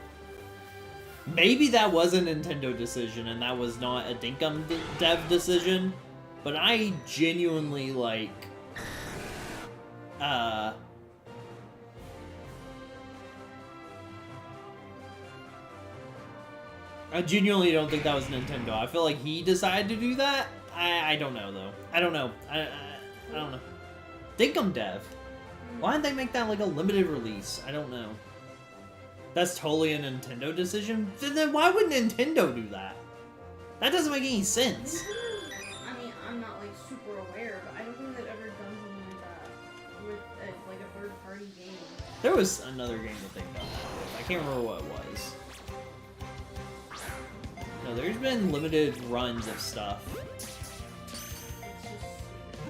Maybe that was a Nintendo decision and that was not a Dinkum dev decision, but I genuinely, like, I genuinely don't think that was Nintendo. I feel like he decided to do that. I don't know, though. I don't know. I don't know. Dinkum dev. Why didn't they make that, like, a limited release? I don't know. That's totally a Nintendo decision? Then why would Nintendo do that? That doesn't make any sense. I mean, I'm not like super aware, but I don't think they've ever done something like that with like a third-party game. There was another game that they've done that with. I can't remember what it was. No, there's been limited runs of stuff.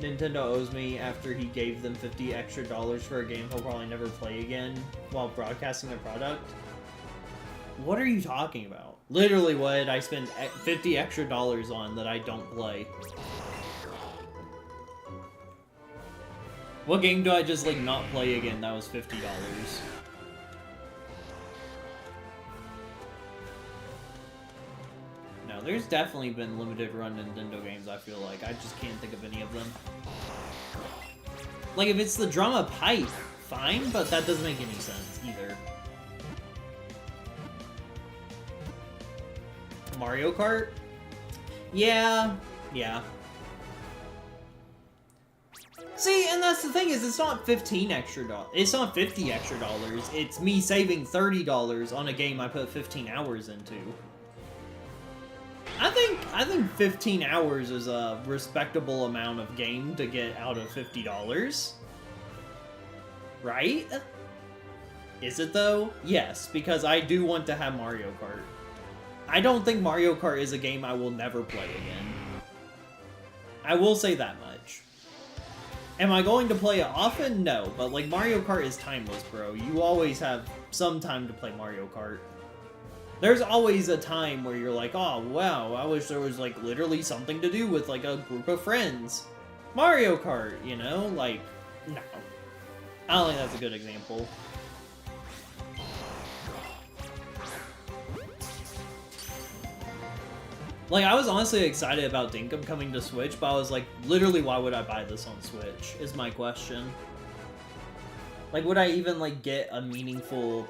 Nintendo owes me after he gave them $50 extra for a game he'll probably never play again while broadcasting their product. What are you talking about? Literally, what did I spend $50 extra on that I don't play? What game do I just, like, not play again that was $50? No, there's definitely been limited run Nintendo games, I feel like. I just can't think of any of them. Like, if it's the Drama Pipe, fine, but that doesn't make any sense either. Mario Kart? Yeah. See, and that's the thing is, it's not $15 extra. It's not $50 extra. It's me saving $30 on a game I put 15 hours into. I think 15 hours is a respectable amount of game to get out of $50. Right? Is it though? Yes, because I do want to have Mario Kart. I don't think Mario Kart is a game I will never play again. I will say that much. Am I going to play it often? No, but like Mario Kart is timeless, bro. You always have some time to play Mario Kart. There's always a time where you're like, oh, wow, I wish there was, like, literally something to do with, like, a group of friends. Mario Kart, you know? Like, no. I don't think that's a good example. Like, I was honestly excited about Dinkum coming to Switch, but I was like, literally, why would I buy this on Switch, is my question. Like, would I even, like, get a meaningful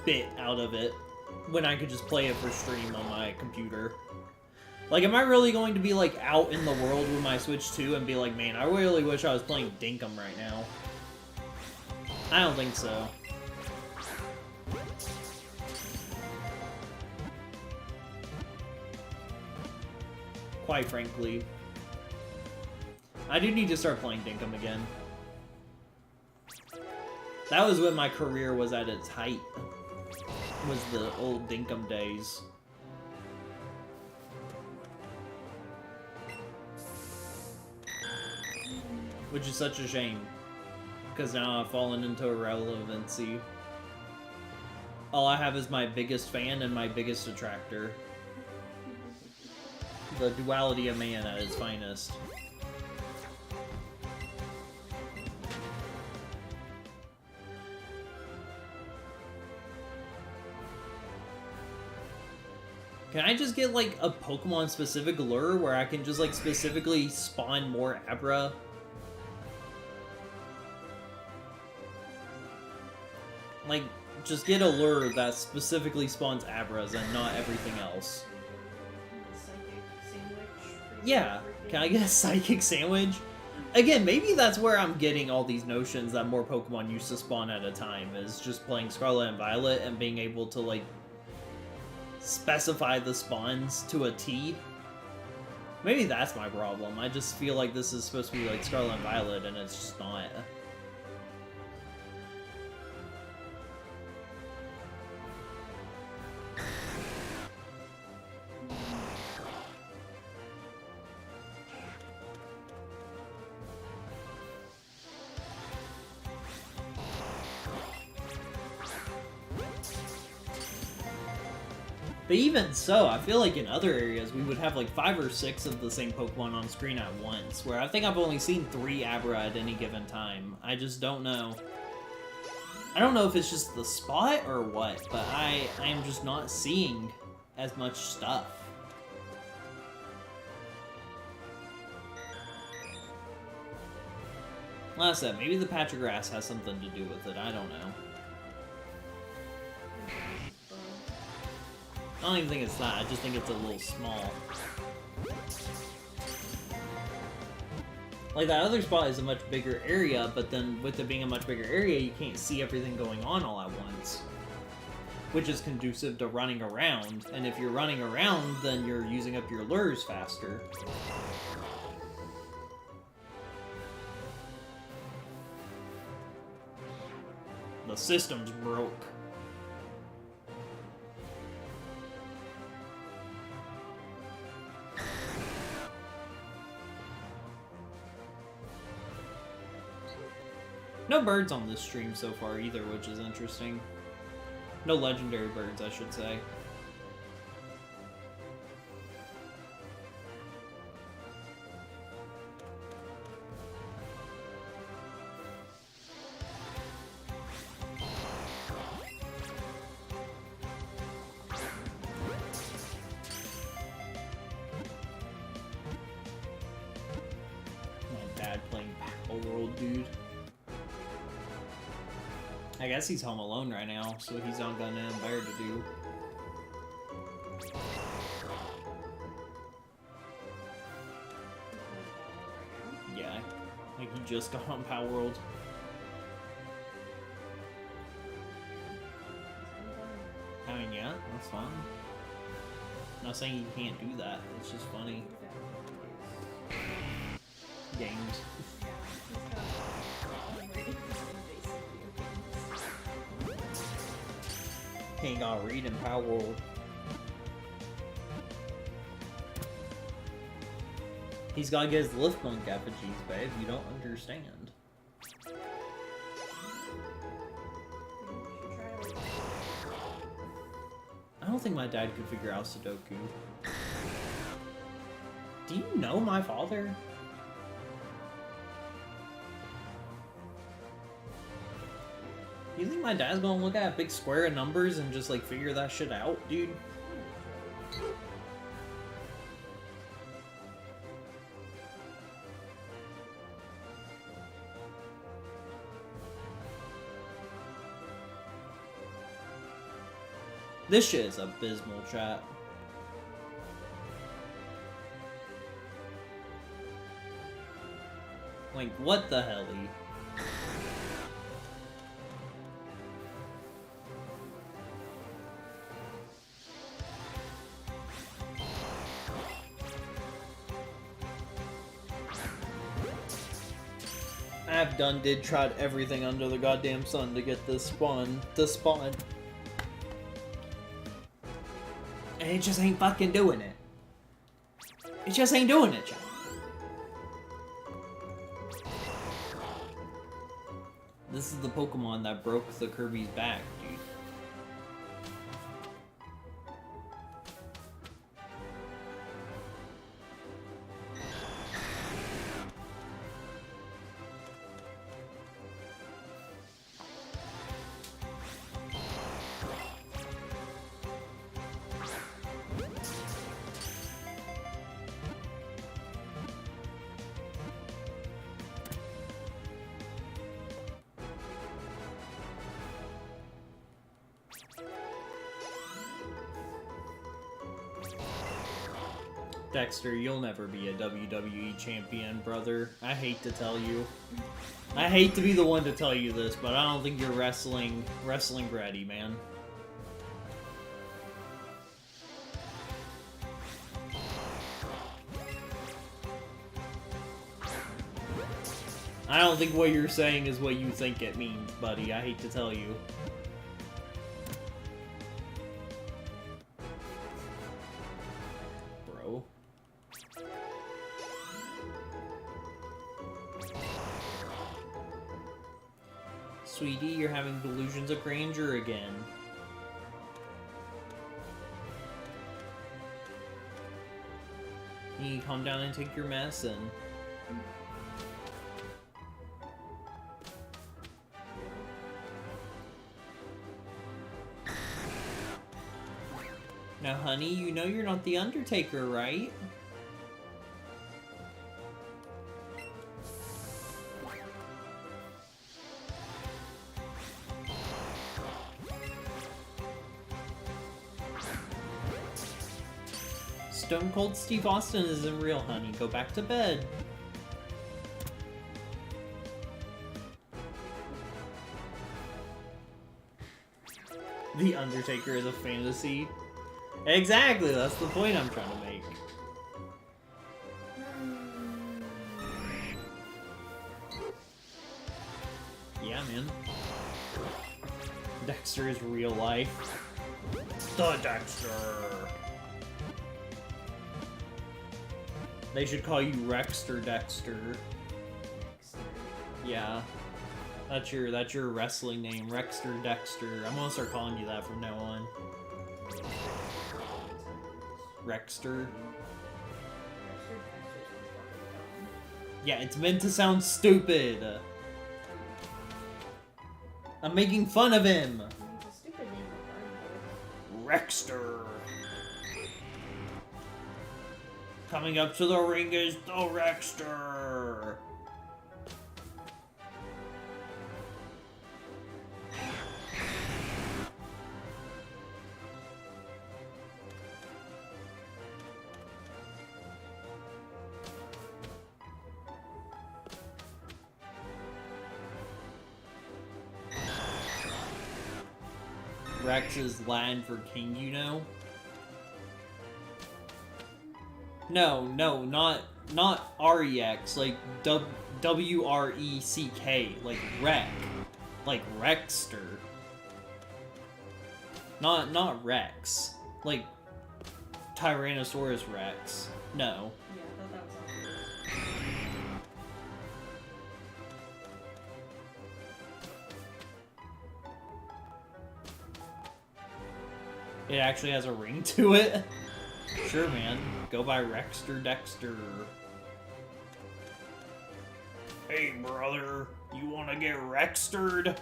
bit out of it when I could just play it for stream on my computer? Like, am I really going to be, like, out in the world with my Switch 2 and be like, man, I really wish I was playing Dinkum right now? I don't think so. Quite frankly. I do need to start playing Dinkum again. That was when my career was at its height. Was the old Dinkum days. Which is such a shame. Because now I've fallen into irrelevancy. All I have is my biggest fan and my biggest detractor. The duality of man at its finest. Can I just get, like, a Pokemon-specific lure where I can just, like, specifically spawn more Abra? Like, just get a lure that specifically spawns Abras and not everything else. Psychic sandwich. Yeah, can I get a Psychic Sandwich? Again, maybe that's where I'm getting all these notions that more Pokemon used to spawn at a time, is just playing Scarlet and Violet and being able to, like, specify the spawns to a T. Maybe that's my problem. I just feel like this is supposed to be like Scarlet and Violet, and it's just not. But even so, I feel like in other areas we would have like 5 or 6 of the same Pokemon on screen at once, where I think I've only seen 3 Abra at any given time. I just don't know. I don't know if it's just the spot or what, but I am just not seeing as much stuff. Like I said, maybe the patch of grass has something to do with it, I don't know. I don't even think it's that, I just think it's a little small. Like, that other spot is a much bigger area, but then with it being a much bigger area, you can't see everything going on all at once. Which is conducive to running around, and if you're running around, then you're using up your lures faster. The system's broke. No birds on this stream so far either, which is interesting. No legendary birds, I should say. My dad playing Paddle World, dude. I guess he's home alone right now, so he's not got nothing better to do. Yeah, like he just got on Power World. I mean, yeah, that's fine. I'm not saying you can't do that, it's just funny. Games. Ain't gonna read in Power World. He's gotta get his lift monk effigies, babe. You don't understand. I don't think my dad could figure out Sudoku. Do you know my father? You think my dad's gonna look at a big square of numbers and just, like, figure that shit out, dude? This shit is abysmal, chat. Like, what the hell? have done did tried everything under the goddamn sun to get this spawn to spawn. And it just ain't fucking doing it. It just ain't doing it, chat. This is the Pokemon that broke the Kirby's back, dude. Dexter, you'll never be a WWE champion, brother. I hate to tell you. I hate to be the one to tell you this, but I don't think you're wrestling ready, man. I don't think what you're saying is what you think it means, buddy. I hate to tell you. Bro. Sweetie, you're having delusions of grandeur again. You need to calm down and take your medicine. Now, honey, you know you're not the Undertaker, right? Stone Cold Steve Austin isn't real, honey. Go back to bed. The Undertaker is a fantasy. Exactly, that's the point I'm trying to make. Yeah, man. Dexter is real life. The Dexter! They should call you Rexter Dexter. Yeah. That's your wrestling name, Rexter Dexter. I'm gonna start calling you that from now on. Rexter. Yeah, it's meant to sound stupid. I'm making fun of him. Rexter. Coming up to the ring is the Rexter. Rex is Latin for king, you know? No, not R-E-X, like W-R-E-C-K, like Rec. Like Rexter. Not Rex. Like Tyrannosaurus Rex. No. Yeah, I thought that was It actually has a ring to it? Sure, man. Go by Rexter Dexter. Hey, brother. You want to get Rextered?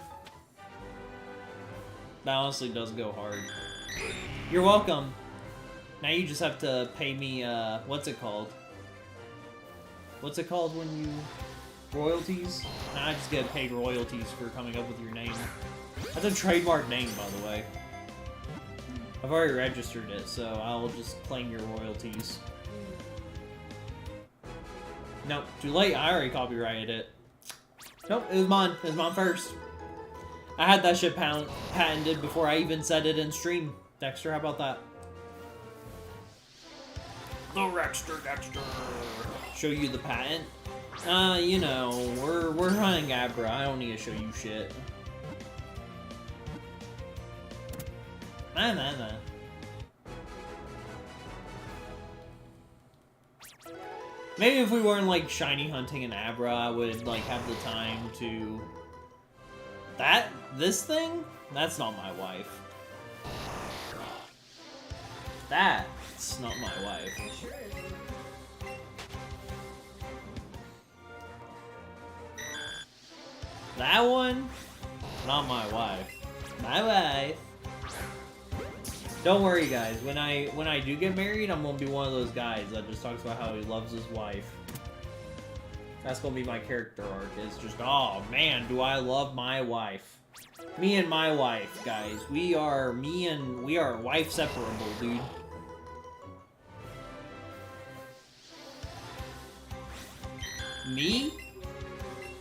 That honestly does go hard. You're welcome. Now you just have to pay me, what's it called? What's it called when you... royalties? Now I just get paid royalties for coming up with your name. That's a trademark name, by the way. I've already registered it, so I'll just claim your royalties. Nope, too late. I already copyrighted it. Nope, it was mine. It was mine first. I had that shit patented before I even said it in stream. Dexter, how about that? The Rexter Dexter. Show you the patent. You know, we're hunting Abra. I don't need to show you shit. Nah. Maybe if we weren't like shiny hunting an Abra, I would like have the time to. This thing? That's not my wife. That's not my wife. Sure is. That one? Not my wife. My wife. Don't worry, guys. When I do get married, I'm gonna be one of those guys that just talks about how he loves his wife. That's gonna be my character arc. It's just, oh man, do I love my wife. Me and my wife, guys. We are wife separable, dude. Me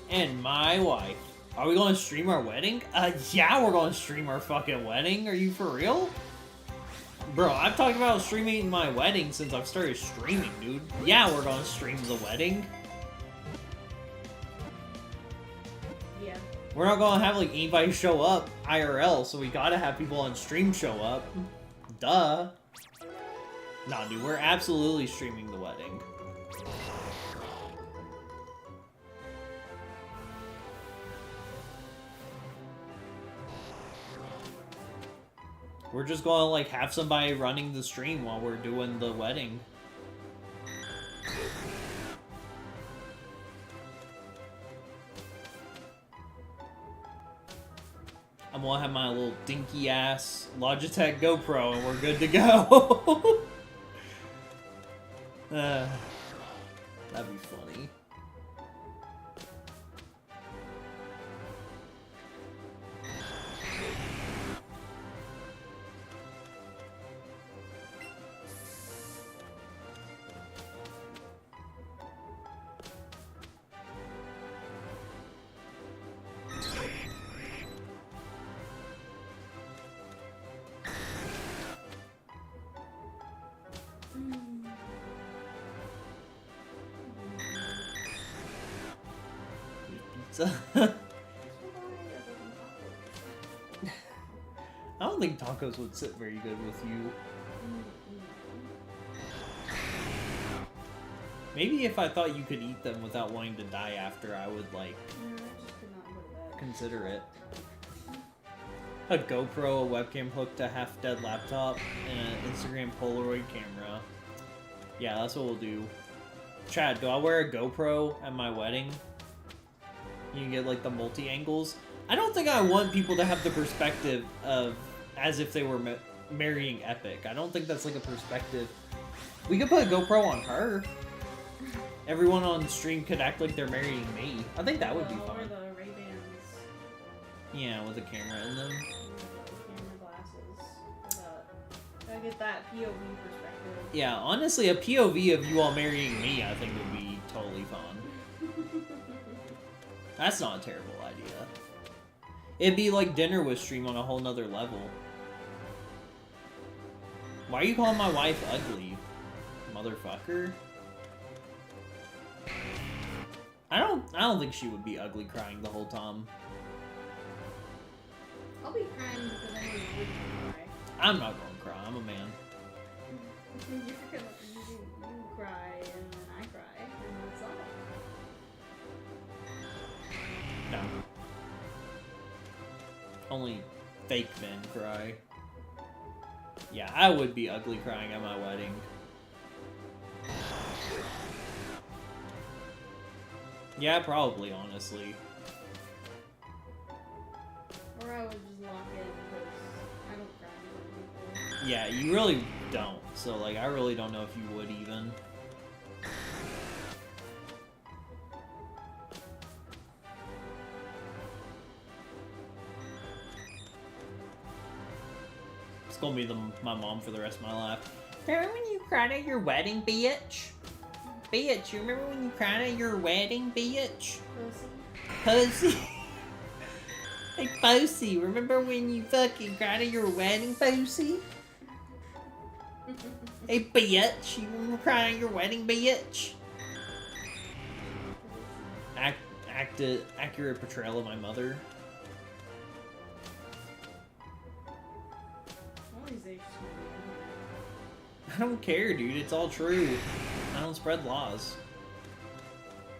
and my wife. Are we going to stream our wedding? Yeah, we're going to stream our fucking wedding. Are you for real? Bro, I've talked about streaming my wedding since I've started streaming, dude. Yeah, we're going to stream the wedding. Yeah. We're not going to have, like, anybody show up IRL, so we gotta have people on stream show up. Duh. Nah, dude, we're absolutely streaming the wedding. We're just gonna, like, have somebody running the stream while we're doing the wedding. I'm gonna have my little dinky-ass Logitech GoPro and we're good to go. That'd be funny. I don't think tacos would sit very good with you. Maybe if I thought you could eat them without wanting to die after, I would, like, consider it. A GoPro, a webcam hook to half-dead laptop, and an Instagram Polaroid camera. Yeah, that's what we'll do. Chad, do I wear a GoPro at my wedding? You can get, like, the multi-angles. I don't think I want people to have the perspective of as if they were marrying Epic. I don't think that's, like, a perspective. We could put a GoPro on her. Everyone on stream could act like they're marrying me. I think that would be fun. Or the Ray-Bans. Yeah, with a camera in them. Camera glasses. Gotta get that POV perspective. Yeah, honestly, a POV of you all marrying me, I think would be totally fun. That's not a terrible idea. It'd be like dinner with stream on a whole nother level. Why are you calling my wife ugly, motherfucker? I don't think she would be ugly crying the whole time. I'll be crying because I know you wouldn't cry. I'm not gonna cry. I'm a man. You cry and then I cry and that's all. No. Only fake men cry. Yeah, I would be ugly crying at my wedding. Yeah, probably, honestly. Or I would just lock in because I don't cry in front of people. Yeah, you really don't. So, like, I really don't know if you would even. It's gonna be my mom for the rest of my life. Remember when you cried at your wedding, bitch? Bitch, you remember when you cried at your wedding, bitch? Pussy. Hey, Pussy, remember when you fucking cried at your wedding, Pussy? Hey, bitch, you remember crying at your wedding, bitch? accurate portrayal of my mother. All these days just wanna be in I don't care, dude. It's all true. I don't spread laws.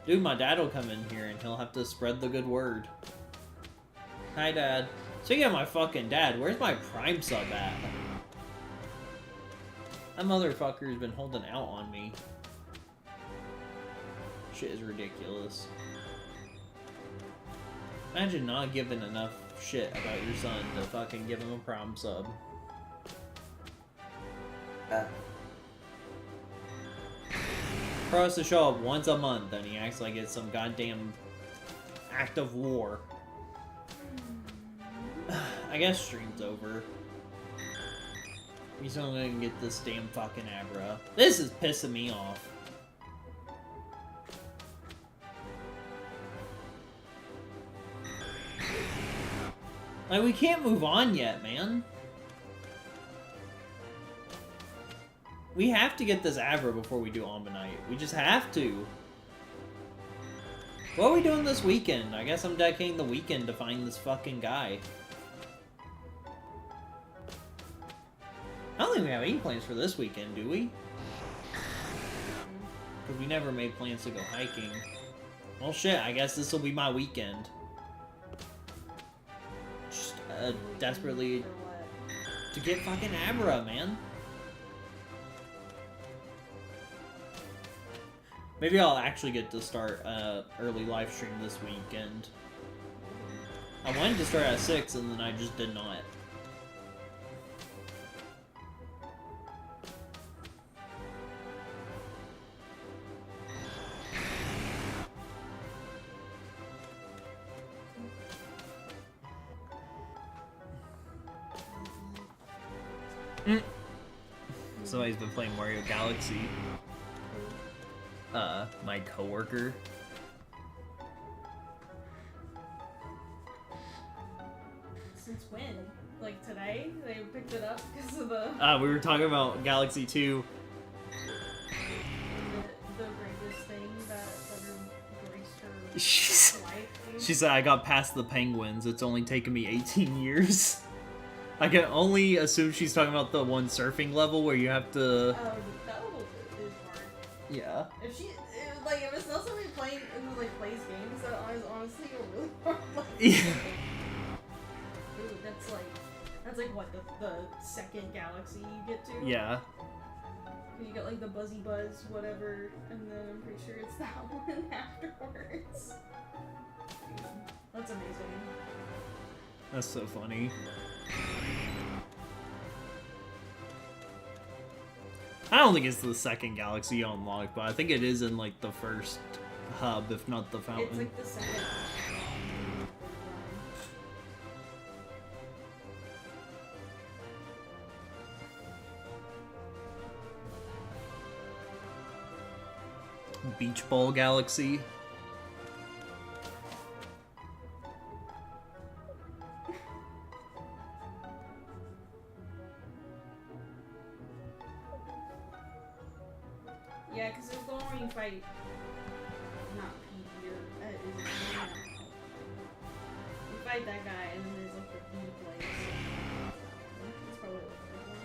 Dude, my dad will come in here and he'll have to spread the good word. Hi, Dad. Speaking of my fucking dad, where's my Prime sub at? That motherfucker's been holding out on me. Shit is ridiculous. Imagine not giving enough shit about your son to fucking give him a Prime sub. Pro has to show up once a month and he acts like it's some goddamn act of war. I guess stream's over. He's only gonna get this damn fucking Abra. This is pissing me off. Like, we can't move on yet, man. We have to get this Abra before we do Ammonite. We just have to. What are we doing this weekend? I guess I'm dedicating the weekend to find this fucking guy. I don't think we have any plans for this weekend, do we? Because we never made plans to go hiking. Well, shit, I guess this will be my weekend. Just desperately to get fucking Abra, man. Maybe I'll actually get to start early live stream this weekend. I wanted to start at 6 and then I just did not. Somebody's been playing Mario Galaxy. My coworker. Since when? Like today? They picked it up because of the... We were talking about Galaxy 2. The greatest thing that ever graced her life. Dude. She said, I got past the penguins. It's only taken me 18 years. I can only assume she's talking about the one surfing level where you have to... That level is hard. Yeah. If she... if it's not somebody playing who plays games, that is honestly a really hard level. Yeah. Dude, that's like what, the second galaxy you get to? Yeah. You get like the Buzzy Buzz, whatever, and then I'm pretty sure it's that one afterwards. Dude, that's amazing. That's so funny. I don't think it's the second galaxy you unlock, but I think it is in like the first hub, if not the fountain. It's like the second. Beach Ball Galaxy. Yeah, because it's the one where you fight. Not Pete here. You fight that guy, and then there's like the B place. That's probably the third one.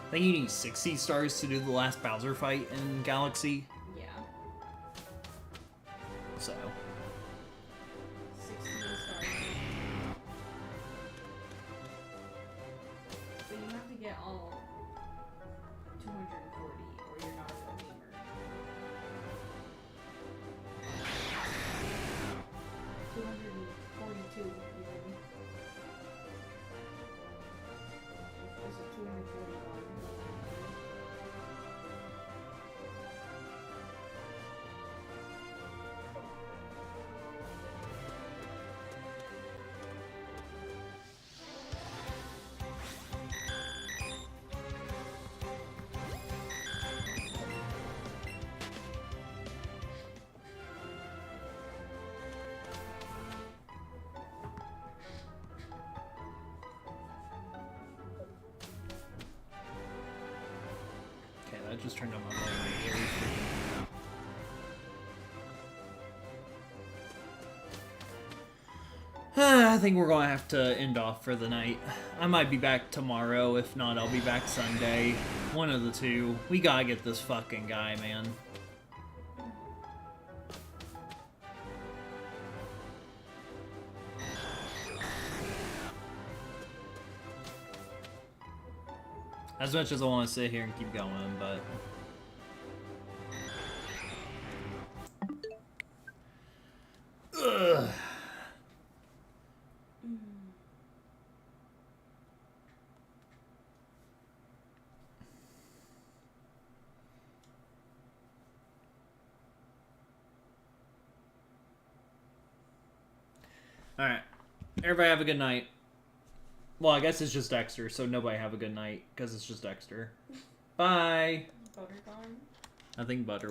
I think you need 60 stars to do the last Bowser fight in Galaxy. Yeah. So. 16 stars. So you have to get all 240, or you're not a real gamer. 242 even. Is it 241? Okay, that just turned on my volume. I think we're going to have to end off for the night. I might be back tomorrow. If not, I'll be back Sunday. One of the two. We gotta get this fucking guy, man. As much as I want to sit here and keep going, but... Ugh. Alright. Everybody have a good night. Well, I guess it's just Dexter, so nobody have a good night, because it's just Dexter. Bye! Butter gone? I think butter